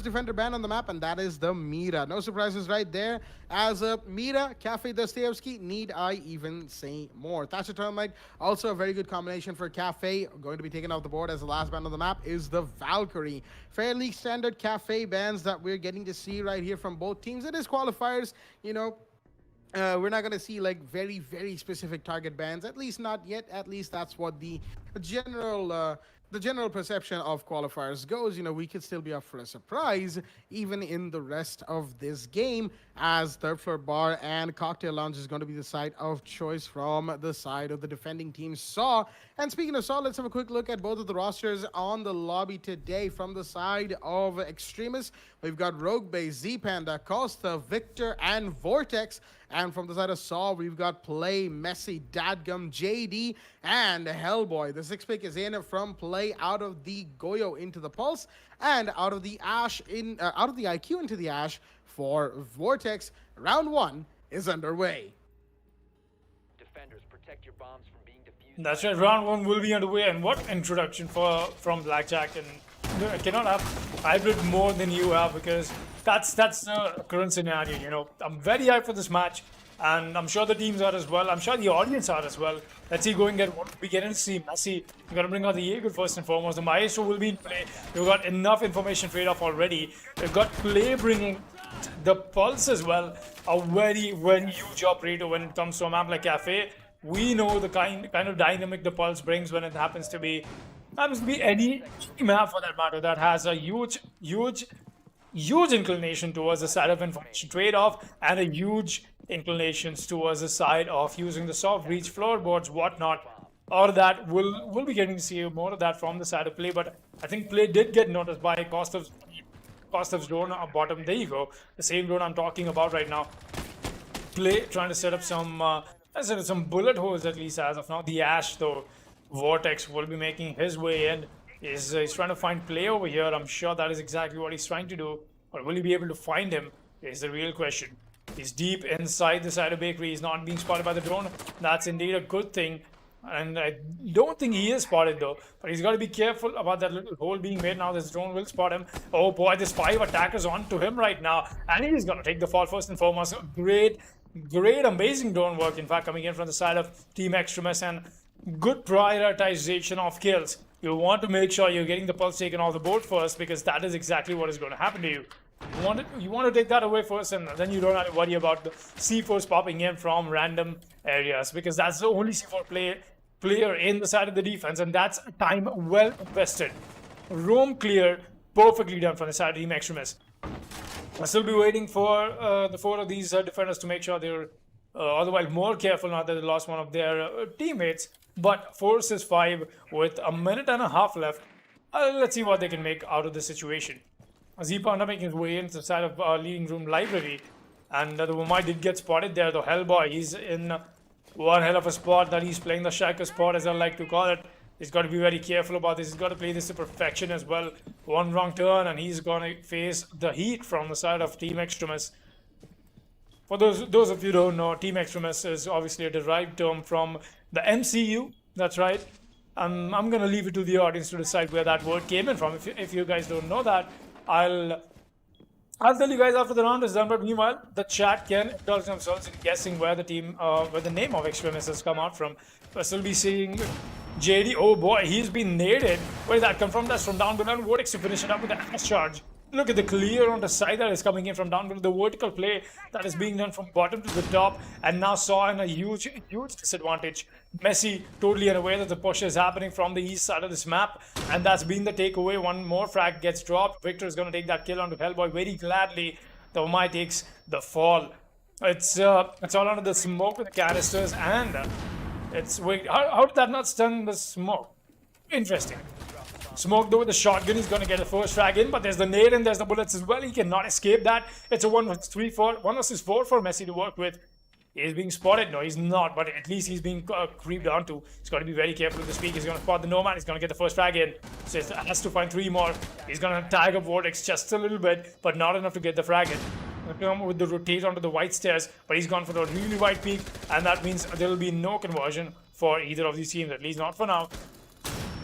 defender ban on the map, and that is the Mira. No surprises right there, as Mira, Cafe, Dostoevsky, need I even say more? Thatcher Termite, also a very good combination for Cafe. Going to be taken off the board as the last ban on the map is the Valkyrie. Fairly standard Cafe bans that we're getting to see right here from both teams. It is qualifiers, we're not going to see like very, very specific target bans, at least not yet. At least that's what the general perception of qualifiers goes. We could still be up for a surprise even in the rest of this game, as third floor bar and cocktail lounge is going to be the site of choice from the side of the defending team Saw. And speaking of Saw, let's have a quick look at both of the rosters on the lobby today. From the side of Extremis, we've got Rogue Bay, Z Panda, Costa, Victor, and Vortex. And from the side of Saw, we've got Play, Messi, Dadgum, JD, and Hellboy. The 6-pick is in from Play out of the Goyo into the Pulse, and out of the Ash out of the IQ into the Ash for Vortex. Round 1 is underway. Defenders, protect your bombs from being defused. That's right. Round 1 will be underway, and what introduction from Blackjack, and I cannot have hybrid more than you have, because that's the current scenario. You know, I'm very hyped for this match, and I'm sure the teams are as well. I'm sure the audience are as well. Let's see, going get what we get to see. Messi, we're gonna bring out the Jaeger first and foremost. The Maestro will be in play. We've got enough information trade-off already. We've got play bringing the Pulse as well. A very, very huge operator when it comes to a map like Cafe. We know the kind of dynamic the Pulse brings when it happens to be any map for that matter that has a huge inclination towards the side of information trade-off, and a huge inclinations towards the side of using the soft reach floorboards, whatnot. All of that we'll be getting to see more of that from the side of play. But I think play did get noticed by Kostov's drone on bottom. There you go, the same drone I'm talking about right now. Play trying to set up some bullet holes, at least as of now. The Ash, though, Vortex will be making his way in. He's trying to find play over here. I'm sure that is exactly what he's trying to do. But will he be able to find him is the real question. He's deep inside the side of bakery. He's not being spotted by the drone. That's indeed a good thing. And I don't think he is spotted, though. But he's got to be careful about that little hole being made. Now this drone will spot him. Oh boy, there's 5 attackers on to him right now. And he's going to take the fall first and foremost. Great, amazing drone work, in fact, coming in from the side of Team Extremis, and good prioritization of kills. You want to make sure you're getting the Pulse taken off the board first, because that is exactly what is going to happen to you. You want to take that away first, and then you don't have to worry about the C4s popping in from random areas, because that's the only C4 player in the side of the defense, and that's time well invested. Roam clear, perfectly done from the side of Team Extremis. I'll still be waiting for the 4 of these defenders to make sure they're otherwise more careful now that they lost one of their teammates. But 4 vs 5 with a minute and a half left. Let's see what they can make out of the situation. Zpanda making his way into the side of leading room library, and the Wumai did get spotted there. The Hellboy, he's in one hell of a spot that he's playing, the Shaker spot as I like to call it. He's got to be very careful about this. He's got to play this to perfection as well. One wrong turn and he's going to face the heat from the side of Team Extremis. For those of you who don't know, Team Extremis is obviously a derived term from the MCU. That's right. I'm going to leave it to the audience to decide where that word came in from. If you guys don't know that, I'll tell you guys after the round is done. But meanwhile, the chat can indulge themselves in guessing where the name of Extremis has come out from. We'll still be seeing JD. Oh boy, he's been naded. Where did that come from? That's from down below. And Vortex to finish it up with the Ash charge. Look at the clear on the side that is coming in from down below. The vertical play that is being done from bottom to the top. And now Saw in a huge disadvantage. Messi totally unaware that the push is happening from the east side of this map. And that's been the takeaway. One more frag gets dropped. Victor is going to take that kill onto Hellboy very gladly. The Umai takes the fall. It's all under the smoke with the canisters. And wait, how did that not stun the smoke? Interesting. Smoke though with the shotgun, he's going to get the first frag in, but there's the nade and there's the bullets as well. He cannot escape that. It's a 1 vs 4 for Messi to work with. He's being spotted. No, he's not, but at least he's being creeped onto. He's got to be very careful with the speak. He's going to spot the Nomad. He's going to get the first frag in. So he has to find 3 more. He's going to tag up Vortex just a little bit, but not enough to get the frag in. He's going to come with the rotate onto the white stairs, but he's gone for a really wide peak, and that means there will be no conversion for either of these teams, at least not for now.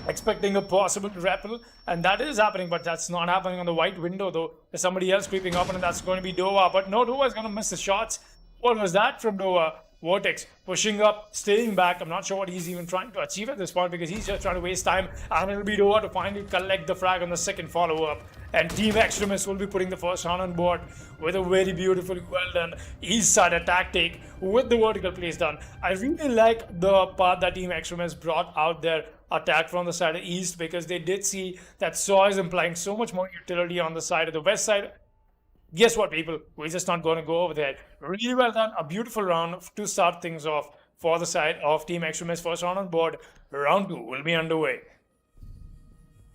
Expecting a possible rappel, and that is happening, but that's not happening on the white window though. There's somebody else creeping up, and that's going to be Dova, but no, Dova is going to miss the shots. What was that from Dova? Vortex pushing up, staying back. I'm not sure what he's even trying to achieve at this point, because he's just trying to waste time, and it'll be Dova to finally collect the frag on the second follow-up. And Team Extremis will be putting the first round on board with a very beautifully well done east side attack take with the vertical plays done. I really like the part that Team Extremis brought out their attack from the side of east, because they did see that Saw is implying so much more utility on the side of the west side. Guess what, people? We're just not going to go over there. Really well done. A beautiful round to start things off for the side of Team Extremis. First round on board. Round 2 will be underway.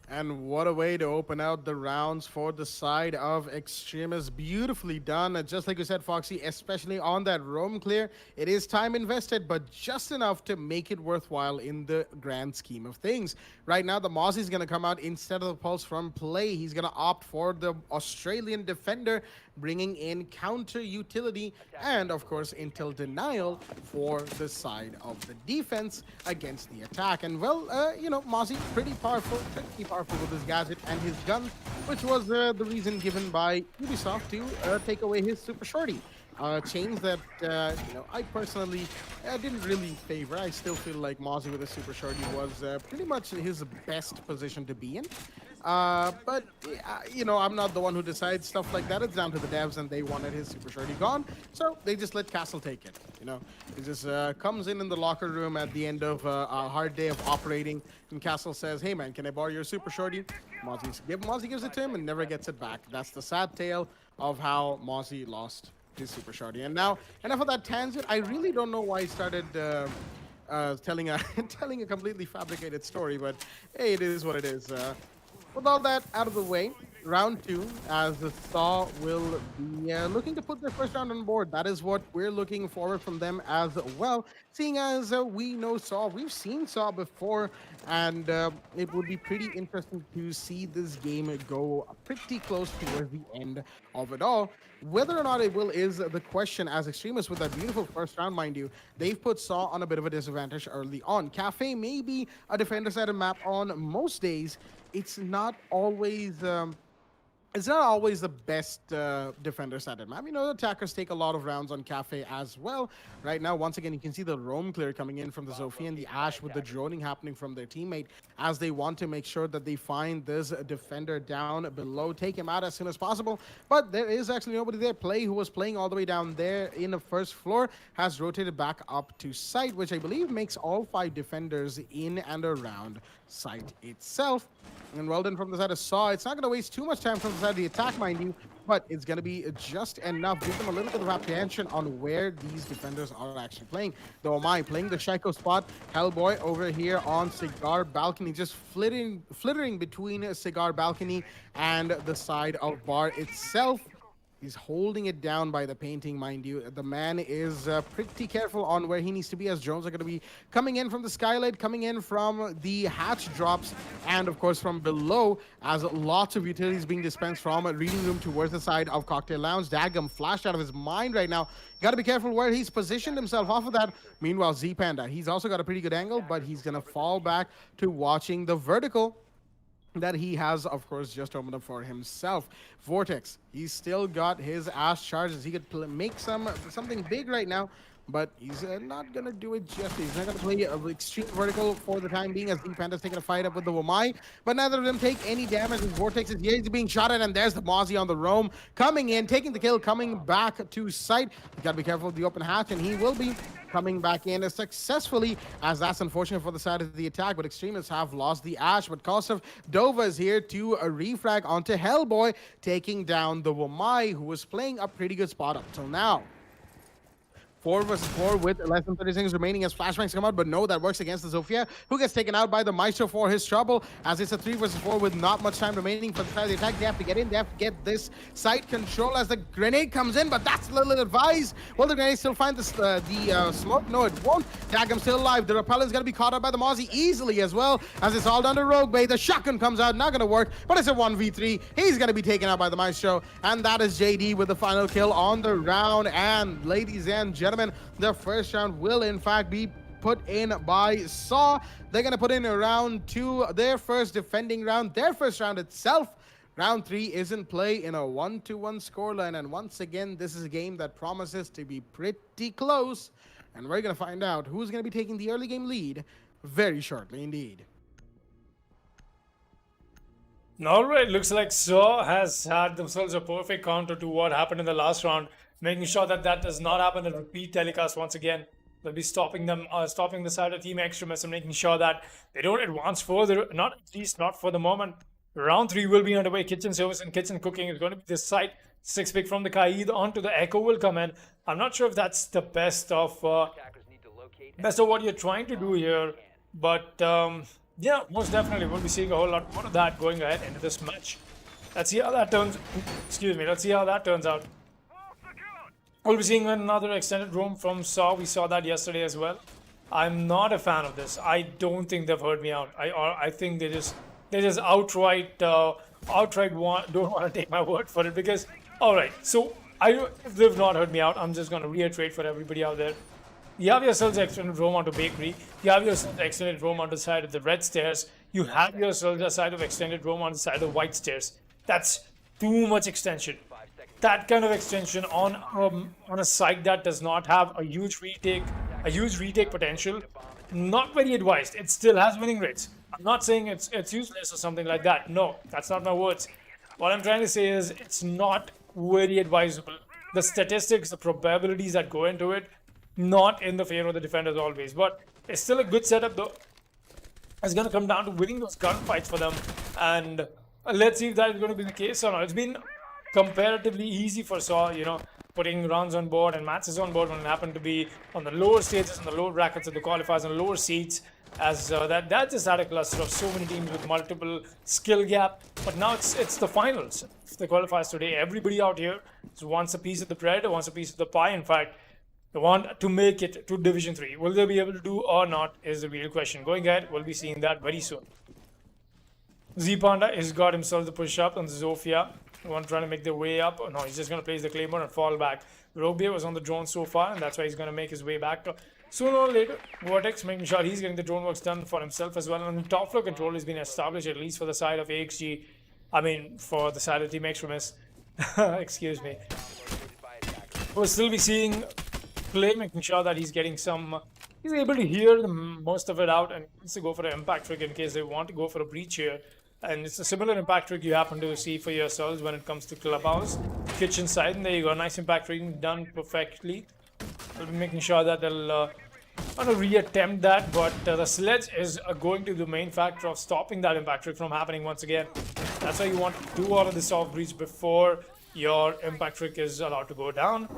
And what a way to open out the rounds for the side of Extremis. Beautifully done. And just like you said, Foxy, especially on that roam clear, it is time invested, but just enough to make it worthwhile in the grand scheme of things. Right now, the Mozzie is going to come out instead of the Pulse from play. He's going to opt for the Australian defender, bringing in counter utility and, of course, intel denial for the side of the defense against the attack. And, well, Mozzie, pretty powerful with his gadget and his gun, which was the reason given by Ubisoft to take away his Super Shorty. Change that, I personally didn't really favor. I still feel like Mozzie with a Super Shorty was pretty much his best position to be in. But, I'm not the one who decides stuff like that. It's down to the devs, and they wanted his Super Shorty gone, so they just let Castle take it. It just comes in the locker room at the end of a hard day of operating, and Castle says, "Hey man, can I borrow your Super Shorty?" Mozzie gives it to him and never gets it back. That's the sad tale of how Mozzie lost his Super Shorty. And now, enough of that tangent. I really don't know why he started telling a telling a completely fabricated story, but hey, it is what it is. With all that out of the way, round 2, as the Sa will be looking to put their first round on board. That is what we're looking forward from them as well, seeing as we know Sa. We've seen Sa before, and it would be pretty interesting to see this game go pretty close towards the end of it all. Whether or not it will is the question, as Extremis with that beautiful first round, mind you, they've put Sa on a bit of a disadvantage early on. Cafe may be a defender-sided map on most days. It's not always the best defender-sided map. The attackers take a lot of rounds on Cafe as well. Right now, once again, you can see the roam clear coming in from the Zofia and the Ash with the droning happening from their teammate as they want to make sure that they find this defender down below, take him out as soon as possible. But there is actually nobody there. Play, who was playing all the way down there in the first floor, has rotated back up to site, which I believe makes all 5 defenders in and around site itself. And well done from the side of Sa. It's not going to waste too much time from the side of the attack, mind you, but it's going to be just enough. Give them a little bit of apprehension on where these defenders are actually playing. Though am I playing the Shaiko spot. Hellboy over here on Cigar Balcony, just flittering between Cigar Balcony and the side of Bar itself. He's holding it down by the painting, mind you. The man is pretty careful on where he needs to be, as drones are going to be coming in from the skylight, coming in from the hatch drops, and of course from below, as lots of utilities being dispensed from a reading room towards the side of Cocktail Lounge. Dagum flashed out of his mind right now. Got to be careful where he's positioned himself off of that. Meanwhile, Z Panda, he's also got a pretty good angle, but he's going to fall back to watching the vertical that he has, of course, just opened up for himself. Vortex, he's still got his Ash charges. He could make something big right now, but he's not going to do it just. He's not going to play extreme vertical for the time being, as the Panda's taking a fight up with the Wamai, but neither of them take any damage. Vortex is here, he's being shot at, and there's the Mozzie on the roam, coming in, taking the kill, coming back to site. You got to be careful of the open hatch, and he will be coming back in successfully, as that's unfortunate for the side of the attack, but Extremists have lost the Ash. But Kosov Dova is here to refrag onto Hellboy, taking down the Wamai, who was playing a pretty good spot up till now. 4 versus 4 with less than 30 seconds remaining as flashbangs come out, but no, that works against the Zofia, who gets taken out by the Maestro for his trouble, as it's a 3 versus 4 with not much time remaining for the side of the attack. They have to get in, they have to get this site control as the grenade comes in, but that's a little advised. Will the grenade still find the smoke? No, it won't. Dagum's still alive. The Repeller's going to be caught up by the Mozzie easily as well, as it's all down to Rogue Bay. The shotgun comes out, not going to work, but it's a 1v3. He's going to be taken out by the Maestro, and that is JD with the final kill on the round. And ladies and gentlemen, the first round will in fact be put in by Sa. They're going to put in a round 2, their first defending round, their first round itself. Round 3 is in play in a 1-1 scoreline, and once again, this is a game that promises to be pretty close, and we're going to find out who's going to be taking the early game lead very shortly indeed. All right, looks like Sa has had themselves a perfect counter to what happened in the last round, making sure that that does not happen in repeat telecast once again. They'll be stopping them, stopping the side of Team Extremis and making sure that they don't advance further, not at least not for the moment. Round 3 will be underway. Kitchen service and kitchen cooking is going to be this side. 6 pick from the Kaid onto the Echo will come in. I'm not sure if that's the best of what you're trying to do here, but yeah, most definitely we'll be seeing a whole lot more of that going ahead into this match. Let's see how that turns. Excuse me. Let's see how that turns out. We'll be seeing another extended roam from Sa. We saw that yesterday as well. I'm not a fan of this. I don't think they've heard me out. I think they just outright don't want to take my word for it, because All right, so if they've not heard me out, I'm just going to reiterate for everybody out there. You have yourselves extended roam onto Bakery. You have yourselves extended roam on the side of the red stairs. You have yourselves a side of extended roam on the side of the white stairs. That's too much extension. That kind of extension on a site that does not have a huge retake potential, not very advised. It still has winning rates. I'm not saying it's useless or something like that. No, that's not my words. What I'm trying to say is it's not very advisable. The statistics, the probabilities that go into it, not in the favor of the defenders always. But it's still a good setup though. It's going to come down to winning those gunfights for them. And let's see if that is going to be the case or not. It's been comparatively easy for Sa, you know, putting runs on board and matches on board when it happened to be on the lower stages and the lower brackets of the qualifiers and lower seeds, as that just had a cluster of so many teams with multiple skill gap. But now it's the finals, it's the qualifiers today. Everybody out here wants a piece of the bread, wants a piece of the pie. In fact, they want to make it to Division 3. Will they be able to do or not is the real question. Going ahead, we'll be seeing that very soon. Z-Panda has got himself the push up on Zofia. One trying to make their way up. Oh, no, he's just going to place the Claymore and fall back. Roguebear was on the drone so far, and that's why he's going to make his way back. Sooner or later, Vortex making sure he's getting the drone works done for himself as well. And the top floor control has been established, at least for the side of AXG. I mean, for the side of Team Extremis. Excuse me. We'll still be seeing Play making sure that he's getting some... He's able to hear most of it out and wants to go for an impact trick in case they want to go for a breach here. And it's a similar impact trick you happen to see for yourselves when it comes to Clubhouse. Kitchen side, and there you go. Nice impact trick done perfectly. I'll be making sure that they'll want to re-attempt that, but the sledge is going to be the main factor of stopping that impact trick from happening once again. That's why you want to do all of this soft breach before your impact trick is allowed to go down.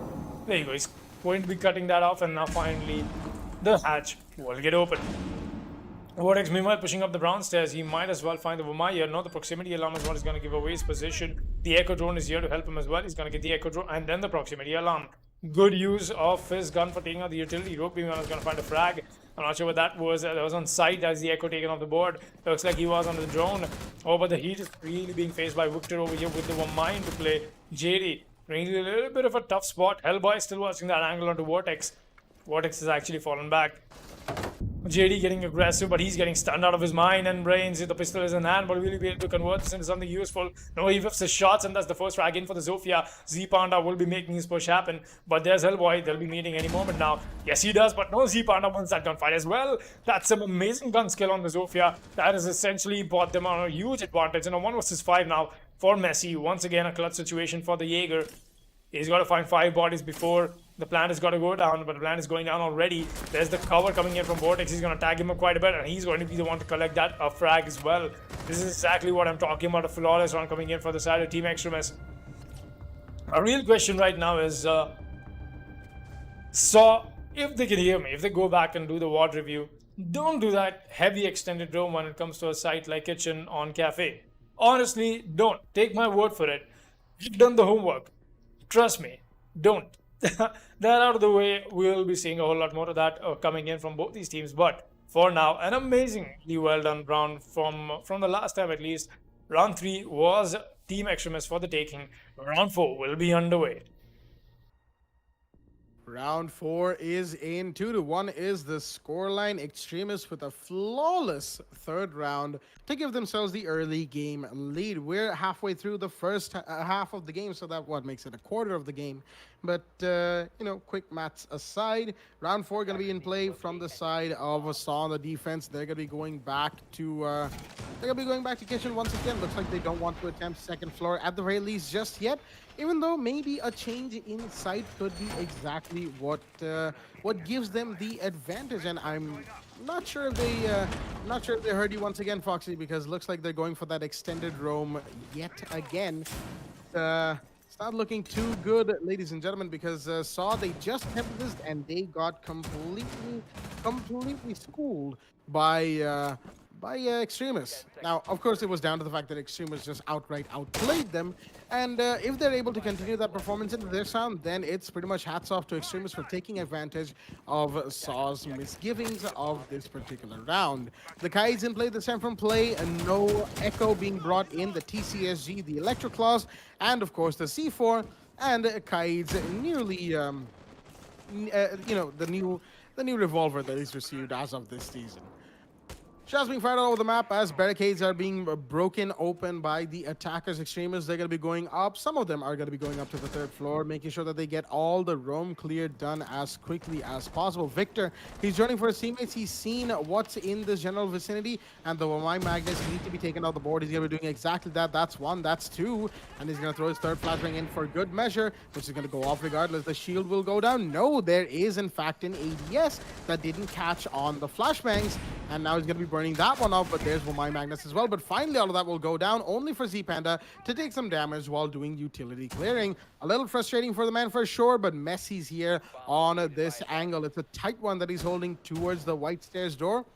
There you go. He's going to be cutting that off, and now finally the hatch will get open. Vortex meanwhile pushing up the brown stairs. He might as well find the Vuma here. No, the proximity alarm is what is going to give away his position. The echo drone is here to help him as well. He's going to get the echo drone and then the proximity alarm. Good use of his gun for taking out the utility. Rogue Beam is going to find a frag. I'm not sure what that was. That was on site as the echo taken off the board. Looks like he was on the drone. Oh, but the heat is really being faced by Victor over here with the Vuma to play. JD, really a little bit of a tough spot. Hellboy still watching that angle onto Vortex. Vortex has actually fallen back. JD getting aggressive, but he's getting stunned out of his mind and brains. The pistol is in hand, but will he be able to convert this into something useful? No, he whips his shots, and that's the first frag in for the Zofia. Z-Panda will be making his push happen, but there's Hellboy. They'll be meeting any moment now. Yes, he does, but no, Z-Panda wants that gunfight as well. That's some amazing gun skill on the Zofia. That has essentially brought them on a huge advantage. And a 1 versus 5 now for Messi. Once again, a clutch situation for the Jaeger. He's got to find 5 bodies before the plant has got to go down, but the plant is going down already. There's the cover coming in from Vortex. He's going to tag him up quite a bit, and he's going to be the one to collect that frag as well. This is exactly what I'm talking about, a flawless run coming in for the side of Team Extremis. A real question right now is, so if they can hear me, if they go back and do the WOD review, don't do that heavy extended roam when it comes to a site like Kitchen on Cafe. Honestly, don't. Take my word for it. You've done the homework. Trust me, don't. That out of the way, we'll be seeing a whole lot more of that coming in from both these teams. But for now, an amazingly well done round from the last time at least. Round 3 was Team Extremis for the taking. Round 4 will be underway. Round 4 is in. 2-1 is the scoreline. Extremis with a flawless third round to give themselves the early game lead. We're halfway through the first half of the game, so that what makes it a quarter of the game. But you know, quick maths aside, round 4 going to be in play from the side of Sa on the defense. They're going to be going back to Kitchen once again. Looks like they don't want to attempt second floor at the very least just yet. Even though maybe a change in sight could be exactly what gives them the advantage, and I'm not sure if they heard you once again, Foxy, because looks like they're going for that extended roam yet again. It's not looking too good, ladies and gentlemen, because Sa, they just attempted this and they got completely schooled by by Extremis. Now, of course, it was down to the fact that Extremis just outright outplayed them. And if they're able to continue that performance into this round, then it's pretty much hats off to Extremis for taking advantage of Saw's misgivings of this particular round. The Kai's in play this time from play, and no Echo being brought in, the TCSG, the Electro Claws, and of course the C4, and Kai's nearly, you know, the new revolver that he's received as of this season. Shots being fired all over the map as barricades are being broken open by the attackers. Extremists, they're going to be going up. Some of them are going to be going up to the 3rd floor, making sure that they get all the roam cleared done as quickly as possible. Victor, he's joining for his teammates. He's seen what's in this general vicinity, and the Wamai Magnus need to be taken off the board. He's going to be doing exactly that. That's 1, that's 2, and he's going to throw his 3rd flashbang in for good measure, which is going to go off regardless. The shield will go down. No, there is in fact an ADS that didn't catch on the flashbangs, and now he's going to be burning that one off, but there's Wamai Magnus as well. But finally, all of that will go down, only for Z-Panda to take some damage while doing utility clearing. A little frustrating for the man for sure, but Messi's here on this angle. It's a tight one that he's holding towards the white stairs door.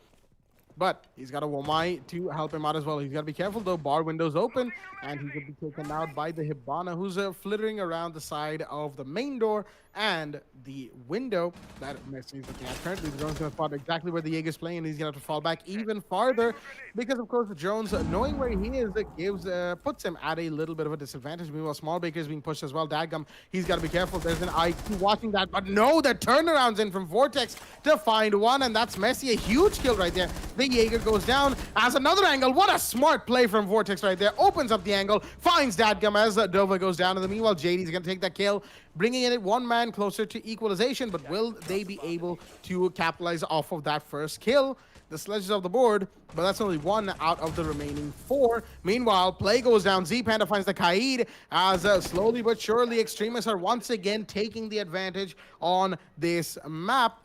But he's got a Wamai to help him out as well. He's got to be careful though. Bar window's open, and he could be taken out by the Hibana, who's flittering around the side of the main door and the window that Messi is looking at currently. The drone's going to spot exactly where the Jaeger's playing, and he's going to have to fall back even farther because, of course, the drones, knowing where he is, puts him at a little bit of a disadvantage. Meanwhile, Small Baker is being pushed as well. Dadgum, he's got to be careful. There's an IQ watching that, but no, the turnaround's in from Vortex to find one, and that's Messi. A huge kill right there. The Jaeger goes down as another angle. What a smart play from Vortex right there. Opens up the angle, finds Dadgum as Dova goes down, and the meanwhile, JD's going to take that kill, bringing in it one man closer to equalization. But will they be able to capitalize off of that first kill? The sledges off the board, but that's only 1 out of the remaining 4. Meanwhile, play goes down. Z-Panda finds the Kaid as slowly but surely Extremists are once again taking the advantage on this map.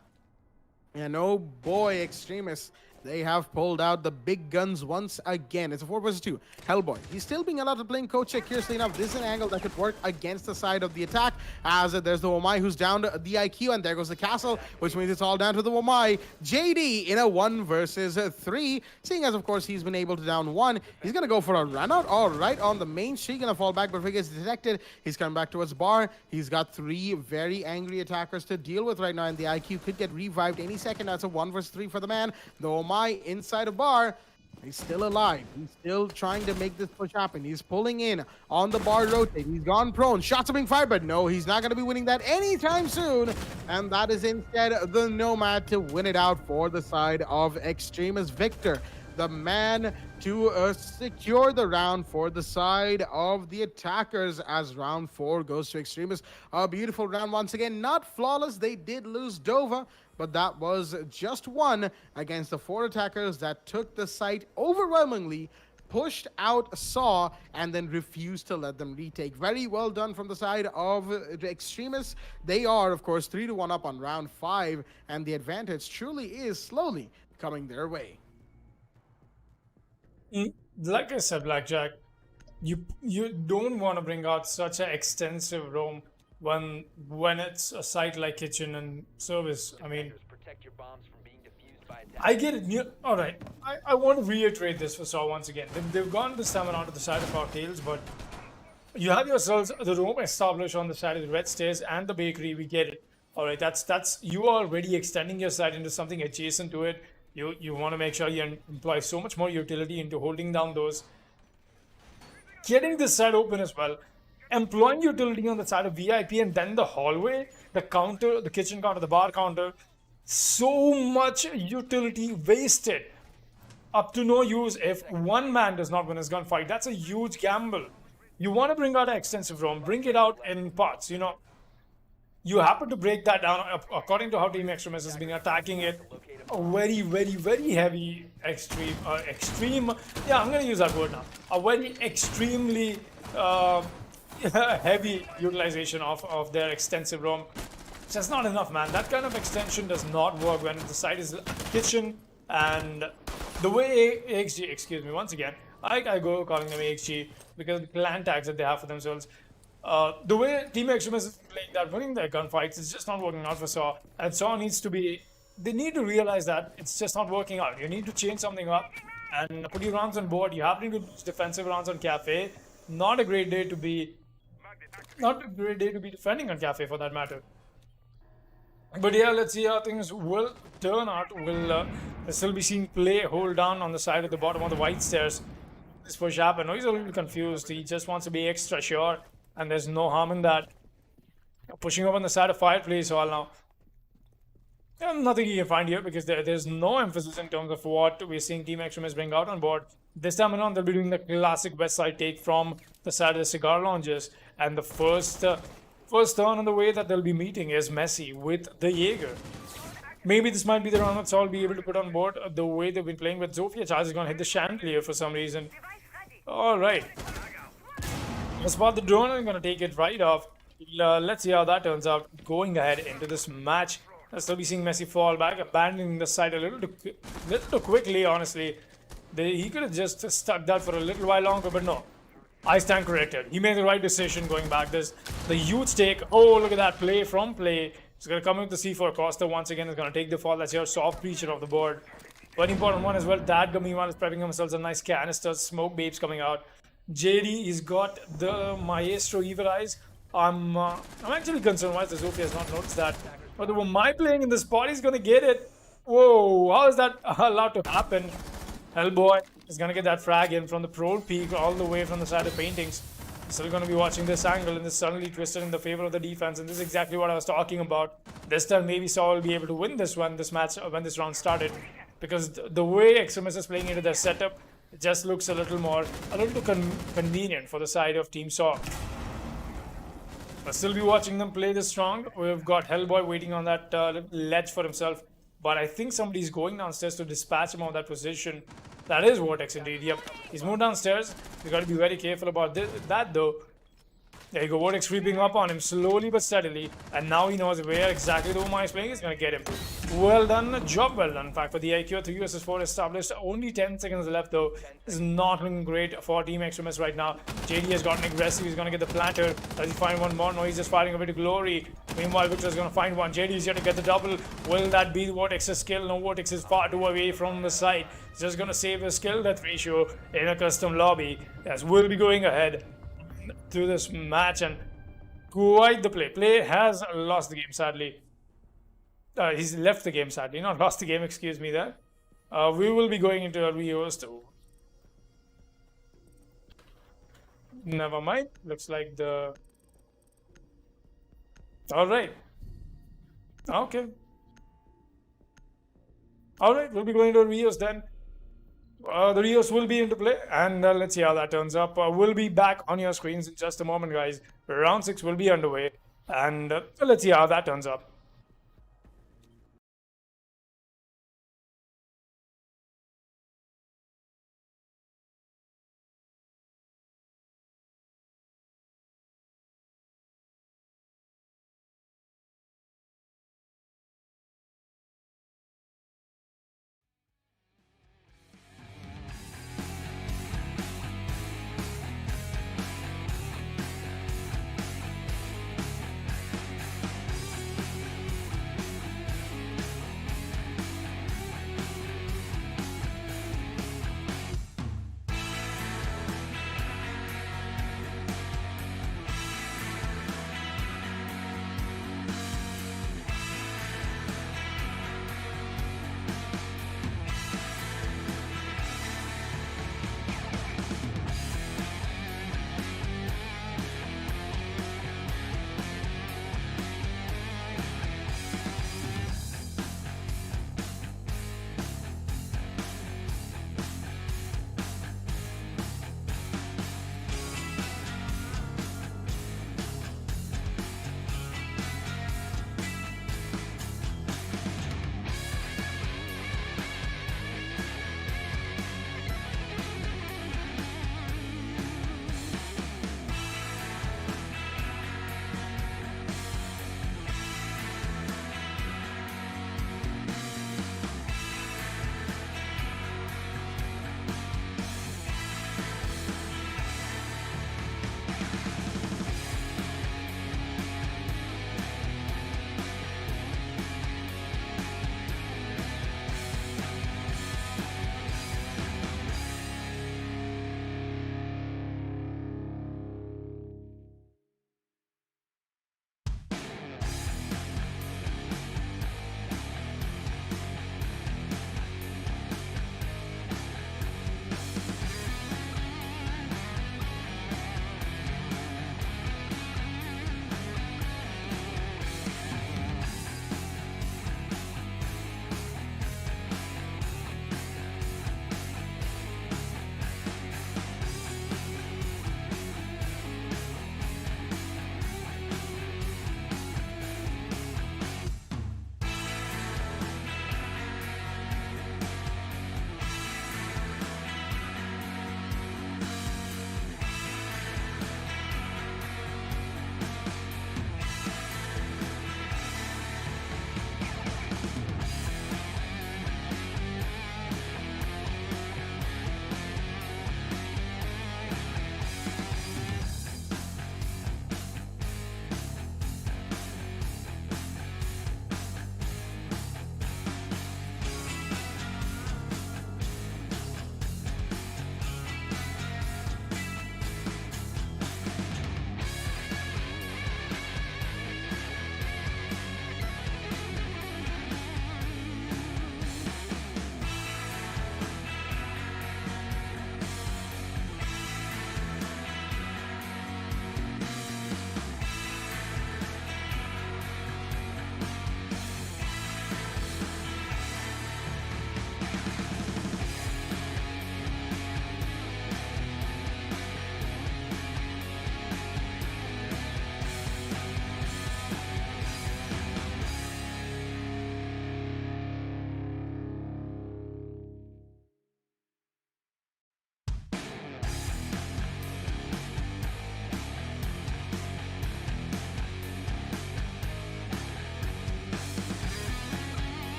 And oh boy, Extremists, they have pulled out the big guns once again. It's a 4 versus 2. Hellboy, he's still being allowed to play in coach check. Curiously enough, this is an angle that could work against the side of the attack, as there's the Wamai who's down to the IQ, and there goes the castle, which means it's all down to the Wamai. JD in a 1 versus 3, seeing as, of course, he's been able to down 1. He's going to go for a run out. All right, on the main street, going to fall back, but if he gets detected, he's coming back towards bar. He's got 3 very angry attackers to deal with right now, and the IQ could get revived any second. That's a 1 versus 3 for the man. The Wamai inside a bar, he's still alive. He's still trying to make this push happen. He's pulling in on the bar rotate. He's gone prone. Shots are being fired, but no, he's not going to be winning that anytime soon. And that is instead the Nomad to win it out for the side of Extremis. Victor, the man to secure the round for the side of the attackers, as round 4 goes to Extremis. A beautiful round once again. Not flawless. They did lose Dova, but that was just 1 against the 4 attackers that took the site overwhelmingly, pushed out Saw, and then refused to let them retake. Very well done from the side of the Extremists. They are, of course, 3-1 up on round 5, and the advantage truly is slowly coming their way. Like I said, Blackjack, you don't want to bring out such an extensive roam when it's a site like kitchen and service. I mean, I get it. All right, I want to reiterate this for Saw once again. They've gone this time around to the side of our tails, but you have yourselves the roam established on the side of the red stairs and the bakery. We get it. All right, that's you are already extending your site into something adjacent to it. You want to make sure you employ so much more utility into holding down those. Getting this side open as well. Employing utility on the side of VIP, and then the hallway, the counter, the kitchen counter, the bar counter. So much utility wasted. Up to no use if one man does not win his gunfight. That's a huge gamble. You want to bring out an extensive roam. Bring it out in parts, you know. You happen to break that down according to how Team Extremis has been attacking it. A very, very, very heavy extreme. Yeah, I'm going to use that word now. A very extremely heavy utilization of their extensive roam. It's just not enough, man. That kind of extension does not work when the site is kitchen. And the way AXG, excuse me, once again, I go calling them AXG because of the clan tags that they have for themselves. The way Team Extremis is playing that, winning their gunfights, is just not working out for Saw. And Saw needs to be, they need to realize that it's just not working out. You need to change something up and put your rounds on board. You happen to lose defensive rounds on Cafe. Not a great day to be defending on Cafe for that matter. But yeah, let's see how things will turn out. We'll still be seeing play hold down on the side of the bottom of the white stairs. This push happen. He's a little confused. He just wants to be extra sure, and there's no harm in that. Pushing up on the side of Fireplace all now. Nothing you can find here because there's no emphasis in terms of what we're seeing Team Extremis bring out on board. This time around, they'll be doing the classic west side take from the side of the cigar lounges. And the first turn on the way that they'll be meeting is Messi with the Jaeger. Maybe this might be the round that's all be able to put on board the way they've been playing with Zofia. Charge is going to hit the chandelier for some reason. Alright. Gonna spot the drone and going to take it right off. Let's see how that turns out. Going ahead into this match. I'll still be seeing Messi fall back, abandoning the side a little too quickly, honestly. He could have just stuck that for a little while longer, but no. I stand corrected. He made the right decision going back. There's the huge take. Oh, look at that play from play. He's going to come in with the C4. Costa once again is going to take the fall. That's your soft creature of the board. Very important one as well. Dadga meanwhile is prepping himself some nice canisters. Smoke babes coming out. JD, he's got the Maestro Evil Eyes. I'm actually concerned why the Zofia has not noticed that. But the my playing in the spot, he's going to get it. Whoa, how is that allowed to happen? Hellboy is going to get that frag in from the pro peak all the way from the side of paintings. Still going to be watching this angle, and this suddenly twisted in the favor of the defense, and this is exactly what I was talking about. This time maybe Saul will be able to win this match when this round started, because the way Extremis is playing into their setup, it just looks a little too convenient for the side of Team Saw. I'll still be watching them play this strong. We've got Hellboy waiting on that ledge for himself. But I think somebody's going downstairs to dispatch him on that position. That is Vortex indeed, yep. He's moved downstairs. We've got to be very careful about that though. There you go, Vortex creeping up on him slowly but steadily. And now he knows where exactly the Uma is playing. He's going to get him. Well done, job well done. In fact, for the IQ, 3 vs 4 established. Only 10 seconds left though. This is not looking great for Team Extremis right now. JD has gotten aggressive. He's going to get the planter. Does he find one more? No, he's just firing away to glory. Meanwhile, Victor is going to find one. JD is here to get the double. Will that be Vortex's skill? No, Vortex is far too away from the side. He's just going to save his skill death ratio in a custom lobby. Yes, we'll be going ahead through this match, and quite the play. Play has lost the game, sadly. He's left the game, sadly. Not lost the game, excuse me there. We will be going into a rehost. Never mind. Looks like the... Alright. Okay. Alright, we'll be going to a rehost then. The Rios will be into play, and let's see how that turns up. We'll be back on your screens in just a moment, guys. Round 6 will be underway, and let's see how that turns up.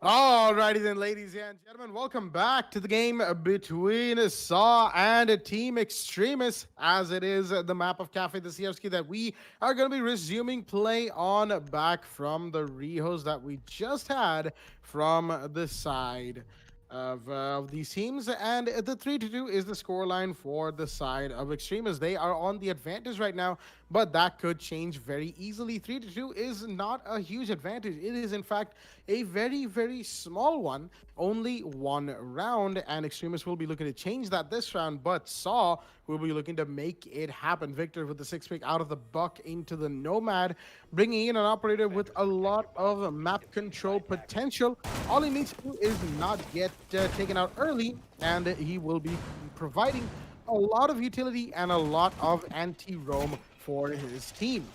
Alrighty then, ladies and gentlemen, welcome back to the game between Sa and Team Extremis, as it is the map of Cafe the Sierski that we are going to be resuming play on back from the rehos that we just had from the side of these teams. And the 3-2 is the scoreline for the side of Extremis. They are on the advantage right now, but that could change very easily. 3-2 is not a huge advantage. It is, in fact, a very, very small one. Only one round, and Extremis will be looking to change that this round, but Saw will be looking to make it happen. Victor with the 6 pick out of the Buck into the Nomad, bringing in an operator with a lot of map control potential. All he needs to do is not get taken out early, and he will be providing a lot of utility and a lot of anti-roam for his team.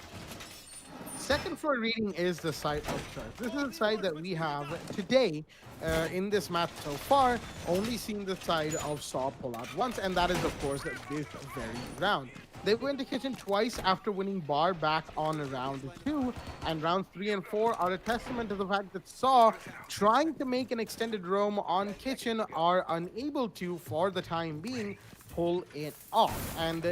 Second floor reading is the side of choice. This is the side that we have today in this match so far. Only seen the side of Saw pull out once, and that is, of course, this very round. They went to kitchen twice after winning bar back on round 2, and rounds 3 and 4 are a testament to the fact that Saw, trying to make an extended roam on kitchen, are unable to, for the time being, pull it off. And,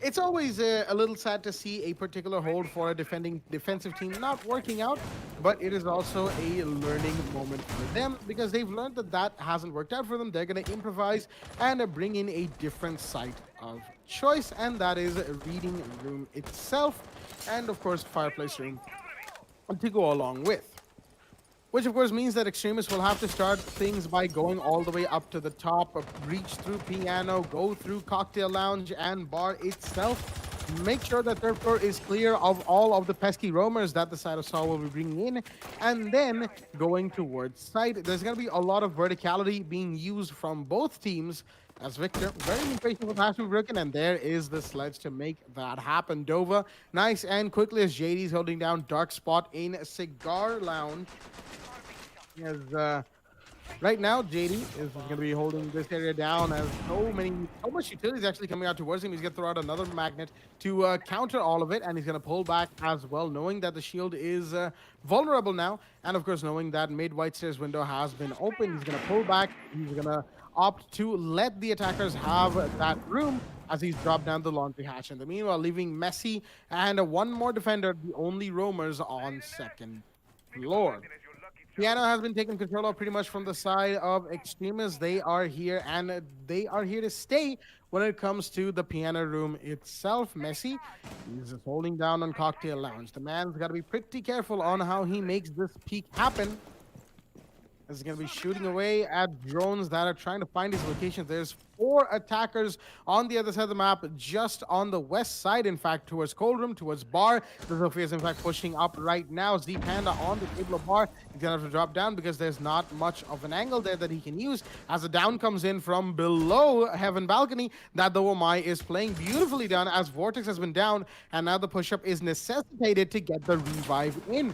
it's always a little sad to see a particular hold for a defensive team not working out, but it is also a learning moment for them because they've learned that that hasn't worked out for them. They're going to improvise and bring in a different site of choice, and that is reading room itself, and of course fireplace room to go along with. Which of course means that Extremis will have to start things by going all the way up to the top, reach through piano, go through cocktail lounge and bar itself. Make sure that third floor is clear of all of the pesky roamers that the side of Saw will be bringing in, and then going towards side. There's going to be a lot of verticality being used from both teams, as Victor very impatient with has to be broken, and there is the sledge to make that happen. Dova, nice and quickly as JD's holding down dark spot in Cigar Lounge. As right now, JD is going to be holding this area down as so much utility is actually coming out towards him. He's going to throw out another magnet to counter all of it, and he's going to pull back as well, knowing that the shield is vulnerable now, and of course knowing that mid white stairs window has been open. He's going to pull back. He's going to opt to let the attackers have that room as he's dropped down the laundry hatch. In the meanwhile, leaving Messi and one more defender, the only roamers on second floor. Piano has been taken control of pretty much from the side of Extremis. They are here, and they are here to stay when it comes to the piano room itself. Messi is just holding down on Cocktail Lounge. The man's got to be pretty careful on how he makes this peak happen. He's going to be shooting away at drones that are trying to find his location. There's 4 attackers on the other side of the map, just on the west side, in fact, towards Cold Room, towards Bar. The Sophia is, in fact, pushing up right now. Z Panda on the table of Bar. He's going to have to drop down because there's not much of an angle there that he can use. As a down comes in from below Heaven Balcony, that the Wamai is playing beautifully down as Vortex has been down, and now the push-up is necessitated to get the revive in.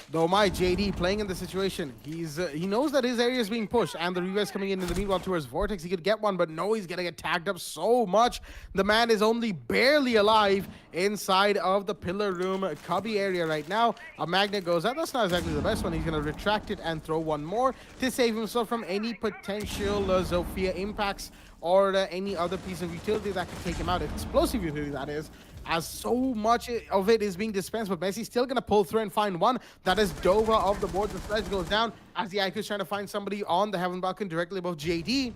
Though my JD playing in the situation, he knows that his area is being pushed, and the revive coming in the meanwhile towards Vortex. He could get one, but no, he's gonna get tagged up so much. The man is only barely alive inside of the pillar room cubby area right now. A magnet goes out. That's not exactly the best one. He's gonna retract it and throw one more to save himself from any potential Zofia impacts or any other piece of utility that could take him out. Explosive utility, that is, as so much of it is being dispensed, but Messi's still going to pull through and find one. That is Dova off the board. The sledge goes down as the IQ is trying to find somebody on the Heaven Balcony directly above JD.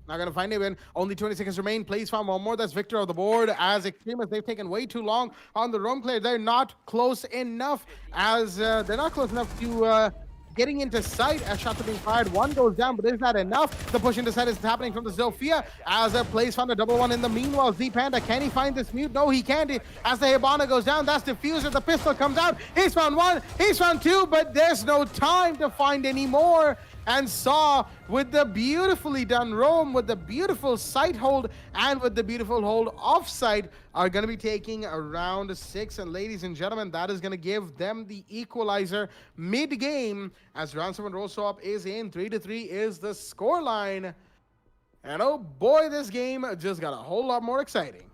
Not going to find it when only 20 seconds remain. Plays found one more. That's Victor on the board as Extremis. They've taken way too long on the roam clear. They're not close enough as they're not close enough to getting into sight as shots are being fired. One goes down, but is that enough? The push into sight is happening from the Zofia as plays found a double one in the meanwhile. Z Panda, can he find this mute? No, he can't. As the Hibana goes down, that's Diffuser. The pistol comes out. He's found one, he's found two, but there's no time to find any more. And Saw, with the beautifully done roam, with the beautiful sight hold, and with the beautiful hold offside, are going to be taking round 6. And ladies and gentlemen, that is going to give them the equalizer mid-game as round 7 roll swap is in. 3-3 is the scoreline. And oh boy, this game just got a whole lot more exciting.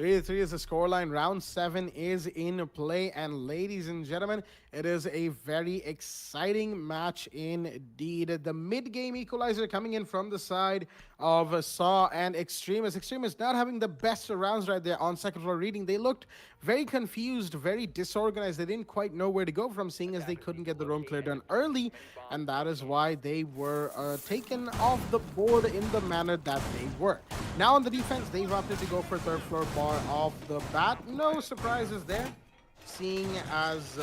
3-3 is the scoreline. Round 7 is in play. And ladies and gentlemen, it is a very exciting match indeed. The mid-game equalizer coming in from the side of Sa and Extremis. Extremis not having the best rounds right there on second floor reading. They looked very confused, very disorganized. They didn't quite know where to go from, seeing as they couldn't get the roam clear done early. And that is why they were taken off the board in the manner that they were. Now on the defense, they've opted to go for third floor bar off the bat. No surprises there, seeing as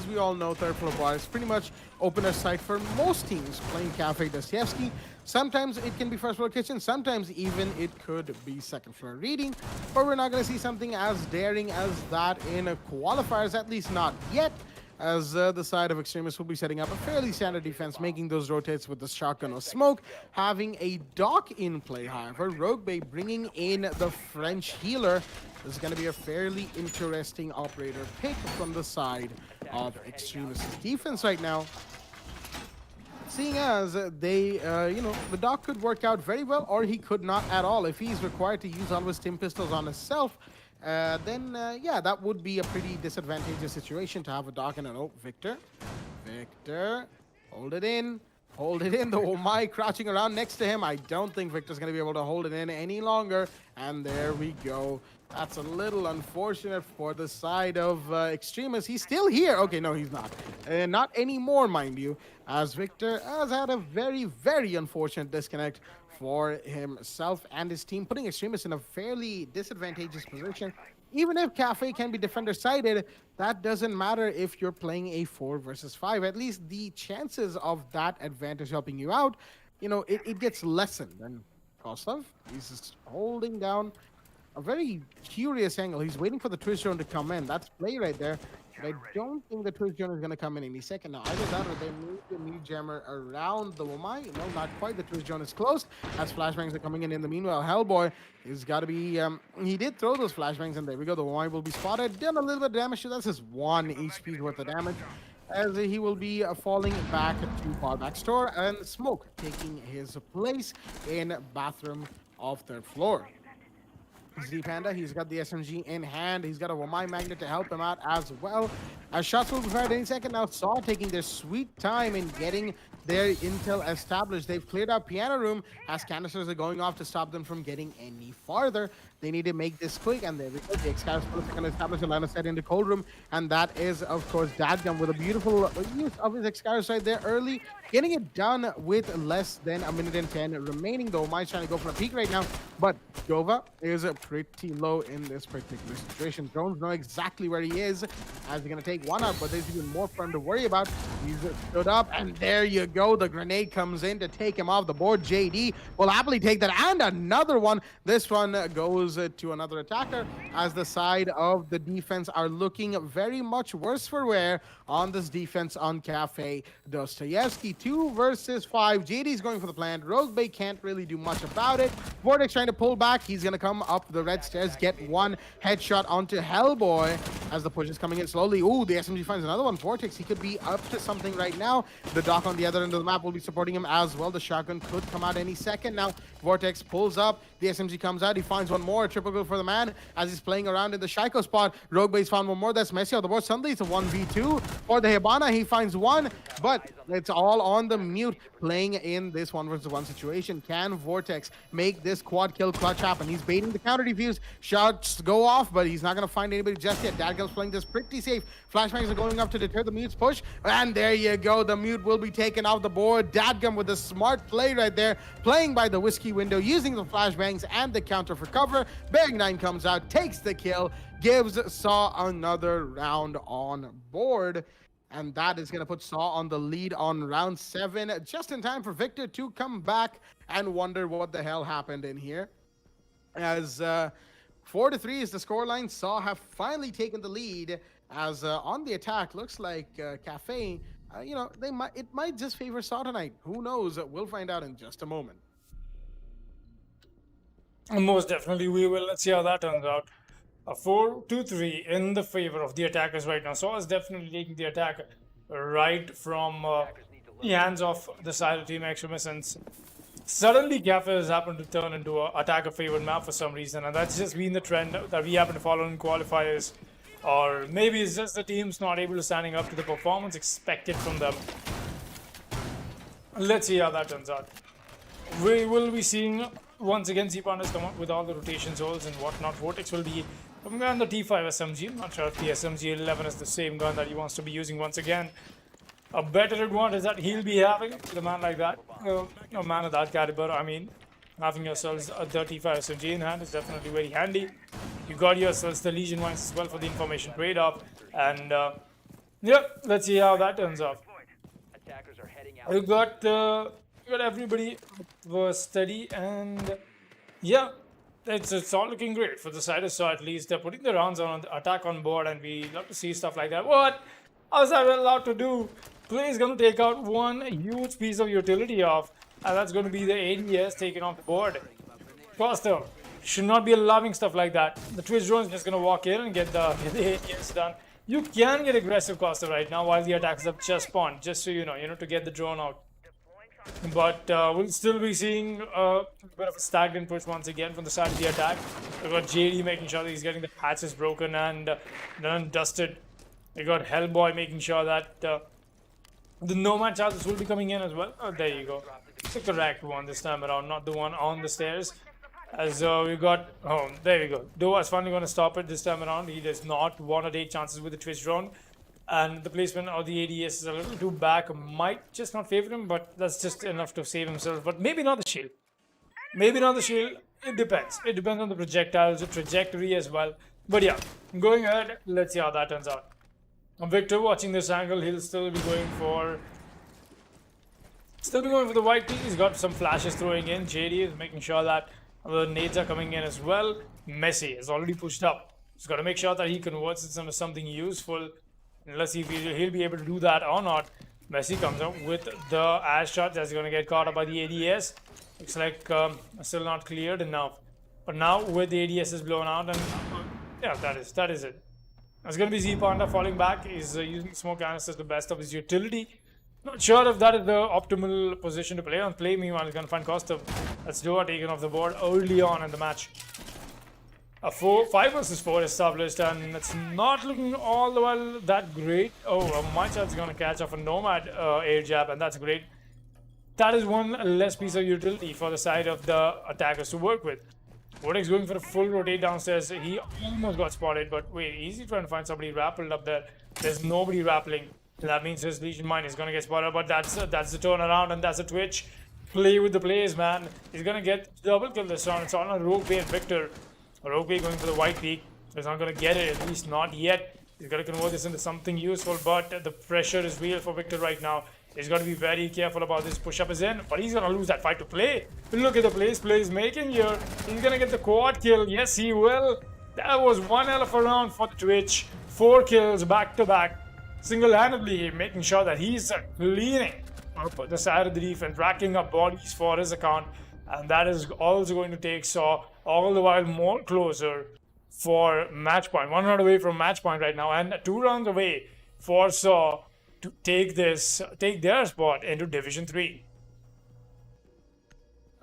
we all know, third floor bar is pretty much opener site for most teams playing Cafe Dostoevsky. Sometimes it can be first floor kitchen, sometimes even it could be second floor reading, but we're not going to see something as daring as that in qualifiers, at least not yet, as the side of Extremis will be setting up a fairly standard defense, making those rotates with the shotgun or smoke, having a dock in play. However, Rogue Bay bringing in the French healer. This is going to be a fairly interesting operator pick from the side of Extremis' defense right now. Seeing as they, the dock could work out very well, or he could not at all. If he's required to use all of his Tim pistols on himself, then yeah, that would be a pretty disadvantageous situation to have a dock and an Victor, hold it in. Hold it in. The Omai crouching around next to him. I don't think Victor's going to be able to hold it in any longer. And there we go. That's a little unfortunate for the side of Extremis. He's still here. Okay, no, he's not. Not anymore, mind you, as Victor has had a very, very unfortunate disconnect for himself and his team, putting Extremis in a fairly disadvantageous position. Even if Cafe can be defender-sided, that doesn't matter if you're playing a 4 versus 5. At least the chances of that advantage helping you out, it gets lessened. And Kostov, he's just holding down a very curious angle. He's waiting for the twist drone to come in. That's play right there. But I don't think the twist drone is going to come in any second now. Either that or they move the new jammer around the Womai. No, not quite. The twist drone is closed as flashbangs are coming in. In the meanwhile, Hellboy is got to be... he did throw those flashbangs, and there we go. The Womai will be spotted. Done a little bit of damage. That's his 1 HP worth of damage, as he will be falling back to fallback store, and Smoke taking his place in bathroom of third floor. Z Panda, he's got the SMG in hand. He's got a Womai magnet to help him out as well. As shots will be fired any second now. Saw taking their sweet time in getting their intel established. They've cleared out piano room as canisters are going off to stop them from getting any farther. They need to make this quick, and there we go. The Excaris are going to establish a line of sight into cold room, and that is, of course, Dadgum with a beautiful use of his Excaris right there early, getting it done with less than a minute and 10 remaining, though. Mine's trying to go for a peek right now, but Dova is pretty low in this particular situation. Drones know exactly where he is, as he's going to take one out, but there's even more for him to worry about. He's stood up, and there you go. The grenade comes in to take him off the board. JD will happily take that, and another one. This one goes to another attacker, as the side of the defense are looking very much worse for wear on this defense on Cafe Dostoevsky. 2 versus 5. JD's going for the plant. Rogue Bay can't really do much about it. Vortex trying to pull back. He's going to come up the red stairs, get one headshot onto Hellboy as the push is coming in slowly. Ooh, the SMG finds another one. Vortex, he could be up to something right now. The dock on the other end of the map will be supporting him as well. The shotgun could come out any second now. Vortex pulls up. The SMG comes out. He finds one more. Triple kill for the man as he's playing around in the Shaiko spot. Rogue Bay's found one more. That's Messi on the board. Suddenly it's a 1v2 for the Hibana. He finds one, but it's all on the mute playing in this 1 versus 1 situation. Can Vortex make this quad kill clutch happen? He's baiting the counter defuse. Shots go off, but he's not going to find anybody just yet. Dadgum's playing this pretty safe. Flashbangs are going up to deter the mute's push. And there you go. The mute will be taken off the board. Dadgum with a smart play right there. Playing by the whiskey window, using the flashbangs and the counter for cover. Bearing 9 comes out, takes the kill, gives Saw another round on board. And that is going to put Saw on the lead on round 7. Just in time for Victor to come back and wonder what the hell happened in here. As 4-3 is the scoreline. Saw have finally taken the lead. As on the attack, looks like Cafe, it might just favor Saw tonight. Who knows? We'll find out in just a moment. Most definitely we will. Let's see how that turns out. A 4-2-3 in the favor of the attackers right now. Saw is definitely taking the attack right from the hands of the side of Team Extremis, and Suddenly, Cafe has happened to turn into a attacker favored map for some reason, and that's just been the trend that we happen to follow in qualifiers. Or maybe it's just the team's not able to standing up to the performance expected from them. Let's see how that turns out. We will be seeing once again Z-Pandas come up with all the rotation zones and whatnot. Vortex will be coming on the T5 SMG. I'm not sure if the SMG 11 is the same gun that he wants to be using once again. A better advantage that he'll be having with a man like that. A man of that caliber, I mean, having yourselves a 35 SMG in hand is definitely very handy. You got yourselves the Legion Mines as well for the information trade-off. And, yeah, let's see how that turns out. We got everybody was steady, and yeah, it's all looking great for the side of Saw. At least they're putting the rounds on the attack on board, and we love to see stuff like that. What? How's that allowed to do? Play is going to take out one huge piece of utility off, and that's going to be the ADS taken off the board. Costa should not be allowing stuff like that. The Twitch drone is just going to walk in and get the ADS done. You can get aggressive, Costa, right now while the attackers have just spawned, just so you know, to get the drone out. But we'll still be seeing a bit of a stagnant push once again from the side of the attack. We've got JD making sure that he's getting the hatches broken and done dusted. We got Hellboy making sure that the Nomad charges will be coming in as well. Oh, there you go. It's the correct one this time around, not the one on the stairs. As we got, oh, there we go. Doa is finally going to stop it this time around. He does not want to take chances with the Twitch drone. And the placement of the ADS is a little too back. Might just not favor him, but that's just enough to save himself. But maybe not the shield. Maybe not the shield. It depends. It depends on the projectiles, the trajectory as well. But yeah, going ahead, let's see how that turns out. Victor watching this angle, he'll still be going for the white team. He's got some flashes throwing in. JD is making sure that the nades are coming in as well. Messi is already pushed up. He's got to make sure that he converts it into something useful. And let's see if he'll be able to do that or not. Messi comes up with the ash shot that's going to get caught up by the ADS. Looks like still not cleared enough. But now with the ADS is blown out, and yeah, that is it. It's going to be Z-Panda falling back. He's using smoke canisters to the best of his utility. Not sure if that is the optimal position to play on. Meanwhile, he's going to find Costa. That's Doa taken off the board early on in the match. A 5 versus 4 established, and it's not looking all the while that great. Oh, Mychat's going to catch off a Nomad air jab, and that's great. That is one less piece of utility for the side of the attackers to work with. Vortex going for a full rotate downstairs. He almost got spotted, but wait, easy trying to find somebody rappelled up there. There's nobody rappelling. That means his Legion Mine is going to get spotted, but that's the turnaround, and that's a Twitch. Play with the plays, man. He's going to get double kill this round. It's on a Rogue Bay and Victor. Rogue Bay going for the white peak. He's not going to get it, at least not yet. He's got to convert this into something useful, but the pressure is real for Victor right now. He's got to be very careful about this. Push-up is in, but he's going to lose that fight to play. Look at the plays Play is making here. He's going to get the quad kill. Yes, he will. That was one hell of a round for the Twitch. 4 kills back-to-back. Single-handedly making sure that he's cleaning up the side of the defense, racking up bodies for his account. And that is also going to take Saw all the while more closer for match point. 1 round away from match point right now, and 2 rounds away for Saw to take their spot into Division 3.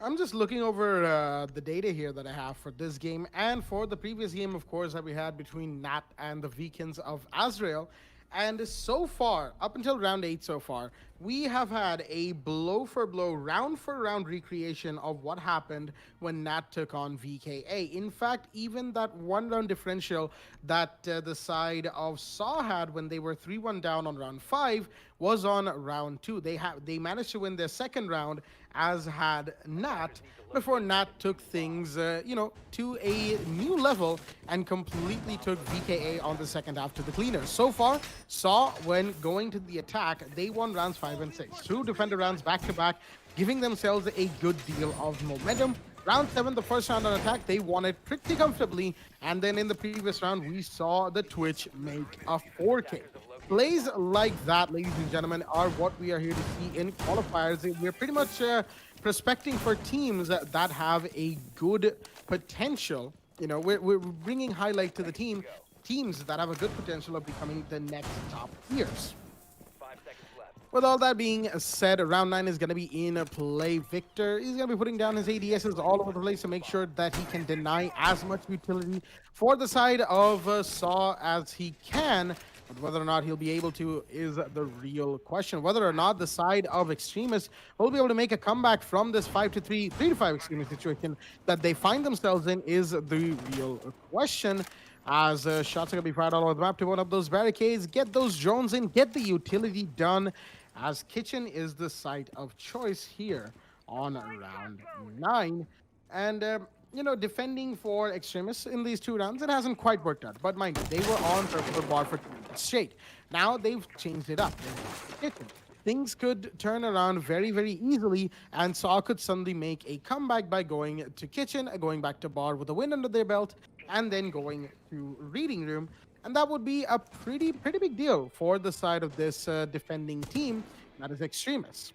I'm just looking over the data here that I have for this game and for the previous game, of course, that we had between Nat and the Kins of Azreal. And so far, up until round 8 so far, we have had a blow-for-blow, round-for-round recreation of what happened when Nat took on VKA. In fact, even that 1-round differential that the side of Saw had when they were 3-1 down on round 5 was on round 2. They managed to win their second round, as had Nat, before Nat took things, to a new level and completely took VKA on the second half to the cleaners. So far, Saw, when going to the attack, they won rounds 5 and 6. 2 defender rounds back-to-back, giving themselves a good deal of momentum. Round 7, the first round on attack, they won it pretty comfortably. And then in the previous round, we saw the Twitch make a 4K. Plays like that, ladies and gentlemen, are what we are here to see in qualifiers. We're pretty much prospecting for teams that have a good potential. We're bringing highlight to the teams that have a good potential of becoming the next top tiers. With all that being said, round 9 is going to be in play. Victor is going to be putting down his ADSs all over the place to make sure that he can deny as much utility for the side of Saw as he can. But whether or not he'll be able to is the real question. Whether or not the side of Extremis will be able to make a comeback from this 5-3, 3-5 Extremis situation that they find themselves in is the real question. As shots are going to be fired all over the map to open up those barricades, get those drones in, get the utility done, as Kitchen is the site of choice here on round 9. And, you know, defending for Extremis in these 2 rounds, it hasn't quite worked out. But mind you, they were on the bar for 2 rounds straight. Now they've changed it up. Kitchen. Things could turn around very, very easily, and Saw could suddenly make a comeback by going to Kitchen, going back to bar with a win under their belt, and then going to Reading Room. And that would be a pretty big deal for the side of this defending team, that is Extremis.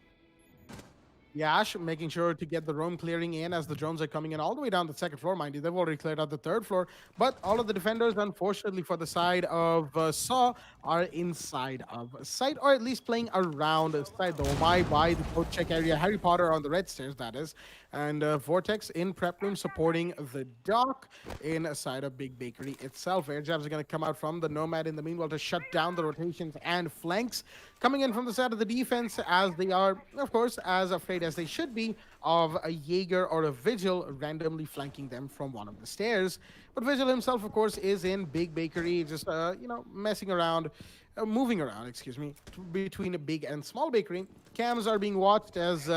Yash making sure to get the roam clearing in as the drones are coming in all the way down the 2nd floor. Mind you, they've already cleared out the 3rd floor, but all of the defenders, unfortunately for the side of Saw, are inside of sight, or at least playing around sight. The Omai by the coach check area, Harry Potter on the red stairs, that is, and Vortex in prep room supporting the dock inside of Big Bakery itself. Air jabs are going to come out from the Nomad in the meanwhile to shut down the rotations and flanks. Coming in from the side of the defense, as they are, of course, as afraid as they should be of a Jaeger or a Vigil randomly flanking them from one of the stairs. But Vigil himself, of course, is in Big Bakery, just, you know, messing around, moving around, excuse me, between a big and small bakery. Cams are being watched as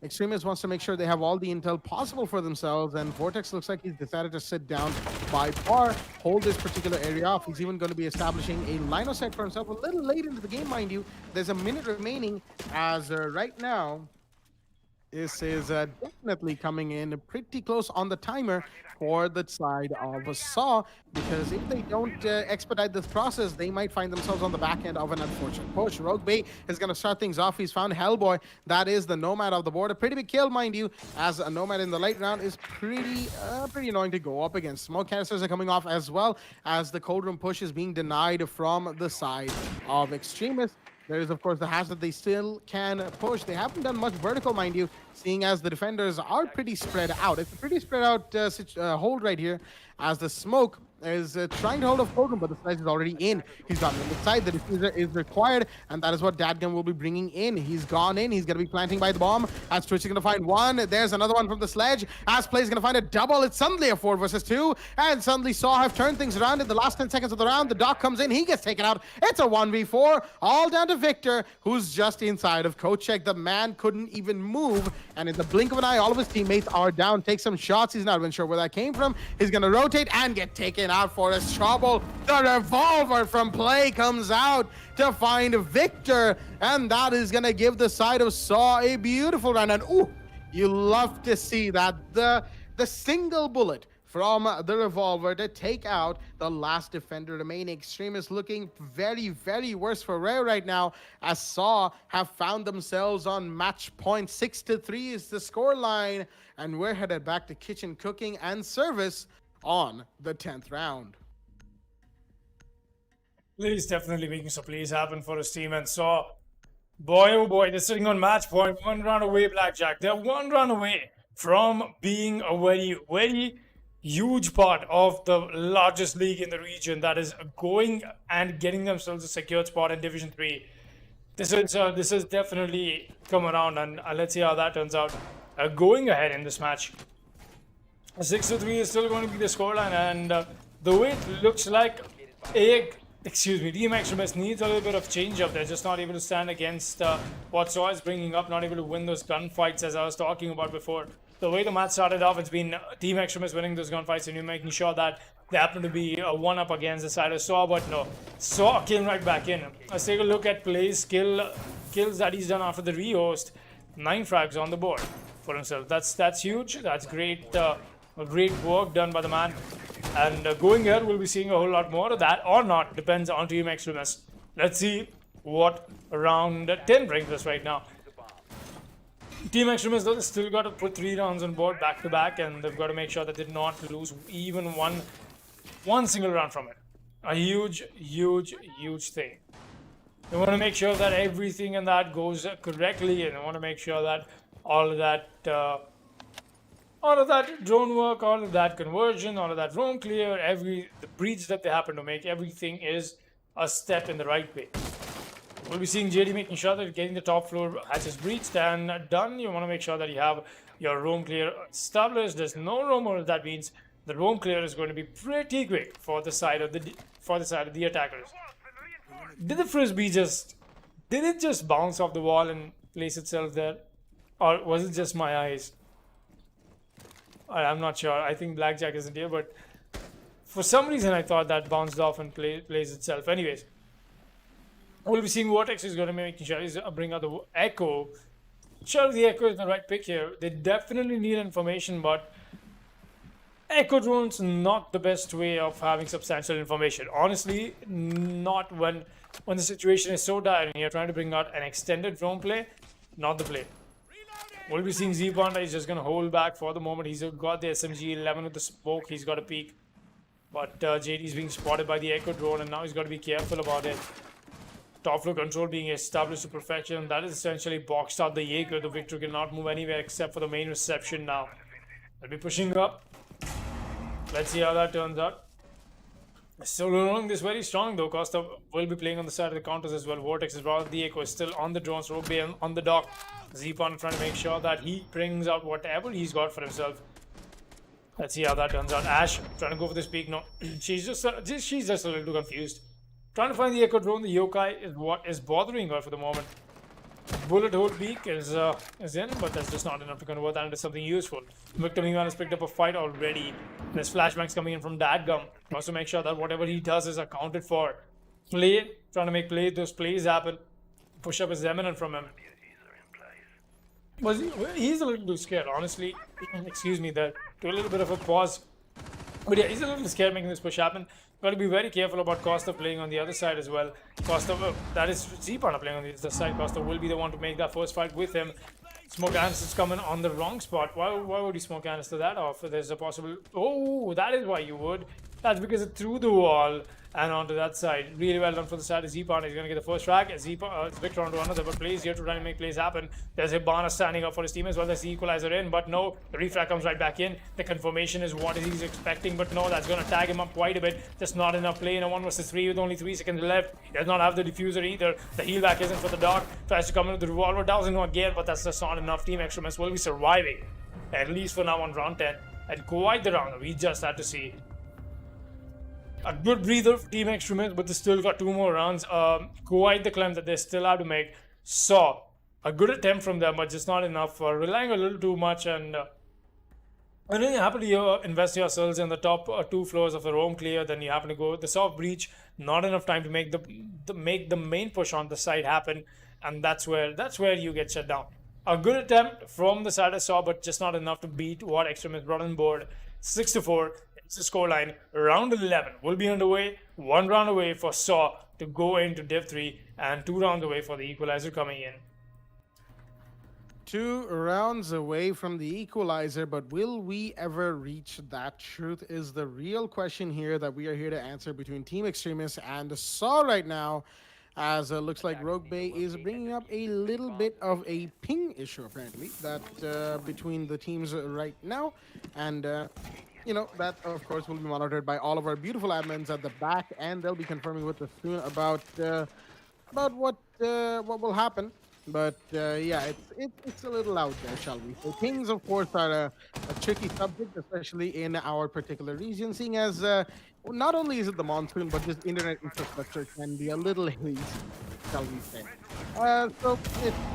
Extremis wants to make sure they have all the intel possible for themselves, and Vortex looks like he's decided to sit down by bar, hold this particular area off. He's even going to be establishing a line of sight for himself a little late into the game, mind you. There's a minute remaining, as right now, this is definitely coming in pretty close on the timer for the side of Saw, because if they don't expedite this process, they might find themselves on the back end of an unfortunate push. Rogue Bay is going to start things off. He's found Hellboy. That is the Nomad of the board. A pretty big kill, mind you, as a Nomad in the late round is pretty annoying to go up against. Smoke canisters are coming off as well, as the cold room push is being denied from the side of Extremis. There is, of course, the hatch that they still can push. They haven't done much vertical, mind you, seeing as the defenders are pretty spread out. It's a pretty spread out hold right here, as the smoke is trying to hold off Kogan, but the slice is already in. He's got on the side. The diffuser is required, and that is what Dadgun will be bringing in. He's gone in. He's going to be planting by the bomb. As Twitch is going to find one. There's another one from the sledge. As Play is going to find a double. It's suddenly a 4 versus 2, and suddenly Saw have turned things around in the last 10 seconds of the round. The Doc comes in. He gets taken out. It's a 1v4, all down to Victor, who's just inside of Kochek. The man couldn't even move, and in the blink of an eye, all of his teammates are down. Take some shots. He's not even sure where that came from. He's going to rotate and get taken out for his trouble. The revolver from Play comes out to find Victor, and that is going to give the side of Saw a beautiful round. And ooh, you love to see that. The single bullet from the revolver to take out the last defender remaining. Extremis looking very, very worse for Rare right now, as Saw have found themselves on match point. 6-3 is the scoreline, and we're headed back to kitchen cooking and service on the 10th round. He's definitely making some plays happen for his team, and Saw, boy oh boy, they're sitting on match point, 1 round away, Blackjack. They're 1 round away from being a very, very huge part of the largest league in the region that is going and getting themselves a secured spot in Division 3. This is definitely come around, and let's see how that turns out. Going ahead in this match, 6-3 is still going to be the scoreline, and the way it looks like, Team Extremis needs a little bit of change up. They're just not able to stand against what Saw is bringing up, not able to win those gunfights as I was talking about before. The way the match started off, it's been Team Extremis winning those gunfights, and you're making sure that they happen to be a 1-up against the side of Saw, but no. Saw came right back in. Let's take a look at Play's kills that he's done after the rehost. 9 frags on the board for himself. That's huge. That's great. Great work done by the man. And going ahead, we'll be seeing a whole lot more of that, or not. Depends on Team Extremis. Let's see what round 10 brings us right now. Team Extremis, though, they still got to put 3 rounds on board back to back, and they've got to make sure that they did not lose even one single round from it. A huge, huge, huge thing. They want to make sure that everything in that goes correctly, and they want to make sure that all of that drone work, all of that conversion, all of that roam clear, the breach that they happen to make, everything is a step in the right way. We'll be seeing JD making sure that getting the top floor hatches breached and done. You want to make sure that you have your roam clear established. There's no roamer. That means the roam clear is going to be pretty quick for the side of the attackers. Did the frisbee did it just bounce off the wall and place itself there, or was it just my eyes? I'm not sure. I think Blackjack isn't here, but for some reason I thought that bounced off and plays itself. Anyways, we'll be seeing Vortex is going to be making sure he's bring out the Echo. Sure, the Echo is the right pick here. They definitely need information, but Echo drone's not the best way of having substantial information. Honestly, not when the situation is so dire and you're trying to bring out an extended drone play. Not the play. We'll be seeing Z-Panda. He's just going to hold back for the moment. He's got the SMG-11 with the smoke. He's got a peek. But JD is being spotted by the Echo drone, and now he's got to be careful about it. Top floor control being established to perfection, and that is essentially boxed out the Jaeger. The Victor cannot move anywhere except for the main reception now. They'll be pushing up. Let's see how that turns out. Still rolling this very strong though. Costa will be playing on the side of the counters as well. Vortex is brought. The Echo is still on the drones. Rogue Bay on the dock. Z-Pon trying to make sure that he brings out whatever he's got for himself. Let's see how that turns out. Ash trying to go for this peak. No, she's just a little too confused. Trying to find the Echo drone. The Yokai is what is bothering her for the moment. Bullet hole peak is in, but that's just not enough to convert that into something useful. Victor meanwhile has picked up a fight already. There's flashbangs coming in from Dadgum. Wants to make sure that whatever he does is accounted for. Trying to make those plays happen. Push up is eminent from him. He's a little too scared, honestly. Excuse me, there. To a little bit of a pause. But yeah, he's a little scared making this push happen. Got to be very careful about Costa playing on the other side as well. Costa, that is Z-Panda playing on the other side. Costa will be the one to make that first fight with him. Smoke Aniston's coming on the wrong spot. Why would you smoke Aniston that off? There's a possible... Oh, that is why you would. That's because it threw the wall and onto that side. Really well done for the side of Z-Panda. He's going to get the first frag. Victor onto another, but plays here to try and make plays happen. There's Hibana standing up for his team as well. There's the equalizer in, but no. The refrag comes right back in. The confirmation is what he's expecting, but no, that's going to tag him up quite a bit. Just not enough play in a 1 versus 3 with only 3 seconds left. He does not have the diffuser either. The heal back isn't for the dog. Tries to come in with the revolver. Doesn't know again, but that's just not enough. Team Extremis will be surviving, at least for now on round 10. And quite the round. We just had to see. A good breather for Team Extremis, but they still got 2 more rounds. Quite the climb that they still have to make. Saw a good attempt from them, but just not enough. Relying a little too much, and then you happen to invest yourselves in the top 2 floors of the roam clear. Then you happen to go the soft breach. Not enough time to make the main push on the side happen, and that's where you get shut down. A good attempt from the side of Saw, but just not enough to beat what Extremis brought on board. 6-4. The scoreline. Round 11 will be underway. 1 round away for Saw to go into Div 3, and 2 rounds away for the equalizer coming in. 2 rounds away from the equalizer, but will we ever reach that truth is the real question here that we are here to answer between Team Extremis and Saw right now, as looks like Rogue Bay is bringing up a little bit of a ping issue apparently that between the teams right now, and you know, that of course will be monitored by all of our beautiful admins at the back, and they'll be confirming with us soon about what will happen. But yeah, it's a little out there, shall we? So pings, of course, are a tricky subject, especially in our particular region, seeing as not only is it the monsoon, but just internet infrastructure can be a little hazy, shall we say. So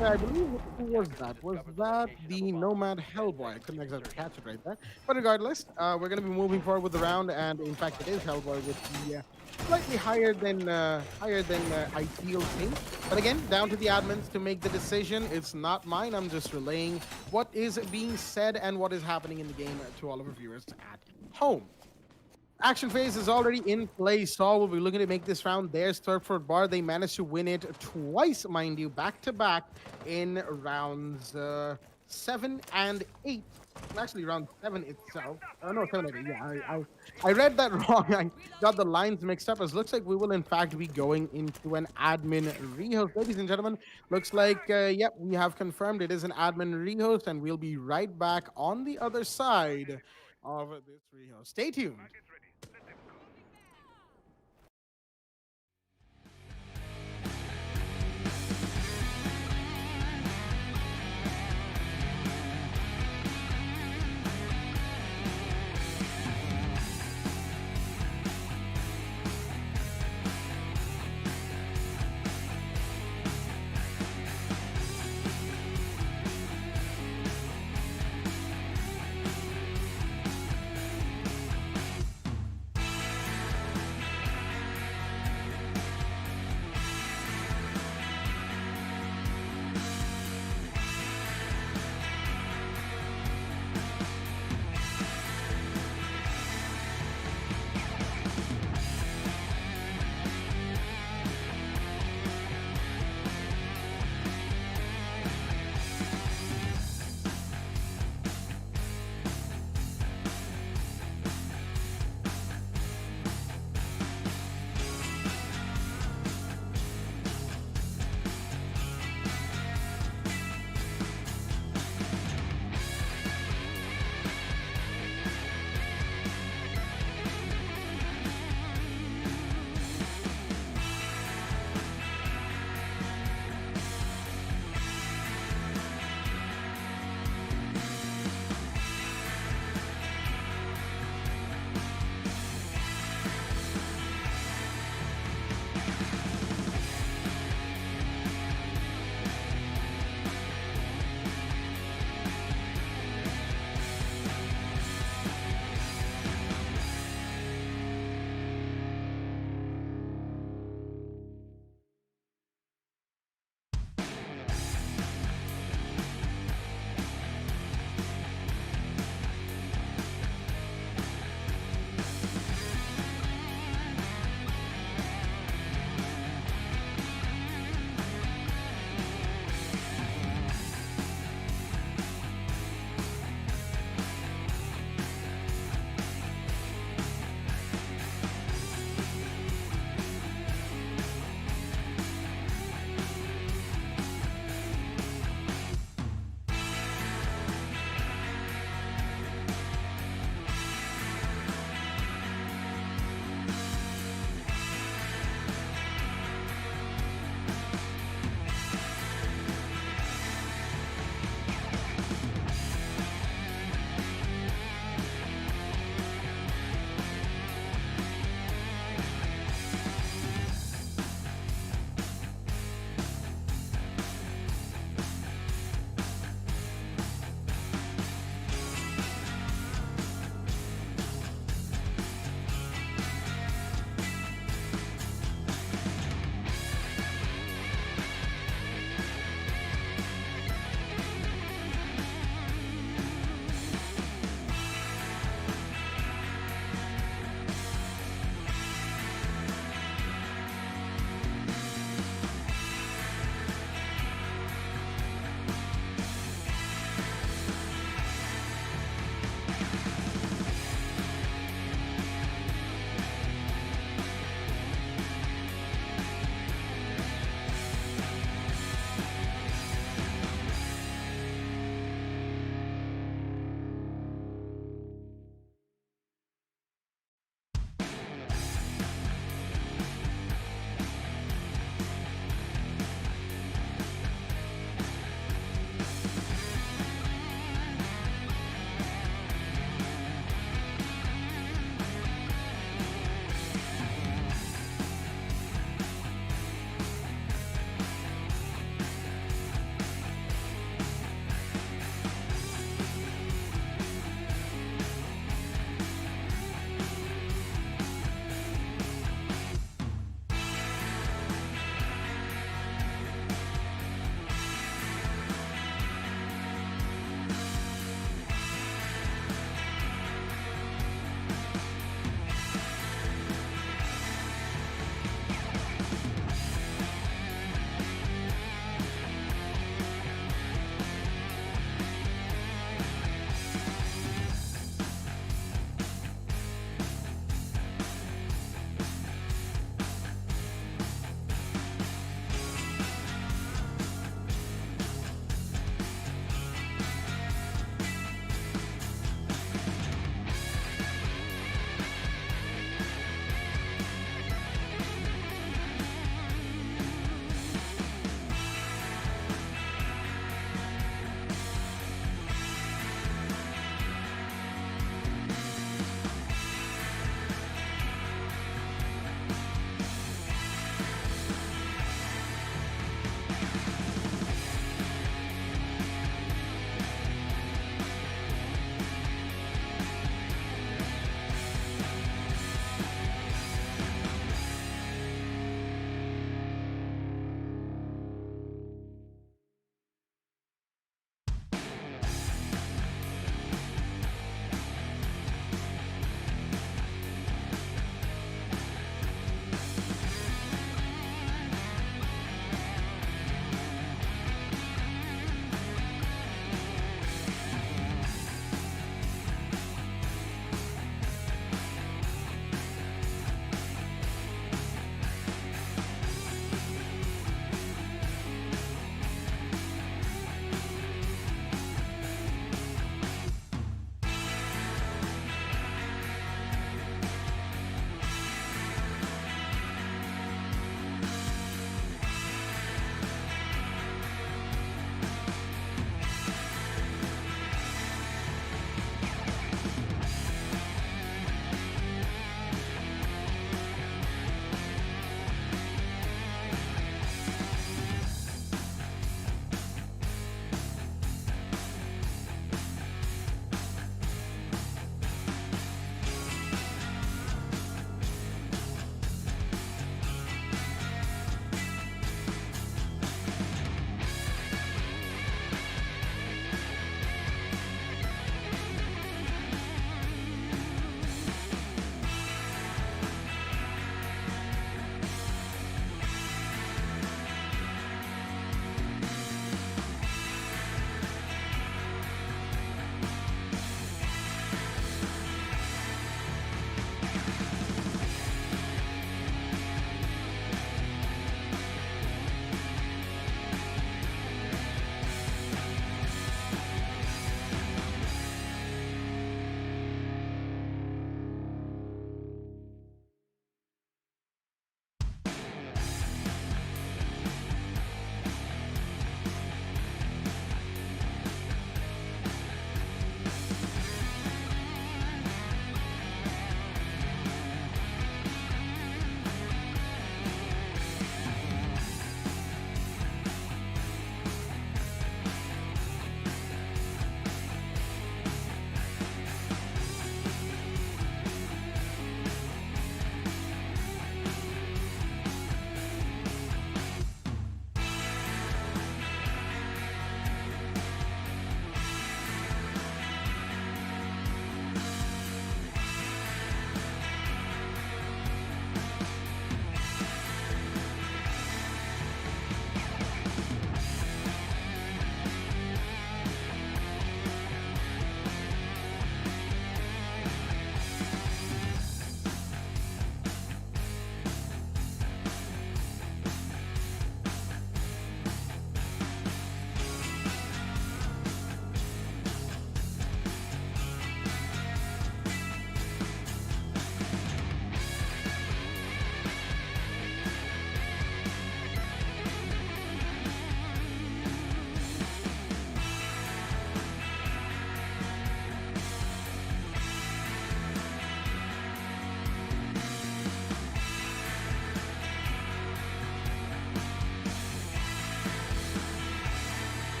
I believe, who was that? Was that the Nomad Hellboy? I couldn't exactly catch it right there. But regardless, we're going to be moving forward with the round, and in fact, it is Hellboy with the slightly higher than ideal ping. But again, down to the admins to make the decision. It's not mine. I'm just relaying what is being said and what is happening in the game to all of our viewers at home. Action phase is already in place. Saul will be looking to make this round their Sturford bar. They managed to win it twice, mind you, back to back in rounds 7 and 8. Actually, round 7 itself. No, 7 and 8. Yeah, I read that wrong. I got the lines mixed up. It looks like we will, in fact, be going into an admin rehost. Ladies and gentlemen, looks like, yep, we have confirmed it is an admin rehost, and we'll be right back on the other side of this rehost. Stay tuned.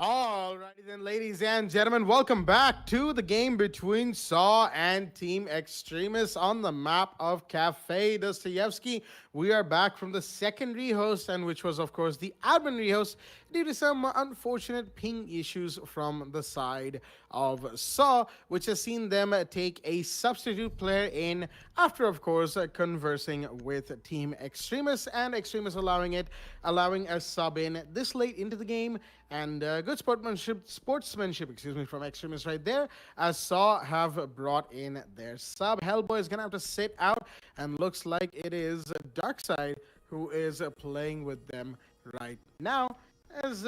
Alrighty then, ladies and gentlemen, welcome back to the game between Sa and Team Extremis on the map of Cafe Dostoevsky. We are back from the second rehost, and which was, of course, the admin rehost due to some unfortunate ping issues from the side of Sa, which has seen them take a substitute player in after, of course, conversing with Team Extremis, and Extremis allowing a sub in this late into the game. And good sportsmanship, from Extremis right there, as Sa have brought in their sub. Hellboy is gonna have to sit out, and looks like it is Darkside who is playing with them right now. As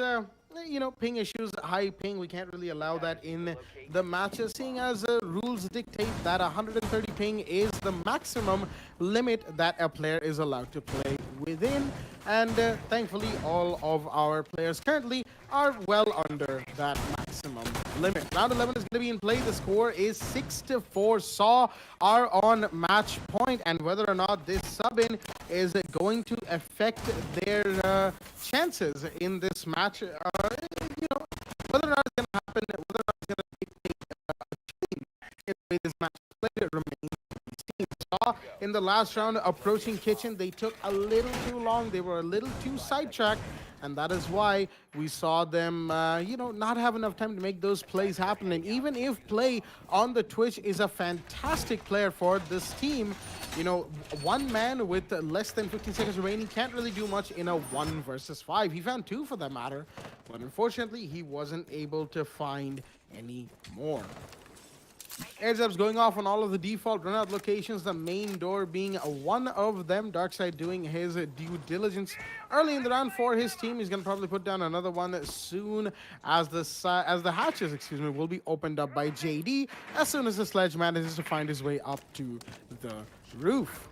ping issues, high ping, we can't really allow that in the matches, seeing as rules dictate that 130 ping is the maximum limit that a player is allowed to play within. And thankfully, all of our players currently are well under that maximum limit. Round 11 is going to be in play. The score is 6-4. Sa are on match point, and whether or not this sub-in is going to affect their chances in this match, whether or not it's going to happen, whether or not it's going to dictate a change in the way this match is played, it remains to be seen. Sa in the last round approaching Kitchen, they took a little too long. They were a little too sidetracked, and that is why we saw them, not have enough time to make those plays happen. And even if play on the Twitch is a fantastic player for this team, one man with less than 15 seconds remaining can't really do much in a 1 versus 5. He found 2 for that matter, but unfortunately he wasn't able to find any more. Heads up's going off on all of the default runout locations, the main door being one of them. Darkside doing his due diligence early in the round for his team. He's going to probably put down another one as soon as the hatches, will be opened up by JD as soon as the sledge manages to find his way up to the roof.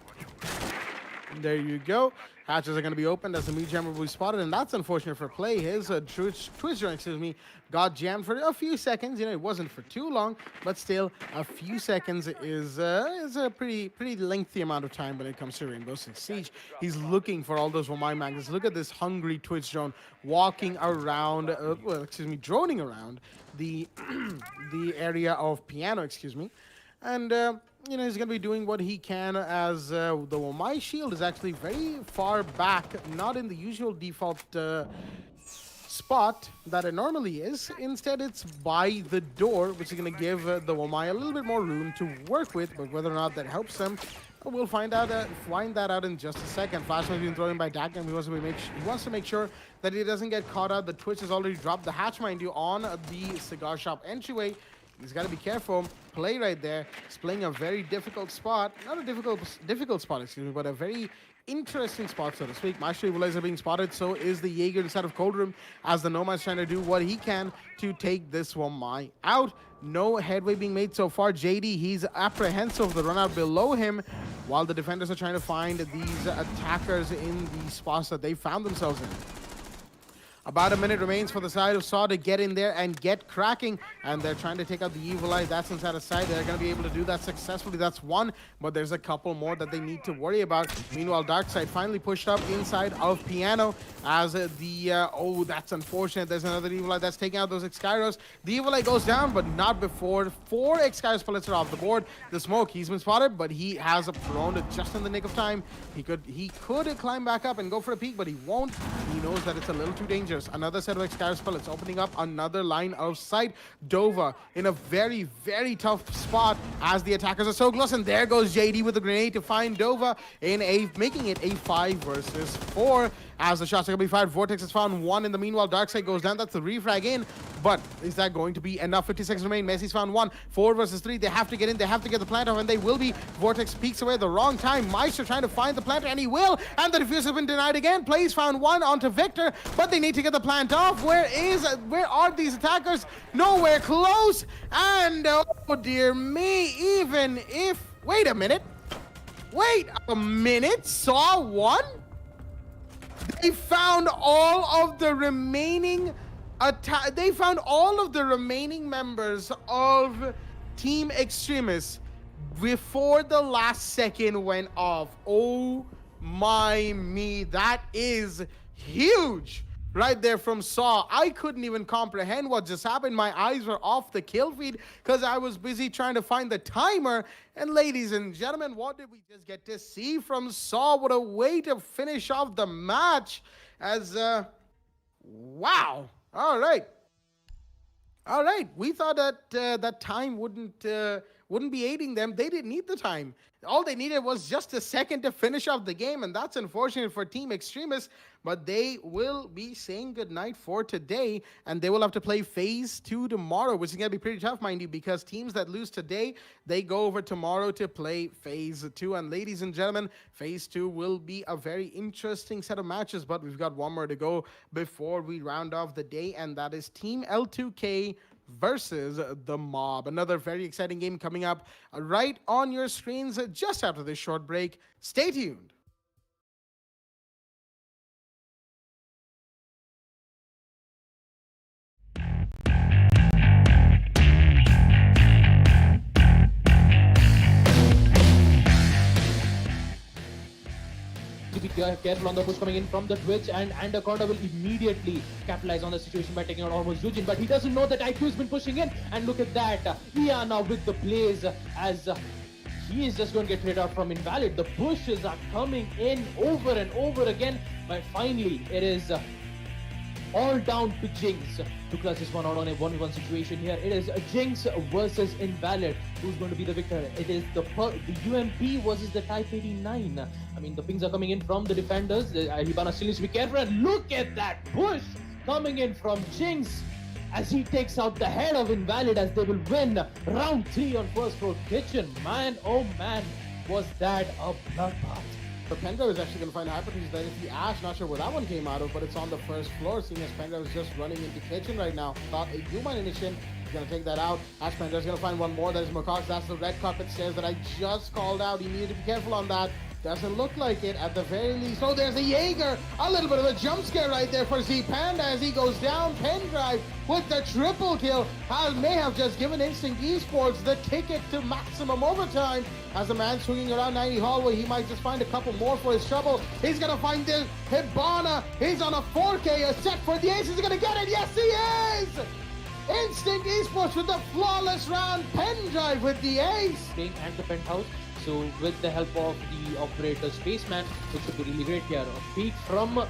There you go. Hatches are going to be opened as the meat jammer will be spotted, and that's unfortunate for play. His Twitch drone, got jammed for a few seconds. It wasn't for too long, but still, a few seconds is a pretty lengthy amount of time when it comes to Rainbow Six Siege. He's looking for all those Wamai magnets. Look at this hungry Twitch drone walking around, droning around the the area of piano, and he's going to be doing what he can, as the Wamai shield is actually very far back, not in the usual default spot that it normally is. Instead, it's by the door, which is going to give the Wamai a little bit more room to work with, but whether or not that helps them, we'll find that out in just a second. Flashman is being thrown in by Dak, and he wants to make sure that he doesn't get caught out. The Twitch has already dropped the hatch, mind you, on the cigar shop entryway. He's got to be careful. Play right there. He's playing a very difficult spot. Not a difficult spot, but a very interesting spot, so to speak. Matchday Willets are being spotted. So is the Jaeger inside of Cold Room, as the Nomad's trying to do what he can to take this Wamai out. No headway being made so far. JD, he's apprehensive of the run out below him, while the defenders are trying to find these attackers in the spots that they found themselves in. About a minute remains for the side of Sa to get in there and get cracking, and they're trying to take out the Evil Eye. That's inside of side. They're going to be able to do that successfully. That's one, but there's a couple more that they need to worry about. Meanwhile, Darkside finally pushed up inside of Piano, as oh, that's unfortunate. There's another Evil Eye that's taking out those Exkyros. The Evil Eye goes down, but not before 4 Exkyros pellets are off the board. The smoke, he's been spotted, but he has a prone just in the nick of time. He could climb back up and go for a peek, but he won't. He knows that it's a little too dangerous. Another set of Exkyros pellets opening up another line of sight. Dova in a very, very tough spot, as the attackers are so close, and there goes JD with a grenade to find Dova making it a 5 versus 4. As the shots are going to be fired, Vortex has found 1 in the meanwhile. Darkside goes down. That's the refrag in, but is that going to be enough? 50 seconds remain. Messi's found 1. 4 versus 3. They have to get in. They have to get the plant off, and they will be. Vortex peeks away at the wrong time. Meister trying to find the planter, and he will. And the defuse has been denied again. Plays found 1 onto Victor, but they need to get the plant off. Where are these attackers? Nowhere close. And oh dear me, even if... Wait a minute. Saw 1? They found all of the remaining members of Team Extremis before the last second went off. Oh my me, that is huge right there from Saw. I couldn't even comprehend what just happened. My eyes were off the kill feed because I was busy trying to find the timer. And ladies and gentlemen, what did we just get to see from Saw? What a way to finish off the match as, wow. All right. All right, we thought that that time wouldn't be aiding them. They didn't need the time. All they needed was just a second to finish off the game, and that's unfortunate for Team Extremis, but they will be saying goodnight for today, and they will have to play Phase 2 tomorrow, which is going to be pretty tough, mind you, because teams that lose today, they go over tomorrow to play Phase 2, and ladies and gentlemen, Phase 2 will be a very interesting set of matches, but we've got one more to go before we round off the day, and that is Team L2K versus the Mob. Another very exciting game coming up right on your screens just after this short break. Stay tuned. To be careful on the push coming in from the Twitch, and Anaconda will immediately capitalize on the situation by taking out almost Eugene, but he doesn't know that IQ has been pushing in, and look at that, we are now with the plays as he is just going to get traded out from Invalid. The pushes are coming in over and over again, but finally it is all down to Jinx to clutch this one out on a 1v1 situation here. It is Jinx versus Invalid. Who's going to be the victor? It is the UMP versus the Type 89. I mean, the pings are coming in from the defenders. Hibana still needs to be careful, and look at that push coming in from Jinx as he takes out the head of Invalid, as they will win round 3 on First Floor Kitchen. Man, oh man, was that a bloodbath. So Pendra is actually going to find Hypertrees. Then if the Ash, not sure where that one came out of, but it's on the first floor, seeing as Pendra is just running into kitchen right now. Thought a human initiation. He's going to take that out. Ash Pendra is going to find one more. That is Mocox. That's the red carpet stairs that I just called out. He needed to be careful on that. Doesn't look like it at the very least. Oh, there's a Jaeger. A little bit of a jump scare right there for Z Panda as he goes down. Pendrive with the triple kill may have just given Instinct Esports the ticket to maximum overtime. As a man swinging around 90 hallway, he might just find a couple more for his trouble. He's going to find this Hibana. He's on a 4K, a set for the ace. Is he going to get it? Yes, he is! Instinct Esports with the flawless round. Pendrive with the ace. Playing at the penthouse. So with the help of the operator Spaceman, which should be really great here. A peek from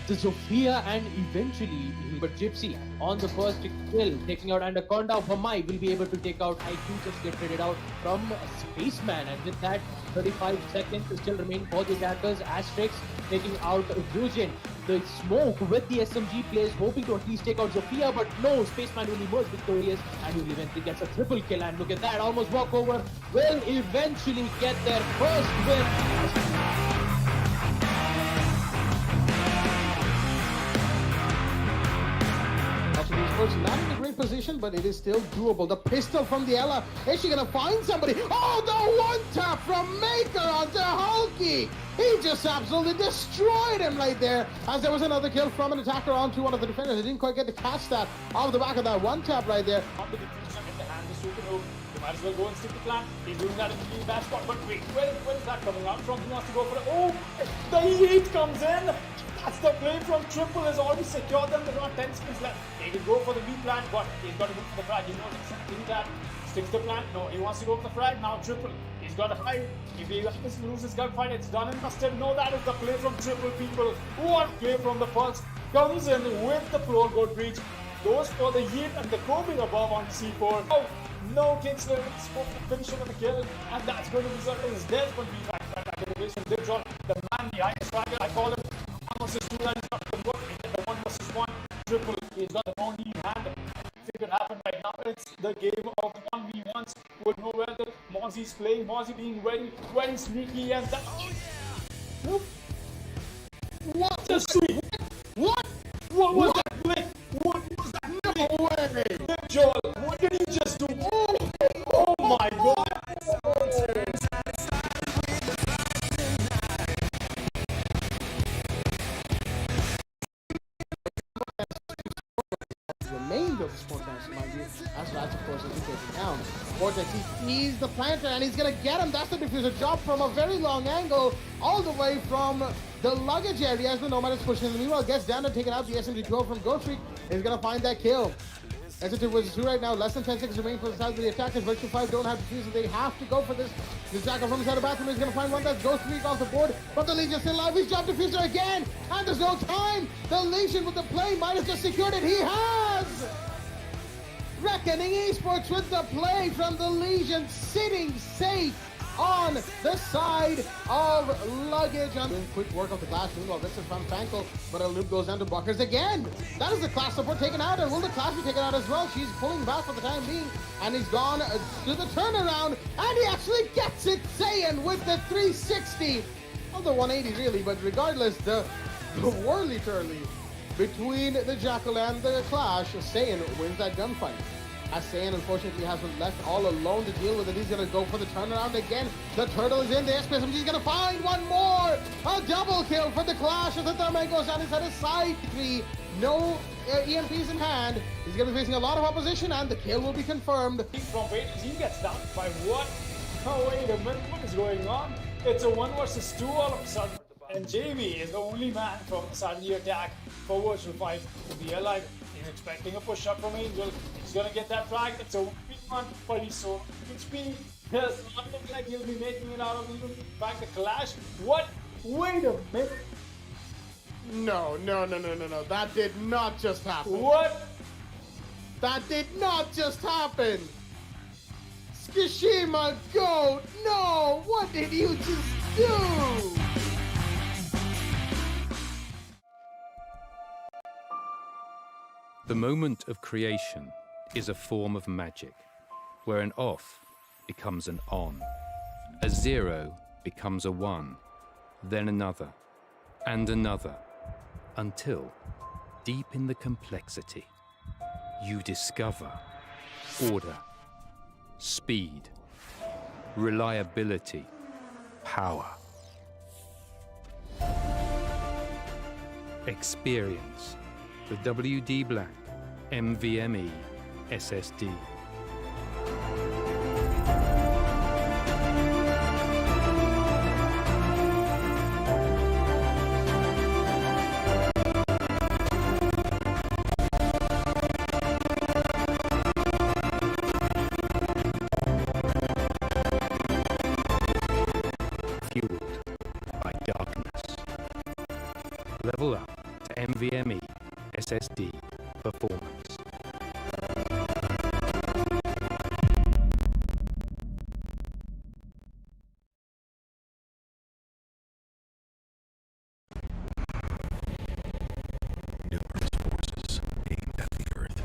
the Zofia, and eventually but Gypsy on the first kill, taking out Anaconda. Hamai will be able to take out IQ, just get traded out from Spaceman, and with that 35 seconds still remain for the attackers. Asterix taking out Eugene. The smoke with the SMG plays, hoping to at least take out Zofia, but no, Spaceman will emerge victorious, and will eventually get a triple kill. And look at that, almost walkover, will eventually get their first win. Not in a great position, but it is still doable. The pistol from the Ella. Is she going to find somebody? Oh, the one tap from Maker onto Hulky. He just absolutely destroyed him right there, as there was another kill from an attacker onto one of the defenders. He didn't quite get to catch that off the back of that one tap right there. On the deflection in the hand is super low. You might as well go and stick the plan. He's doing that in the really bad spot. But wait, where is that coming out from? He wants to go for it. Oh, the heat comes in. That's the play from Triple. Has already secured them. There are 10 spins left. He can go for the B plan, but he's got to go for the frag. He knows exactly that. Sticks the plan. No, he wants to go for the frag. Now Triple. He's got to hide. If he happens to lose his gunfight, it's done and dusted. No, that is the play from Triple, people. What play from the Pulse. Comes in with the floor goal breach. Goes for the Yeet and the Kobe above on C4. Oh, no, Kingsler is supposed to finish him with the kill. And that's going to result in his death when we find that activation. Lives on the man behind the swagger. I call him 1 versus 2. That is not going to work. The 1 versus 1. Triple. He's got the only hand. It could happen right now. It's the game of 1v1s. We'll know where the Mozzie's playing. Mozzie being very sneaky, and that. Oh, what a sweep! What was that play? What was that play? No way! Joel, what did he just do? Oh my god! Remain the of the Vortex, mind you. As Rats, of course, is taken down. Vortex, he sees the planter and he's gonna get him. That's the diffuser drop from a very long angle, all the way from the luggage area as the Nomad is pushing. Meanwhile, gets down and taken out. The SMG-12 from Ghost Streak is gonna find that kill. As it was 2 right now, less than 10 seconds remain for the side of the attackers. Virtual 5 don't have defusers, they have to go for this. The Jackal from inside the bathroom is going to find one that's Ghost Streak off the board, but the Legion still alive. He's dropped diffuser again, and there's no time. The Legion with the play might have just secured it. He has! Reckoning Esports with the play from the Legion, sitting safe on the side of luggage. Doing quick work of the Clash. Meanwhile, Vincent from Fankel, but a loop goes down to Buckers again. That is the Clash support taken out, and will the Clash be taken out as well? She's pulling back for the time being, and he's gone to the turnaround, and he actually gets it. Saiyan with the 360. Well, the 180 really, but regardless, the whirly-turly between the Jackal and the Clash, Saiyan wins that gunfight. As Saiyan unfortunately has been left all alone to deal with it. He's going to go for the turnaround again. The turtle is in the SPSMG. He's going to find one more. A double kill for the Clash as the Thermite goes down inside his side 3. No EMPs in hand. He's going to be facing a lot of opposition, and the kill will be confirmed. From Raiders, he gets down by what? Oh, wait a minute, what is going on? It's a 1 versus 2 all of a sudden. And JV is the only man from the side of the attack for Virtual 5 to be alive. He's expecting a push up from Angel. He's gonna get that flag. It's a 1v1, but he's so good speed. Does not look like he'll be making it out of even back the Clash. What? Wait a minute. No. That did not just happen. What? That did not just happen. Skishima Goat. No, what did you just do? The moment of creation is a form of magic, where an off becomes an on, a 0 becomes a 1, then another, and another, until, deep in the complexity, you discover order, speed, reliability, power. Experience the WD Black NVMe SSD. Fueled by darkness. Level up to NVMe SSD performance. Numerous forces aimed at the Earth.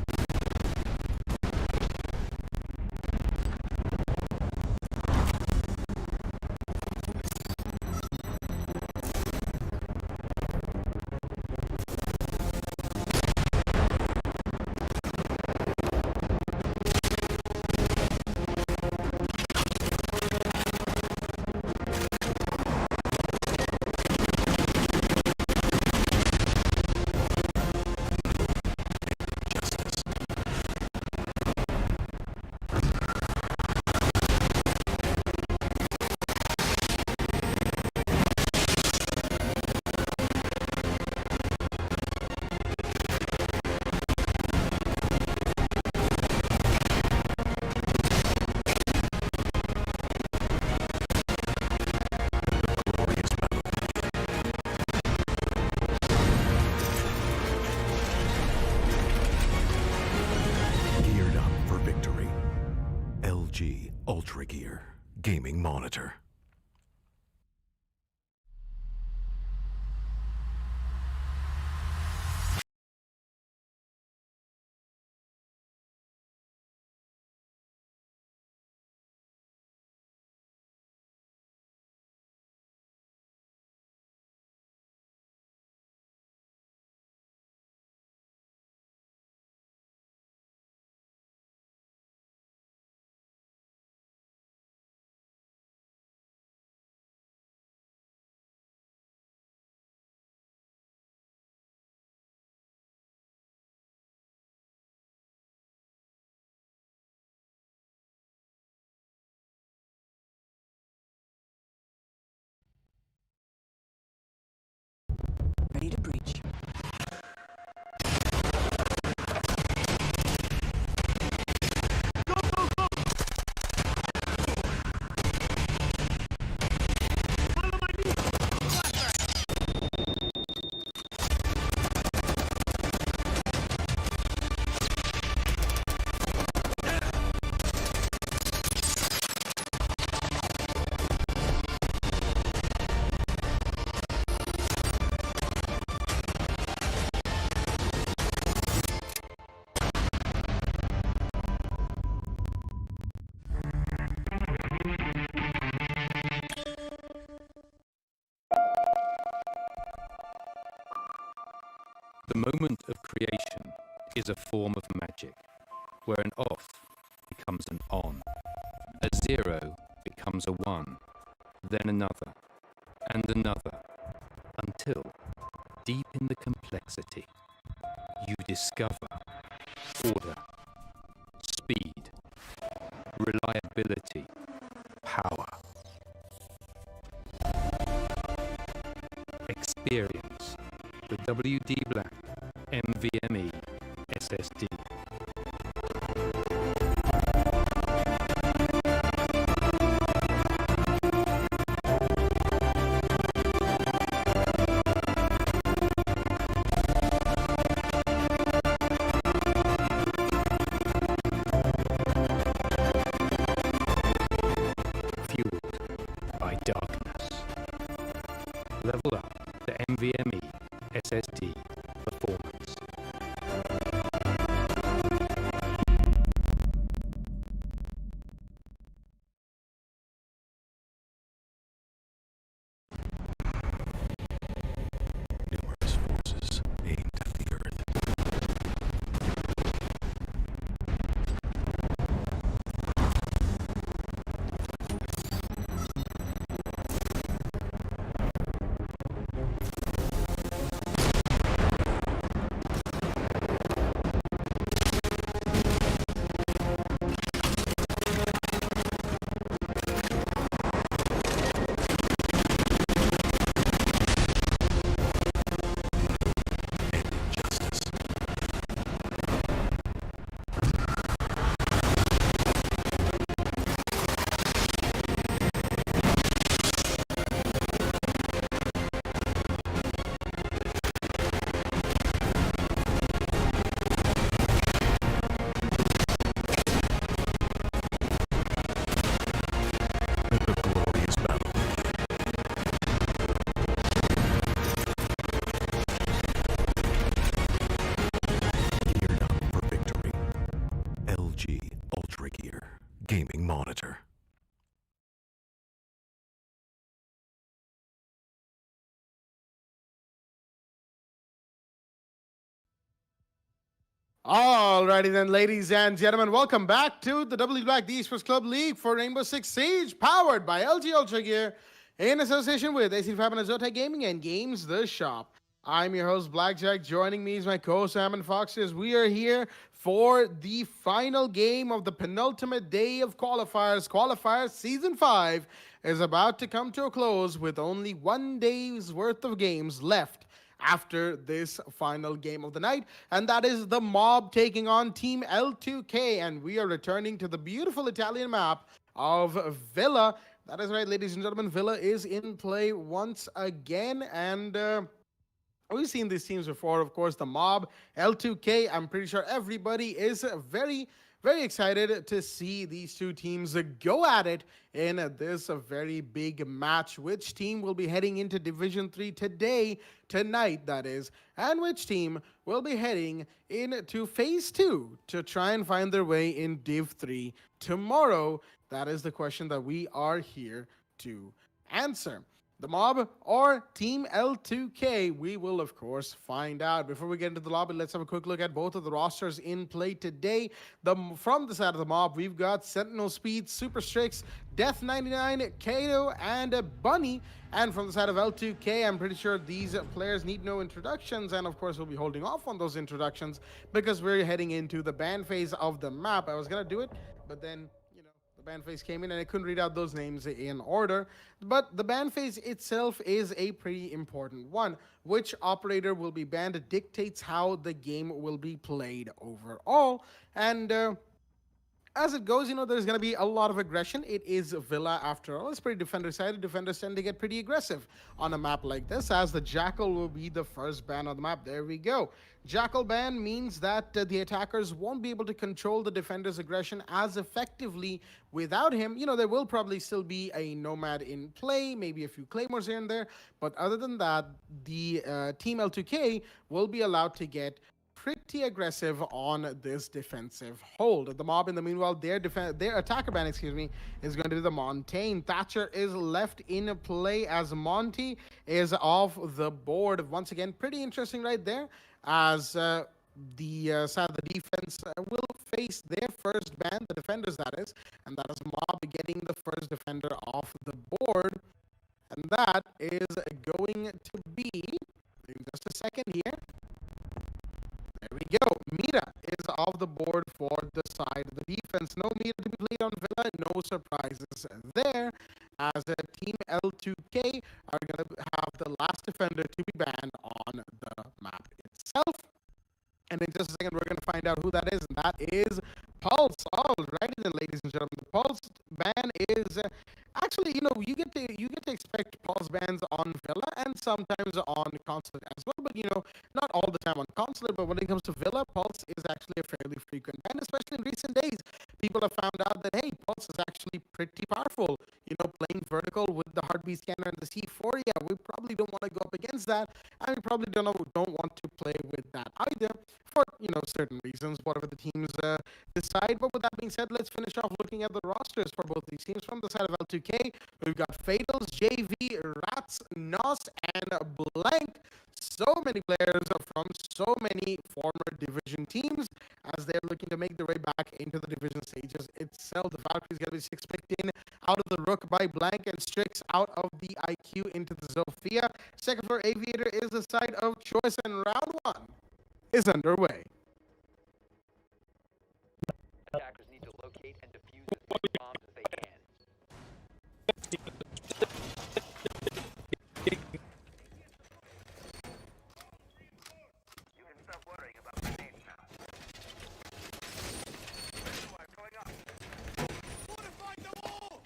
Geared up for victory. LG Ultragear Gaming Monitor. Ready to breach. Go, go, go! Follow my lead! Flashback! The moment of creation is a form of magic, where an off becomes an on, a zero becomes a one, then another, and another, until, deep in the complexity, you discover order, speed, reliability, power, experience the WD Black NVMe SSD. Fueled by darkness. Level up the NVMe SSD performance. Numerous forces aimed at the Earth. Glorious battle. Geared up for victory. LG Ultragear Gaming Monitor. Alrighty then, ladies and gentlemen, welcome back to the W Black the Esports Club League for Rainbow Six Siege, powered by LG Ultragear in association with AC Fibernet, Zotac Gaming, and Games the Shop. I'm your host, Blackjack. Joining me is my co-host, Salmon Fox, as we are here for the final game of the penultimate day of Qualifiers. Qualifiers Season 5 is about to come to a close with only 1 day's worth of games left after this final game of the night, and that is the Mob taking on Team L2K, and we are returning to the beautiful Italian map of Villa. That is right, ladies and gentlemen, Villa is in play once again, and we've seen these teams before, of course, the Mob, L2K. I'm pretty sure everybody is very excited to see these two teams go at it in this very big match. Which team will be heading into Division 3 tonight, that is, and which team will be heading into Phase 2 to try and find their way in Div 3 tomorrow? That is the question that we are here to answer. The Mob or Team L2K? We will, of course, find out. Before we get into the lobby, let's have a quick look at both of the rosters in play today. From the side of the Mob, we've got Sentinel Speed, Super Strix, Death 99, Kato, and Bunny. And from the side of L2K, I'm pretty sure these players need no introductions. And, of course, we'll be holding off on those introductions because we're heading into the ban phase of the map. I was going to do it, but then, The ban phase came in and I couldn't read out those names in order. But the ban phase itself is a pretty important one. Which operator will be banned dictates how the game will be played overall. And as it goes, there's going to be a lot of aggression. It is Villa after all. It's pretty defender-sided. Defenders tend to get pretty aggressive on a map like this, as the Jackal will be the first ban on the map. There we go. Jackal ban means that the attackers won't be able to control the defender's aggression as effectively without him. There will probably still be a Nomad in play, maybe a few Claymores here and there. But other than that, the Team L2K will be allowed to get pretty aggressive on this defensive hold. The mob, in the meanwhile, their attacker ban, is going to be the Montaigne. Thatcher is left in play as Monty is off the board. Once again, pretty interesting right there, as the side of the defense will face their first ban, the defenders that is, and that is mob getting the first defender off the board. And that is going to be, in just a second here, there we go. Mira is off the board for the side of the defense. No Mira to be played on Villa. No surprises there, as Team L2K are going to have the last defender to be banned on the map itself. And in just a second, we're going to find out who that is, and that is Pulse. All righty then, ladies and gentlemen. The Pulse ban is actually, you get to expect Pulse bans on Villa and sometimes on Consulate as well. But not all the time on Consulate. But when it comes to Villa, Pulse is actually a fairly frequent ban, especially in recent days. People have found out that, hey, Pulse is actually pretty powerful. Playing vertical with the heartbeat scanner and the C4, yeah, we probably don't want to go up against that, and we probably don't want to play with that either, for certain reasons, whatever the teams decide. But with that being said, let's finish off looking at the rosters for both these teams. From the side of L2K, we've got Fatals, JV, Rats, Nos, and Blank. So many players from so many former division teams, as they're looking to make their way back into the division stages itself. The Valkyrie's going to be 6 picked in out of the Rook by Blank, and Strix out of the IQ into the Zofia. Second for Aviator is the side of choice, and round 1 is underway. Attackers need to locate and defuse as many bombs as they can. You can stop worrying about the name now. Going up. Fortify the wall!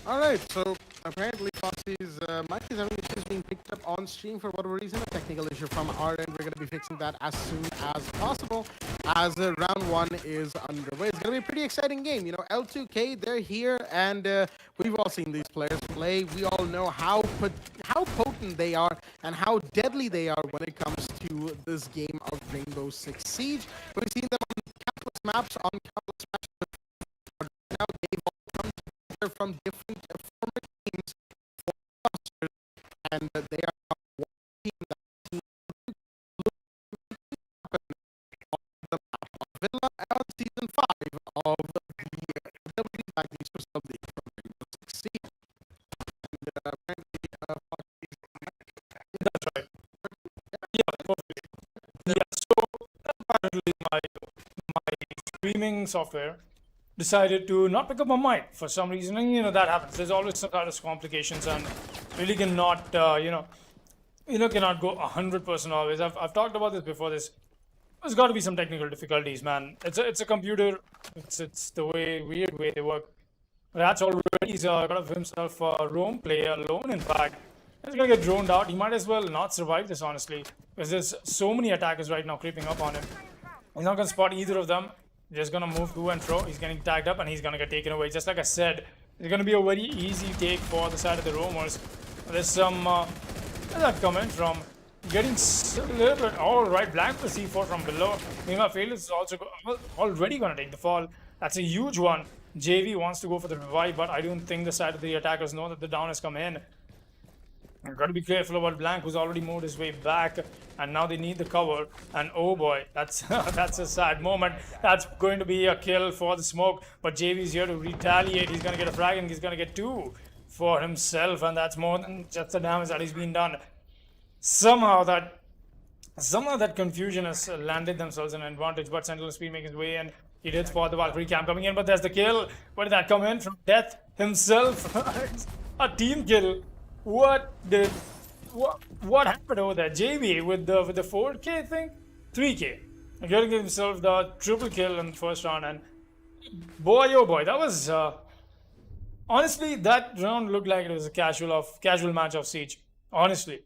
Alright, so apparently Fossy's mic is having issues being picked up on stream for whatever reason. A technical issue from our end. We're going to be fixing that as soon as possible, as round 1 is underway. It's going to be a pretty exciting game. L2K, they're here, and we've all seen these players play. We all know how potent they are and how deadly they are when it comes to this game of Rainbow Six Siege. We've seen them on countless maps, on countless matches. Now they've all come together from different former teams, and they are now one team that Villa on season 5 of the WD Black Esports Club League from Rainbow Six Siege. And apparently, That's right. Yeah, perfect. Yeah, so apparently my streaming software decided to not pick up my mic for some reason, and that happens. There's always some kind of complications, and really cannot cannot go 100% always. I've talked about this before. There's got to be some technical difficulties, man. It's a computer. It's the weird way they work. Rat's already got himself a roam player alone. In fact, he's gonna get droned out. He might as well not survive this, honestly, because there's so many attackers right now creeping up on him. He's not gonna spot either of them. Just gonna move to and fro. He's getting tagged up, and he's gonna get taken away. Just like I said, it's gonna be a very easy take for the side of the roamers. There's some that comment from getting a little bit. All right, Blank for C4 from below. Meanwhile, Fail is also already gonna take the fall. That's a huge one. JV wants to go for the revive, but I don't think the side of the attackers know that the down has come in. I've got to be careful about Blank, who's already moved his way back, and now they need the cover. And oh boy, that's that's a sad moment. That's going to be a kill for the smoke, but JV's here to retaliate. He's gonna get a frag, and he's gonna get 2 for himself, and that's more than just the damage that is being done. Somehow that confusion has landed themselves an advantage, but Sentinel Speed making his way in. He did spot the Valkyrie cam coming in, but there's the kill. Where did that come in? From Death himself. A team kill. What happened over there? JB with the 4K, I think? 3K. Getting himself the triple kill in the first round, and boy oh boy, that was honestly, that round looked like it was a casual match of Siege. Honestly.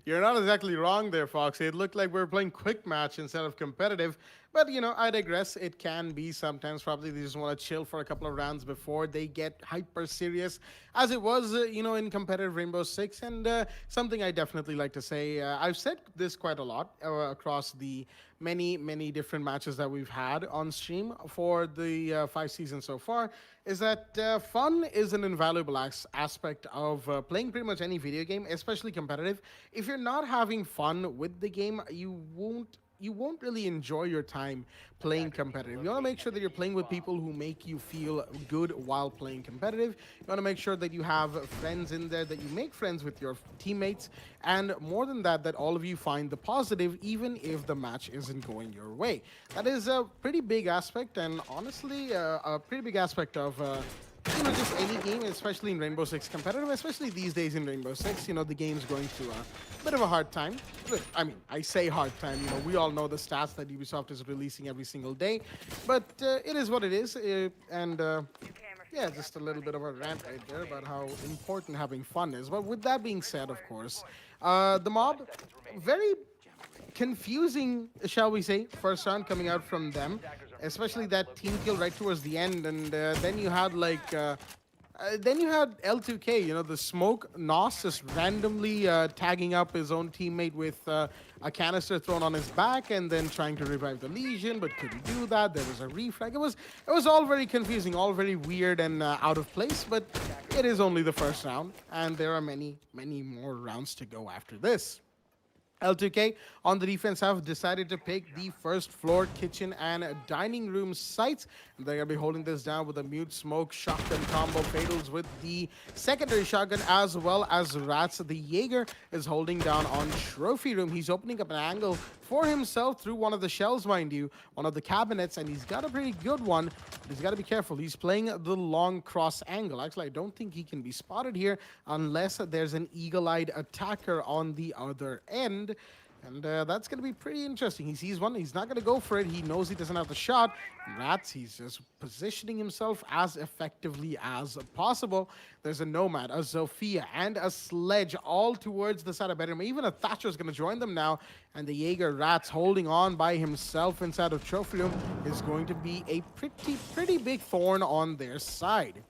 You're not exactly wrong there, Foxy. It looked like we were playing quick match instead of competitive. But, you know, I digress. It can be sometimes. Probably they just want to chill for a couple of rounds before they get hyper serious, as it was, you know, in competitive Rainbow Six. And something I definitely like to say, I've said this quite a lot across the many different matches that we've had on stream for the 5 seasons so far, is that fun is an invaluable aspect of playing pretty much any video game, especially competitive. If you're not having fun with the game, you won't really enjoy your time playing competitive. You want to make sure that you're playing with people who make you feel good while playing competitive. You want to make sure that you have friends in there, that you make friends with your teammates, and more than that, that all of you find the positive even if the match isn't going your way. That is a pretty big aspect, and honestly, a pretty big aspect of you know, just any game, especially in Rainbow Six competitive, especially these days in Rainbow Six, you know, the game's going through a bit of a hard time. I mean, I say hard time, you know, we all know the stats that Ubisoft is releasing every single day, but it is what it is, and yeah, just a little bit of a rant right there about how important having fun is. But with that being said, of course, the mob, very confusing, shall we say, first round coming out from them, especially that team kill right towards the end, and then you had like then you had L2K, you know, the smoke Nos just randomly tagging up his own teammate with a canister thrown on his back, and then trying to revive the Legion, but couldn't do that. There was a refrag. It was all very confusing, all very weird and out of place, but it is only the first round, and there are many more rounds to go after this. L2K on the defense have decided to pick the first floor kitchen and dining room sites. They're going to be holding this down with a mute smoke shotgun combo fatals with the secondary shotgun, as well as Rats. The Jaeger is holding down on trophy room. He's opening up an angle for himself through one of the shells, mind you, one of the cabinets, and he's got a pretty good one, but he's got to be careful. He's playing the long cross angle. Actually, I don't think he can be spotted here unless there's an eagle-eyed attacker on the other end. And that's going to be pretty interesting. He sees one. He's not going to go for it. He knows he doesn't have the shot. Rats, he's just positioning himself as effectively as possible. There's a Nomad, a Zofia, and a Sledge all towards the side of bedroom. Even a Thatcher is going to join them now. And the Jaeger Rats holding on by himself inside of trophy room is going to be a pretty big thorn on their side.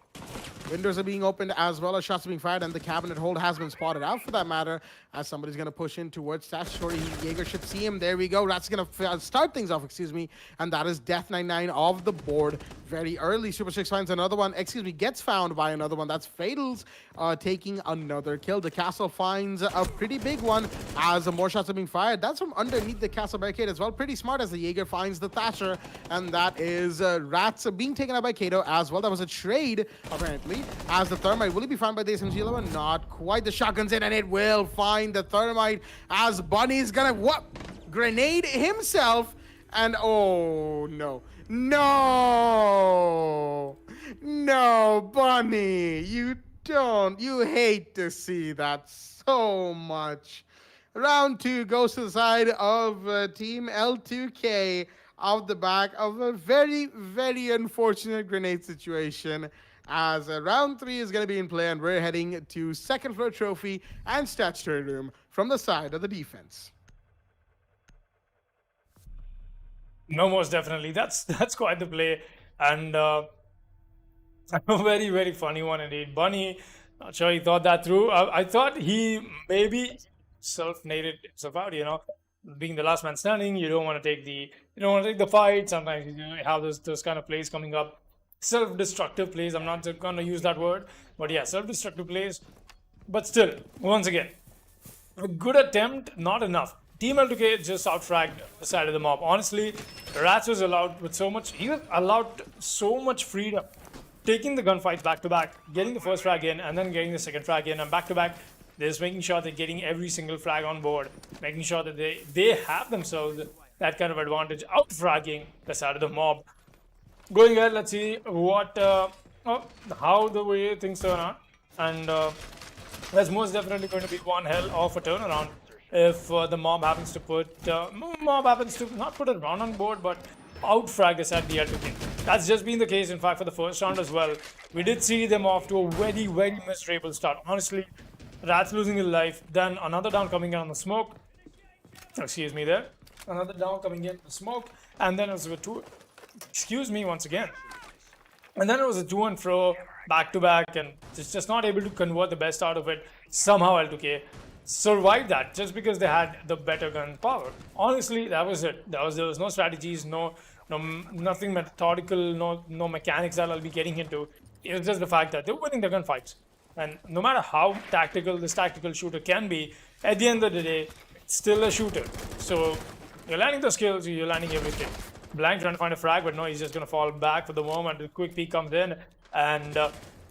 Windows are being opened as well as shots are being fired, and the cabinet hold has been spotted out for that matter, as somebody's going to push in towards statutory. Jaeger should see him. There we go. Rat's going to start things off, excuse me, and that is Death 99 off the board very early. Super 6 finds another one, gets found by another one. That's Fatals taking another kill. The castle finds a pretty big one as more shots are being fired. That's from underneath the castle barricade as well. Pretty smart, as the Jaeger finds the Thatcher, and that is Rats being taken out by Kato as well. That was a trade, apparently, as the Thermite. Will he be found by the SMG level? Not quite. The shotgun's in, and it will find the Thermite as Bunny's gonna grenade himself, and oh no. No, Bunny, you hate to see that so much. Round 2 goes to the side of Team L2K off the back of a very unfortunate grenade situation, as round 3 is going to be in play, and we're heading to second floor trophy and statutory room from the side of the defense. No, most definitely. That's quite the play, and a very funny one indeed. Bunny, not sure he thought that through. I thought he maybe self-naded himself out. You know, being the last man standing, you don't want to take the fight. Sometimes you have those kind of plays coming up, self-destructive plays. I'm not gonna use that word, but yeah, self-destructive plays. But still, once again, a good attempt, not enough. Team L2K just outfragged the side of the mob. Honestly, Rats was allowed with so much. He was allowed so much freedom, taking the gunfights back to back, getting the first frag in, and then getting the second frag in, and back to back. They're just making sure they're getting every single frag on board, making sure that they have themselves that kind of advantage, out-fragging the side of the mob. Going ahead, let's see how the way things turn out. And there's most definitely going to be one hell of a turnaround if the mob happens to not put a run on board, but out-frag us at the L2K. That's just been the case, in fact, for the first round as well. We did see them off to a very, very miserable start. Honestly, Rats losing his life, then another down coming in on the smoke. Excuse me there. Another down coming in the smoke, and then it was a two. Excuse me once again. And then it was a to and fro, back to back, and just not able to convert the best out of it. Somehow L2K survived that just because they had the better gun power. Honestly, that was it. There was no strategies, nothing methodical, no mechanics that I'll be getting into. It was just the fact that they were winning the gunfights. And no matter how tactical this tactical shooter can be, at the end of the day, it's still a shooter. So you're landing the skills, you're landing everything. Blank trying to find a frag, but no, he's just going to fall back for the moment. The quick peek comes in, and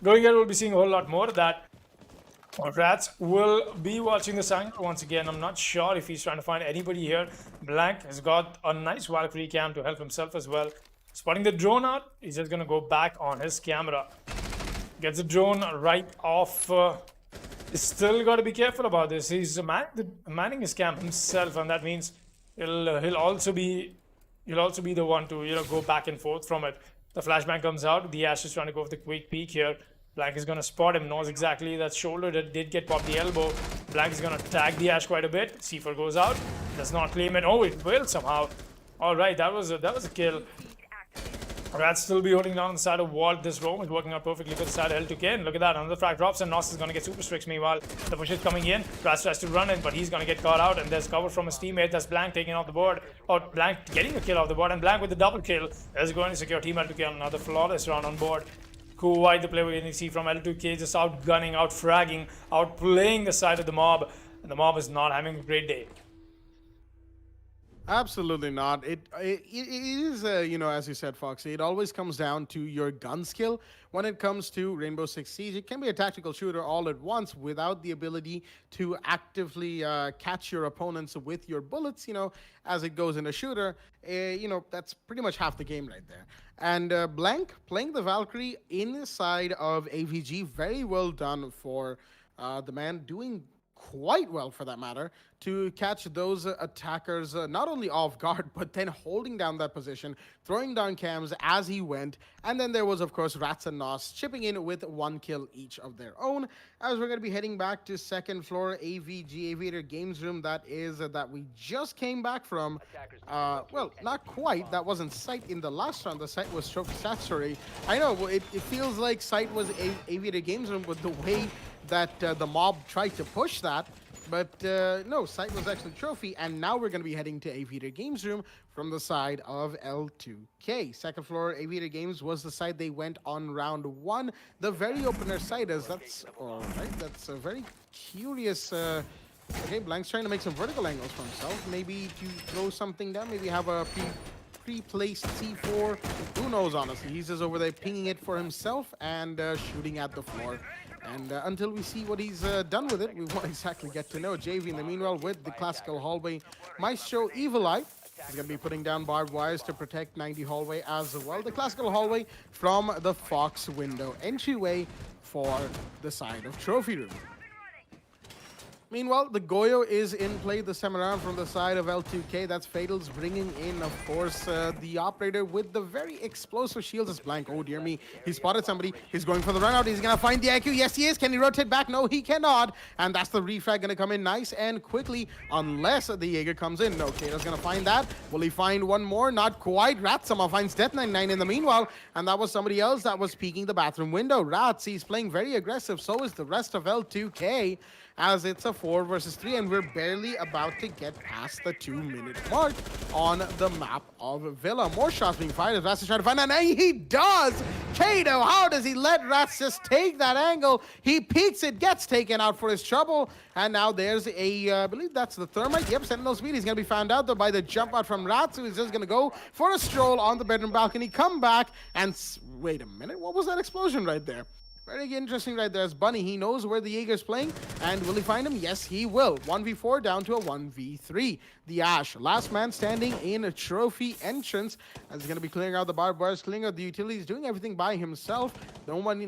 going ahead, we'll be seeing a whole lot more of that. Rats will be watching this angle once again. I'm not sure if he's trying to find anybody here. Blank has got a nice Valkyrie cam to help himself as well. Spotting the drone out, he's just going to go back on his camera. Gets the drone right off. He's still got to be careful about this. He's manning his cam himself, and that means he'll also be the one to go back and forth from it. The flashbang comes out. The Ash is trying to go for the quick peek here. Blank is going to spot him, knows exactly that shoulder that did get popped the elbow. Blank is going to tag the Ash quite a bit. C4 goes out, does not claim it. Oh, it will somehow. Alright, that was a kill. Rats still be holding down on the side of Walt. This roam is working out perfectly for the side of L2K. And look at that, another frag drops, and Nos is going to get super strix. Meanwhile, the push is coming in. Rats tries to run in, but he's going to get caught out. And there's cover from his teammate. That's Blank taking off the board. Or Blank getting a kill off the board. And Blank with the double kill is going to secure Team L2K on another flawless round on board. Quite the play we can see from L2K, just outgunning, out-fragging, outplaying the side of the mob. And the mob is not having a great day. Absolutely not. It is, as you said, Foxy, it always comes down to your gun skill. When it comes to Rainbow Six Siege, it can be a tactical shooter all at once without the ability to actively catch your opponents with your bullets, as it goes in a shooter. That's pretty much half the game right there. And Blank playing the Valkyrie inside of AVG, very well done for the man, doing quite well for that matter, to catch those attackers not only off guard, but then holding down that position, throwing down cams as he went. And then there was, of course, Rats and Nos chipping in with one kill each of their own. As we're going to be heading back to second floor AVG, Aviator Games Room, that we just came back from. Well, not quite. That wasn't Sight in the last round. The Sight was Trophy Statutory. I know, it feels like Sight was Aviator Games Room with the way that the mob tried to push that. But no, Sight was actually Trophy, and now we're going to be heading to Aviator Games Room from the side of L2K. Second floor Aviator Games was the side they went on round one. The very opener side is, that's all right, that's a very curious... okay, Blank's trying to make some vertical angles for himself. Maybe to throw something down, maybe have a pre-placed C4. Who knows, honestly. He's just over there pinging it for himself and shooting at the floor. And until we see what he's done with it, we won't exactly get to know. JV, in the meanwhile, with the classical hallway, Maestro Evil Eye is going to be putting down barbed wires to protect 90 hallway as well. The classical hallway from the Fox window entryway for the side of Trophy Room. Meanwhile, the Goyo is in play this time around from the side of L2K. That's Fatal's bringing in, of course, the operator with the very explosive shields. Is Blank. Oh, dear me. He spotted somebody. He's going for the run out. He's going to find the IQ. Yes, he is. Can he rotate back? No, he cannot. And that's the refrag going to come in nice and quickly, unless the Jaeger comes in. No, Kato's going to find that. Will he find one more? Not quite. Rats somehow finds Death99 in the meanwhile. And that was somebody else that was peeking the bathroom window. Rats, he's playing very aggressive. So is the rest of L2K. As it's a 4 versus 3, and we're barely about to get past the 2-minute mark on the map of Villa. More shots being fired as Rats is trying to find out, and he does! Kato, how does he let Rats just take that angle? He peeks it, gets taken out for his trouble, and now there's a, I believe that's the Thermite. Yep, Sentinel Speed. He's going to be found out, though, by the jump out from Rats, who is just going to go for a stroll on the bedroom balcony, come back, and wait a minute, what was that explosion right there? Very interesting right there. As Bunny, he knows where the Jaeger's playing, and will he find him? Yes, he will. 1v4 down to a 1v3. The Ash, last man standing in a trophy entrance, as he's going to be clearing out the barbed wires, clearing out the utilities, doing everything by himself. No one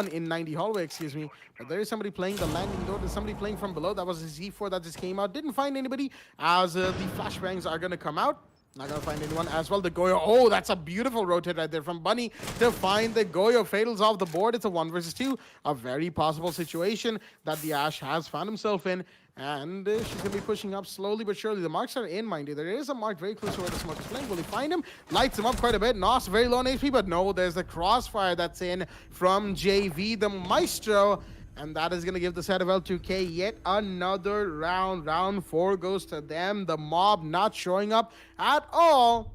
in 90 hallway, excuse me. But there is somebody playing the landing door. There's somebody playing from below. That was a Z4 that just came out. Didn't find anybody, as the flashbangs are going to come out. Not gonna find anyone as well. The Goyo. Oh, that's a beautiful rotate right there from Bunny to find the Goyo. Fatals off the board. It's a 1 versus 2. A very possible situation that the Ash has found himself in. And she's gonna be pushing up slowly but surely. The marks are in, mind you. There is a mark very close to where the smoke is playing. Will he find him? Lights him up quite a bit. Nos very low on HP, but no, there's the crossfire that's in from JV, the Maestro. And that is going to give the set of L2K yet another round. Round 4 goes to them. The mob not showing up at all,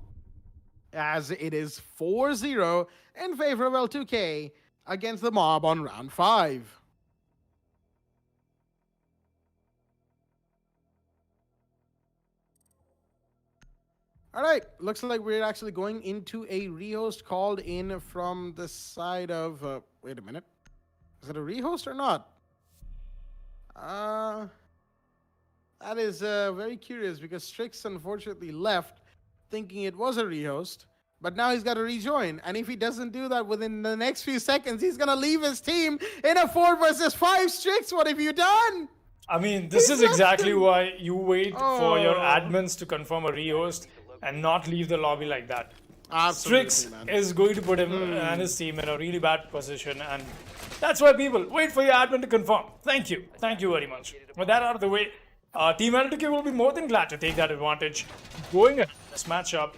as it is 4-0 in favor of L2K against the mob on round 5. All right, looks like we're actually going into a rehost called in from the side of... wait a minute. Is it a rehost or not? That is very curious, because Strix unfortunately left thinking it was a rehost, but now he's got to rejoin. And if he doesn't do that within the next few seconds, he's going to leave his team in a 4 versus 5. Strix, what have you done? I mean, this is exactly why you wait for your admins to confirm a rehost and not leave the lobby like that. Absolutely, Strix man. is going to put him and his team in a really bad position, and that's why people wait for your admin to confirm. Thank you. Thank you very much. With that out of the way, Team L2K will be more than glad to take that advantage. Going ahead in this matchup,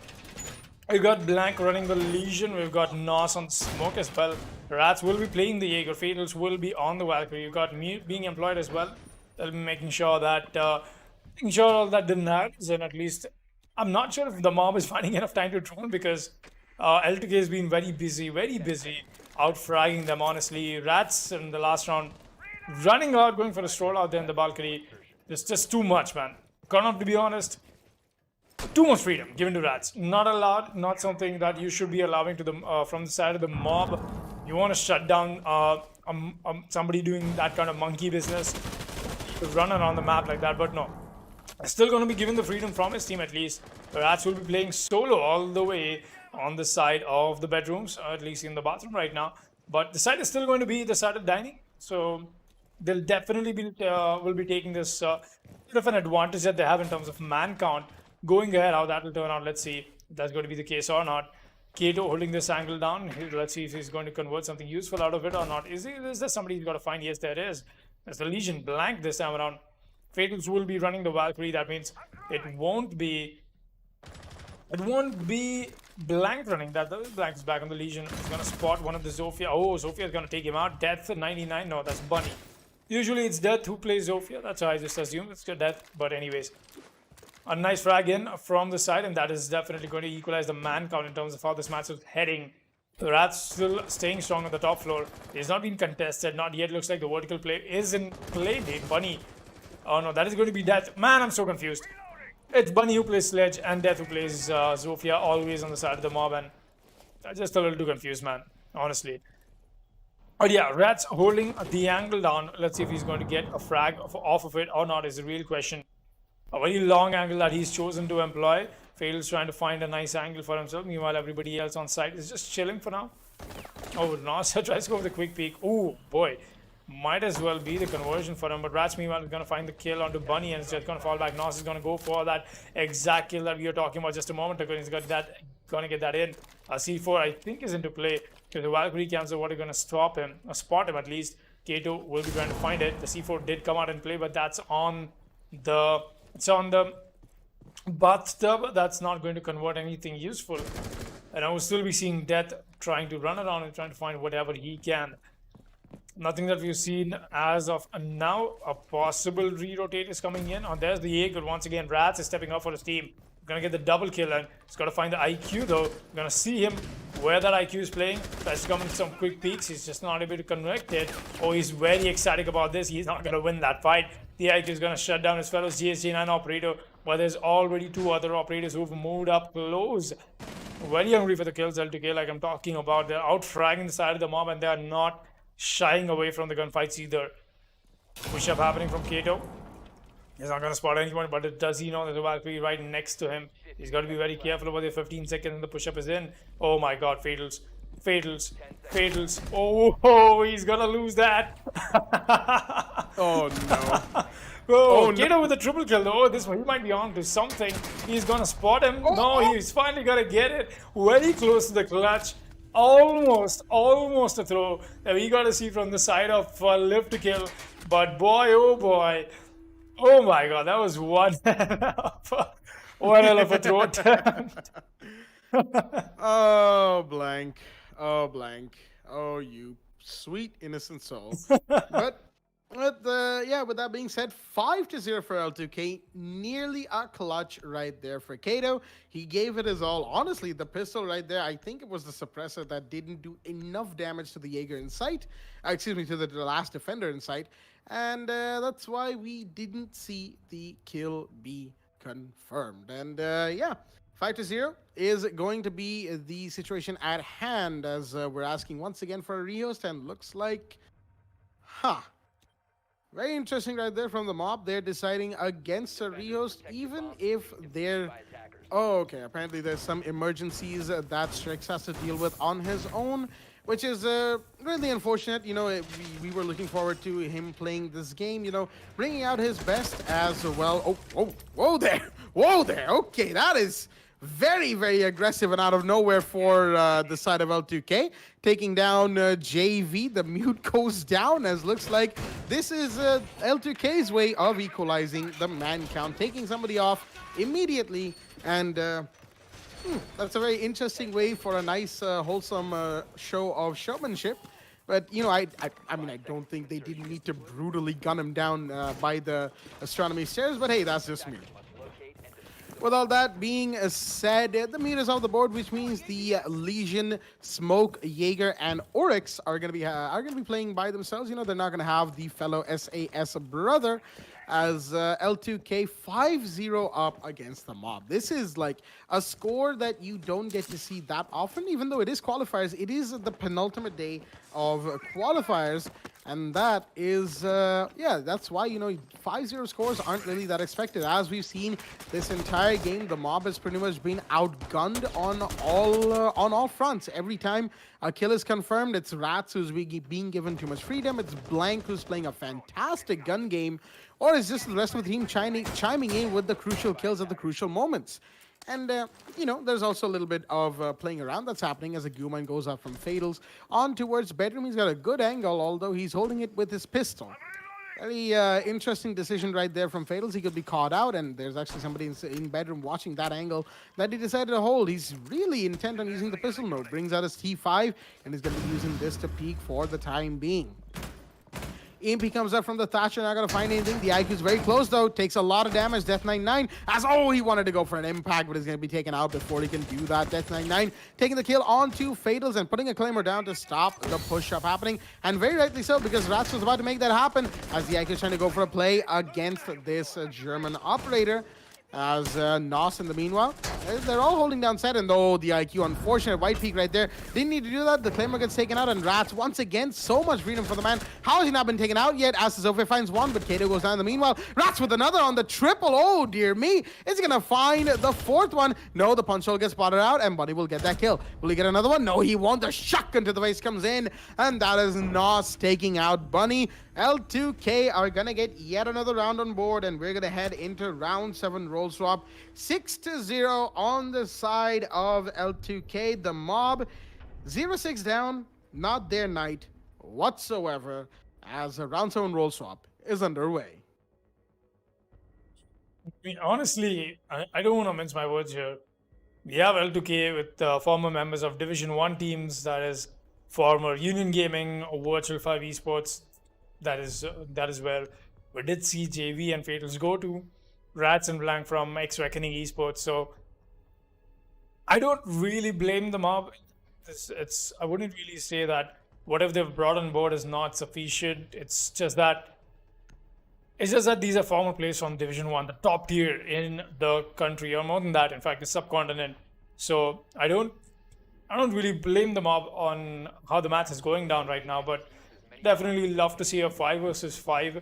we've got Blank running the Legion. We've got Nos on Smoke as well. Rats will be playing the Jaeger. Fatals will be on the Valkyrie. You've got me being employed as well. They'll be making sure that all that denies, and at least I'm not sure if the mob is finding enough time to drone, because L2K has been very busy out fragging them, honestly. Rats in the last round running out, going for a stroll out there in the balcony. It's just too much, man. Gonna, to be honest, too much freedom given to Rats. Not allowed, not something that you should be allowing to the from the side of the mob. You want to shut down somebody doing that kind of monkey business to run around the map like that, but no. Still going to be given the freedom from his team at least. Rats will be playing solo all the way on the side of the bedrooms, or at least in the bathroom right now. But the side is still going to be the side of dining, so they'll definitely be will be taking this bit of an advantage that they have in terms of man count. Going ahead, how that will turn out, let's see if that's going to be the case or not. Kato holding this angle down. Let's see if he's going to convert something useful out of it or not. Is there somebody he's got to find? Yes, there is. There's the Legion Blank this time around. Fatals will be running the Valkyrie. That means it won't be Blank running. That the Blank is back on the Legion. He's gonna spot one of the Zofia. Oh, Zofia is gonna take him out. Death 99. No, that's Bunny. Usually it's Death who plays Zofia. That's how I just assume it's Death. But anyways, a nice frag in from the side, and that is definitely going to equalize the man count in terms of how this match is heading. The Rats still staying strong on the top floor. It's not been contested. Not yet. Looks like the vertical play is in play. Bunny. Oh no, that is going to be Death. Man, I'm so confused. It's Bunny who plays Sledge and Death who plays Zofia, always on the side of the mob, and I'm just a little too confused, man, honestly. But yeah, Rats holding the angle down. Let's see if he's going to get a frag off of it or not is the real question. A very long angle that he's chosen to employ. Fails trying to find a nice angle for himself. Meanwhile, everybody else on site is just chilling for now. Oh, Nasa tries to go with a quick peek. Oh boy. Might as well be the conversion for him, but Rats meanwhile is going to find the kill onto Bunny, and it's just going to fall back. Nos is going to go for that exact kill that we were talking about just a moment ago. He's got that, going to get that in. C4 I think is into play, because the Valkyrie cams are what are going to stop him, or spot him at least. Kato will be trying to find it. The C4 did come out and play, but that's on the bathtub. That's not going to convert anything useful, and I will still be seeing Death trying to run around and trying to find whatever he can. Nothing that we've seen as of now. A possible re-rotate is coming in. Oh, there's the Jaeger once again. Rats is stepping up for his team. Gonna get the double kill, and he's got to find the IQ though. Gonna see him where that IQ is playing. Tries to come in some quick peeks. He's just not able to connect it. Oh, he's very ecstatic about this. He's not gonna win that fight. The IQ is gonna shut down his fellow GSG9 operator, but there's already 2 other operators who've moved up close. Very hungry for the kills, L2K, like I'm talking about. They're out fragging the side of the mob, and they are not shying away from the gunfights either. Push up happening from Kato. He's not going to spot anyone, but does he know that the Valkyrie right next to him? He's got to be very careful about the 15 seconds and the push up is in. Oh my god, Fatals. Fatals. Fatals. Oh, he's going to lose that. Oh no. Oh, Kato with a triple kill though. Oh, he might be on to something. He's going to spot him. No, he's finally going to get it. Very close to the clutch. Almost a throw that we got to see from the side of live to kill. But boy, oh boy. Oh my god, that was one hell of a throw attempt. Oh, blank. Oh, blank. Oh, you sweet innocent soul. But with that being said, 5-0 for L2K. Nearly a clutch right there for Kato. He gave it his all. Honestly, the pistol right there, I think it was the suppressor that didn't do enough damage to the Jaeger in sight. To the last defender in sight. And that's why we didn't see the kill be confirmed. And 5-0 is going to be the situation at hand, as we're asking once again for a rehost, and looks like, very interesting right there from the mob. They're deciding against a rehost, even if they're... Oh, okay. Apparently there's some emergencies that Strix has to deal with on his own, which is really unfortunate. You know, we were looking forward to him playing this game, you know, bringing out his best as well. Whoa there. Okay, that is very, very aggressive and out of nowhere for the side of L2K. Taking down JV, the mute goes down, as looks like this is L2K's way of equalizing the man count, taking somebody off immediately. And that's a very interesting way for a nice, wholesome show of showmanship. But, you know, I mean, I don't think they didn't need to brutally gun him down by the astronomy stairs, but hey, that's just me. With all that being said, the meat is off the board, which means the Legion, Smoke, Jaeger, and Oryx are gonna be playing by themselves. You know, they're not gonna have the fellow SAS brother, as L2K 5-0 up against the mob. This is like a score that you don't get to see that often, even though it is qualifiers. It is the penultimate day of qualifiers, and that is, that's why, you know, 5-0 scores aren't really that expected. As we've seen this entire game, the mob has pretty much been outgunned on all fronts. Every time a kill is confirmed, it's Rats who's being given too much freedom, it's Blank who's playing a fantastic gun game, or it's just the rest of the team chiming in with the crucial kills at the crucial moments. And, you know, there's also a little bit of playing around that's happening as a Guman goes up from Fatals on towards Bedroom. He's got a good angle, although he's holding it with his pistol. Very interesting decision right there from Fatals. He could be caught out, and there's actually somebody in Bedroom watching that angle that he decided to hold. He's really intent on using the pistol mode. Brings out his T5, and he's going to be using this to peek for the time being. Impy comes up from the Thatcher, not going to find anything. The IQ is very close, though. Takes a lot of damage. Death99 he wanted to go for an impact, but he's going to be taken out before he can do that. Death99 taking the kill onto Fatals and putting a Claymore down to stop the push-up happening. And very rightly so, because Rats was about to make that happen as the IQ is trying to go for a play against this German operator. As Nos in the meanwhile, they're all holding down set, and though the IQ, unfortunate white peak right there, didn't need to do that. The Claymore gets taken out, and Rats once again, so much freedom for the man. How has he not been taken out yet? As Zofe finds one, but Kato goes down in the meanwhile. Rats with another on the triple. Oh dear me, is he gonna find the fourth one? No, the punch hole gets spotted out, and Bunny will get that kill. Will he get another one? No, he won't. The shotgun to the face comes in, and that is Nos taking out Bunny. L2K are gonna get yet another round on board, and we're gonna head into round 7 roll swap. 6-0 on the side of L2K. The mob 0-6 down, not their night whatsoever, as a round 7 roll swap is underway. I mean, honestly, I don't want to mince my words here. We have L2K with former members of Division 1 teams, that is former Union Gaming or Virtual 5 Esports. That is where we did see JV and Fatals go to. Rats and Blank from X Reckoning Esports. So I don't really blame the mob. I wouldn't really say that whatever they've brought on board is not sufficient. It's just that these are former players from Division 1, the top tier in the country, or more than that, in fact, the subcontinent. So I don't really blame the mob on how the match is going down right now, but definitely love to see a 5 versus 5.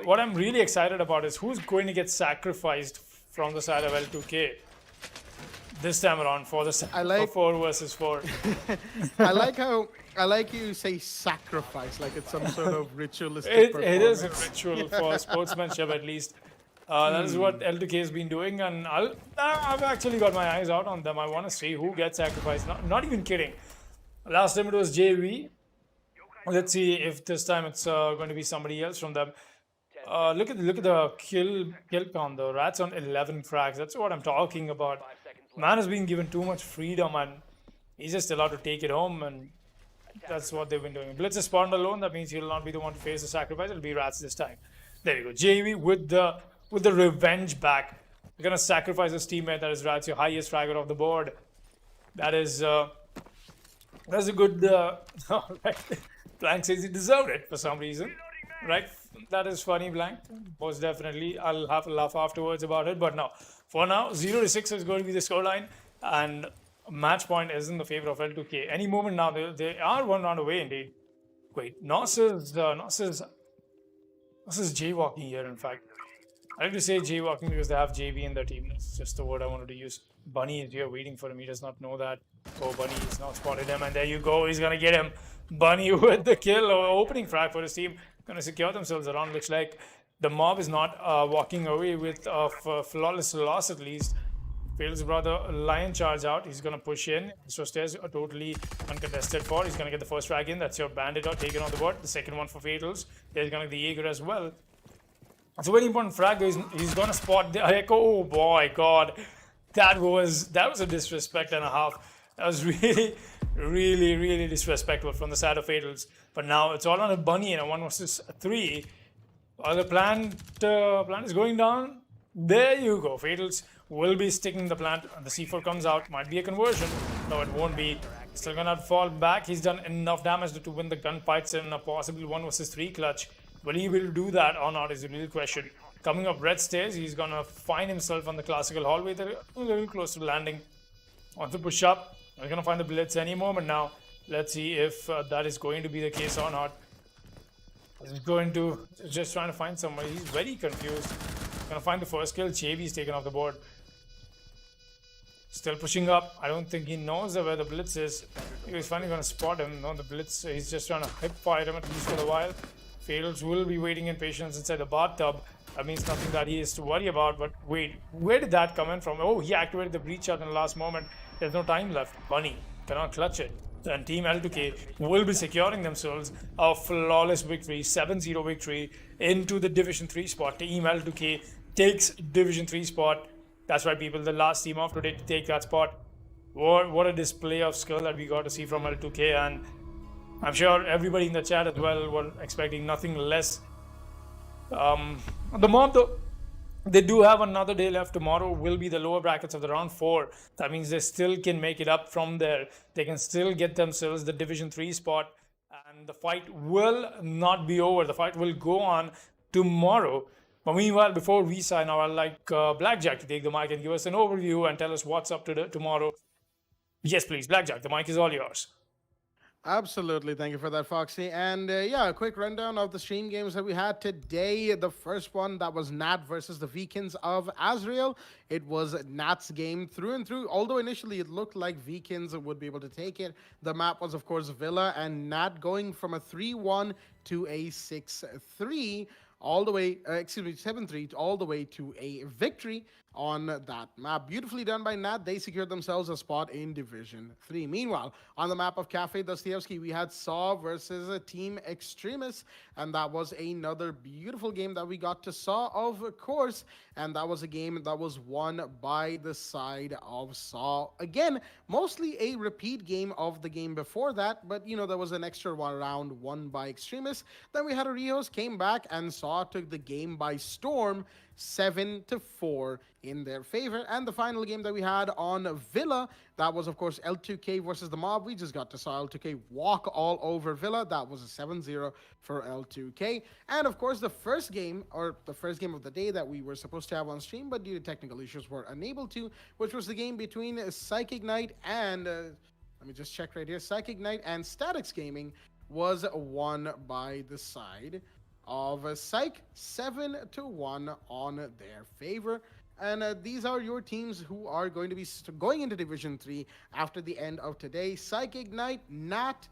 What I'm really excited about is who's going to get sacrificed from the side of L2K this time around for the for 4 versus 4. I like you say sacrifice like it's some sort of ritualistic It is a performance. ritual for sportsmanship at least. That is what L2K has been doing, and I've actually got my eyes out on them. I want to see who gets sacrificed. Not even kidding. Last time it was JV. Let's see if this time it's going to be somebody else from them. Look at the kill count. The Rats on 11 frags. That's what I'm talking about. Man has been given too much freedom, and he's just allowed to take it home, and that's what they've been doing. Blitz is spawned alone. That means he'll not be the one to face the sacrifice. It'll be Rats this time. There you go. JV with the revenge back. We're gonna sacrifice his teammate. That is Rats, your highest fragger of the board. That's a good. Right. Blank says he deserved it for some reason. Right? That is funny, Blank. Most definitely. I'll have a laugh afterwards about it. But no, for now, 0-6 is going to be the scoreline, and match point is in the favor of L2K. Any moment now, they are 1 round away indeed. Wait, Nos is jaywalking here, in fact. I like to say jaywalking because they have JB in their team. That's just the word I wanted to use. Bunny is here waiting for him. He does not know that. Oh, Bunny has not spotted him, and there you go. He's gonna get him. Bunny with the kill, opening frag for his team. Gonna secure themselves around. Looks like the mob is not walking away with a flawless loss at least. Fails brother lion charge out. He's gonna push in. So stairs are totally uncontested for. He's gonna get the first frag in. That's your bandit out taken on the board. The second one for Fatals. There's gonna be the Jaeger as well. It's a very important frag. He's gonna spot the Echo. Oh boy, God, that was a disrespect and a half. That was really disrespectful from the side of Fatals. But now it's all on a Bunny in a 1 versus 3. The plan is going down. There you go. Fatals will be sticking the plant. The C4 comes out. Might be a conversion. No, it won't be. Still gonna fall back. He's done enough damage to win the gunfights in a possible 1 versus 3 clutch. Will he will do that or not is a real question. Coming up red stairs, he's gonna find himself on the classical hallway. They're a little close to landing. Wants to push up. We're gonna find the blitz any moment now. Let's see if that is going to be the case or not. He's going to just trying to find somebody. He's very confused. Gonna find the first kill. JV's taken off the board. Still pushing up. I don't think he knows where the blitz is. He's finally gonna spot him. No, the blitz. He's just trying to hip fire him at least for a while. Fatals will be waiting in patience inside the bathtub. That means nothing that he is to worry about. But wait, where did that come in from? Oh, he activated the breach shot in the last moment. There's no time left. Bunny cannot clutch it. And Team L2K will be securing themselves a flawless victory, 7-0 victory into the Division 3 spot. Team L2K takes Division 3 spot. That's right, people. The last team of today to take that spot. What a display of skill that we got to see from L2K, and I'm sure everybody in the chat as well were expecting nothing less. The mob, though, they do have another day left. Tomorrow will be the lower brackets of the round 4. That means they still can make it up from there. They can still get themselves the Division 3 spot, and the fight will not be over. The fight will go on tomorrow. But meanwhile, before we sign out, I'd like Blackjack to take the mic and give us an overview and tell us what's up to tomorrow. Yes, please, Blackjack, the mic is all yours. Absolutely. Thank you for that, Foxy. And yeah, a quick rundown of the stream games that we had today. The first one, that was Nat versus the Kins of Azreal. It was Nat's game through and through, although initially it looked like Kins would be able to take it. The map was, of course, Villa, and Nat going from a 3-1 to a 6-3. All the way, 7-3, all the way to a victory on that map. Beautifully done by Nat. They secured themselves a spot in Division 3. Meanwhile, on the map of Cafe Dostoevsky, we had Sa versus a Team Extremis, and that was another beautiful game that we got to Sa, of course, and that was a game that was won by the side of Sa. Again, mostly a repeat game of the game before that, but you know, there was an extra one round won by Extremis. Then we had a Rios, came back, and Sa took the game by storm, 7-4 in their favor. And the final game that we had on Villa, that was, of course, L2K versus the Mob. We just got to saw L2K walk all over Villa. That was a 7-0 for L2K. And, of course, the first game of the day that we were supposed to have on stream, but due to technical issues were unable to, which was the game between Psychic Knight and... let me just check right here. Psychic Knight and Statics Gaming was won by the side of Psych, 7-1 on their favor. And these are your teams who are going to be going into Division 3 after the end of today. Psych Ignite, Nat,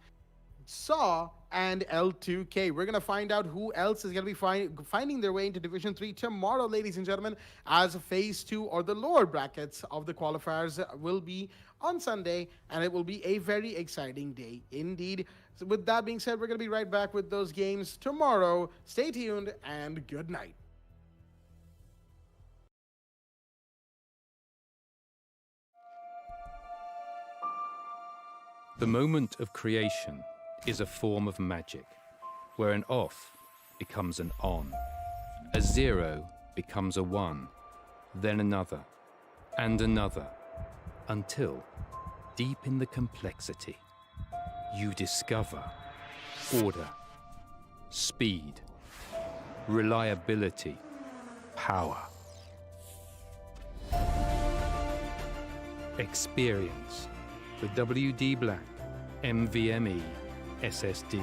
Saw, and L2K. We're going to find out who else is going to be finding their way into Division 3 tomorrow, ladies and gentlemen, as Phase 2 or the lower brackets of the qualifiers will be on Sunday, and it will be a very exciting day indeed. So with that being said, we're going to be right back with those games tomorrow. Stay tuned, and good night. The moment of creation is a form of magic, where an off becomes an on, a 0 becomes a 1, then another, and another, until, deep in the complexity, you discover order, speed, reliability, power. Experience the WD Black NVMe SSD.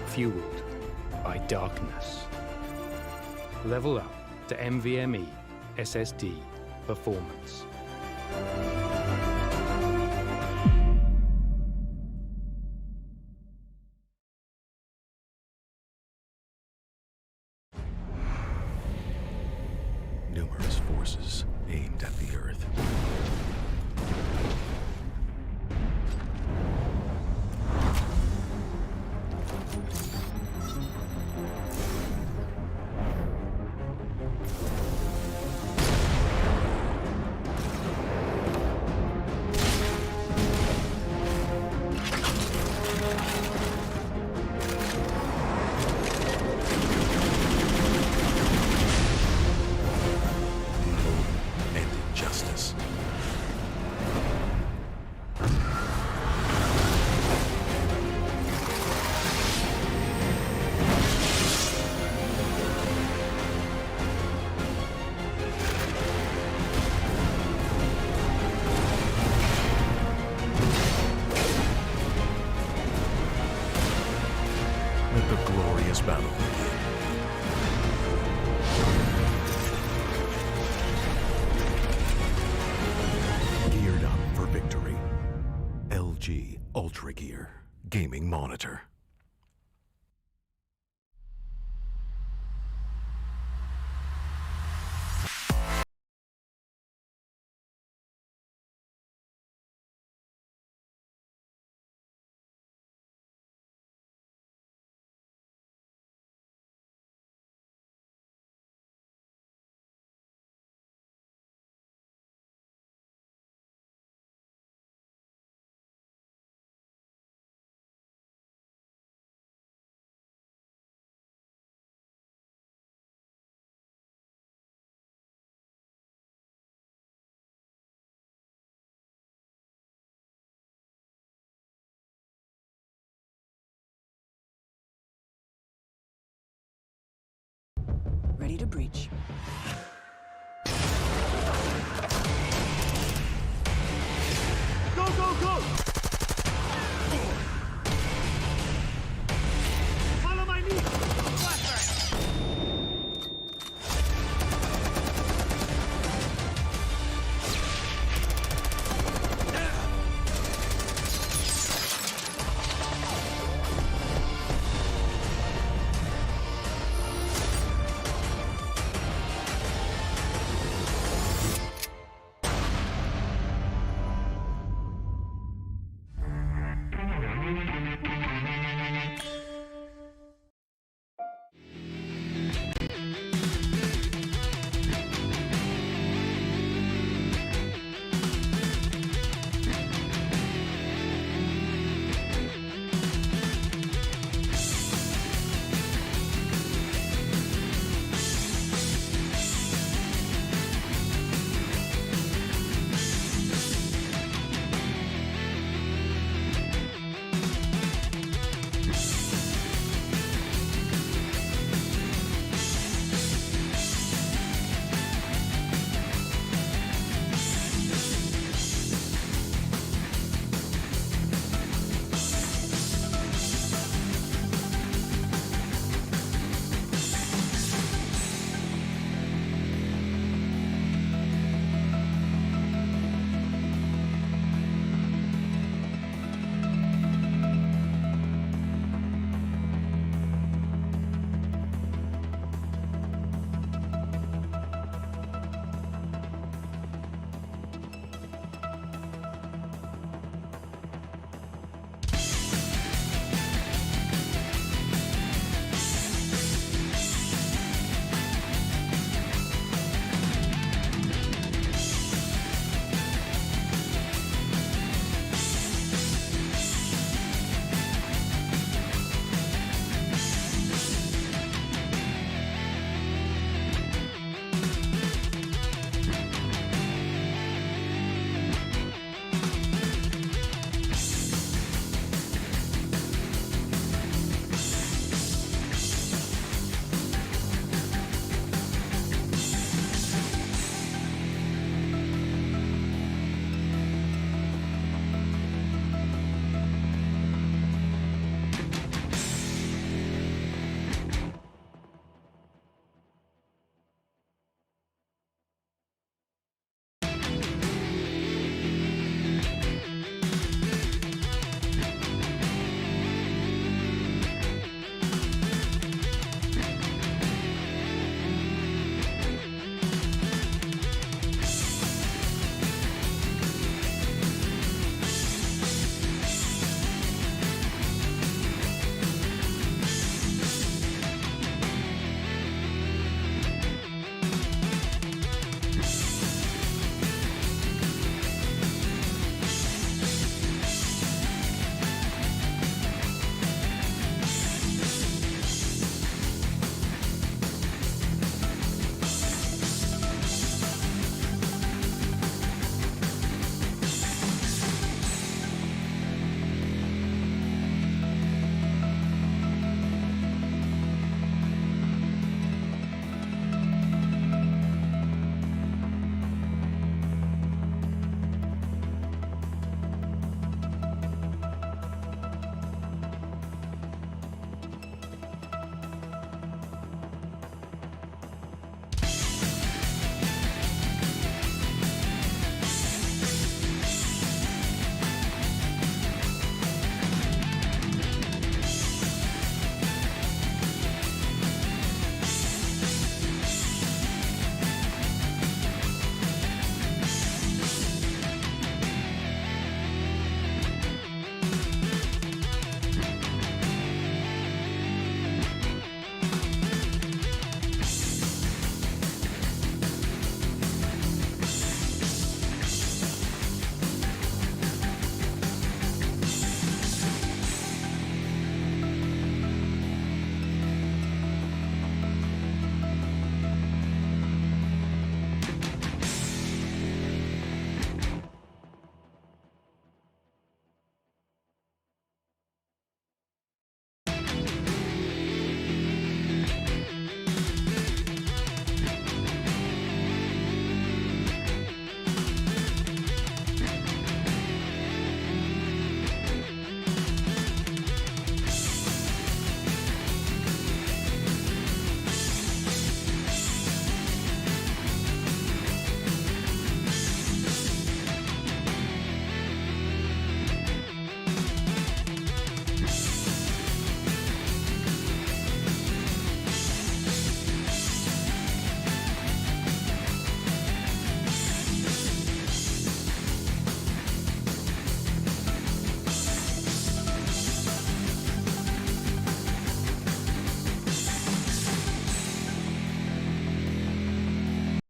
Fueled by darkness. Level up to NVMe SSD performance. Numerous forces aimed at the Earth. And injustice. Let the glorious battle begin. Geared up for victory. LG Ultragear Gaming Monitor. Ready to breach.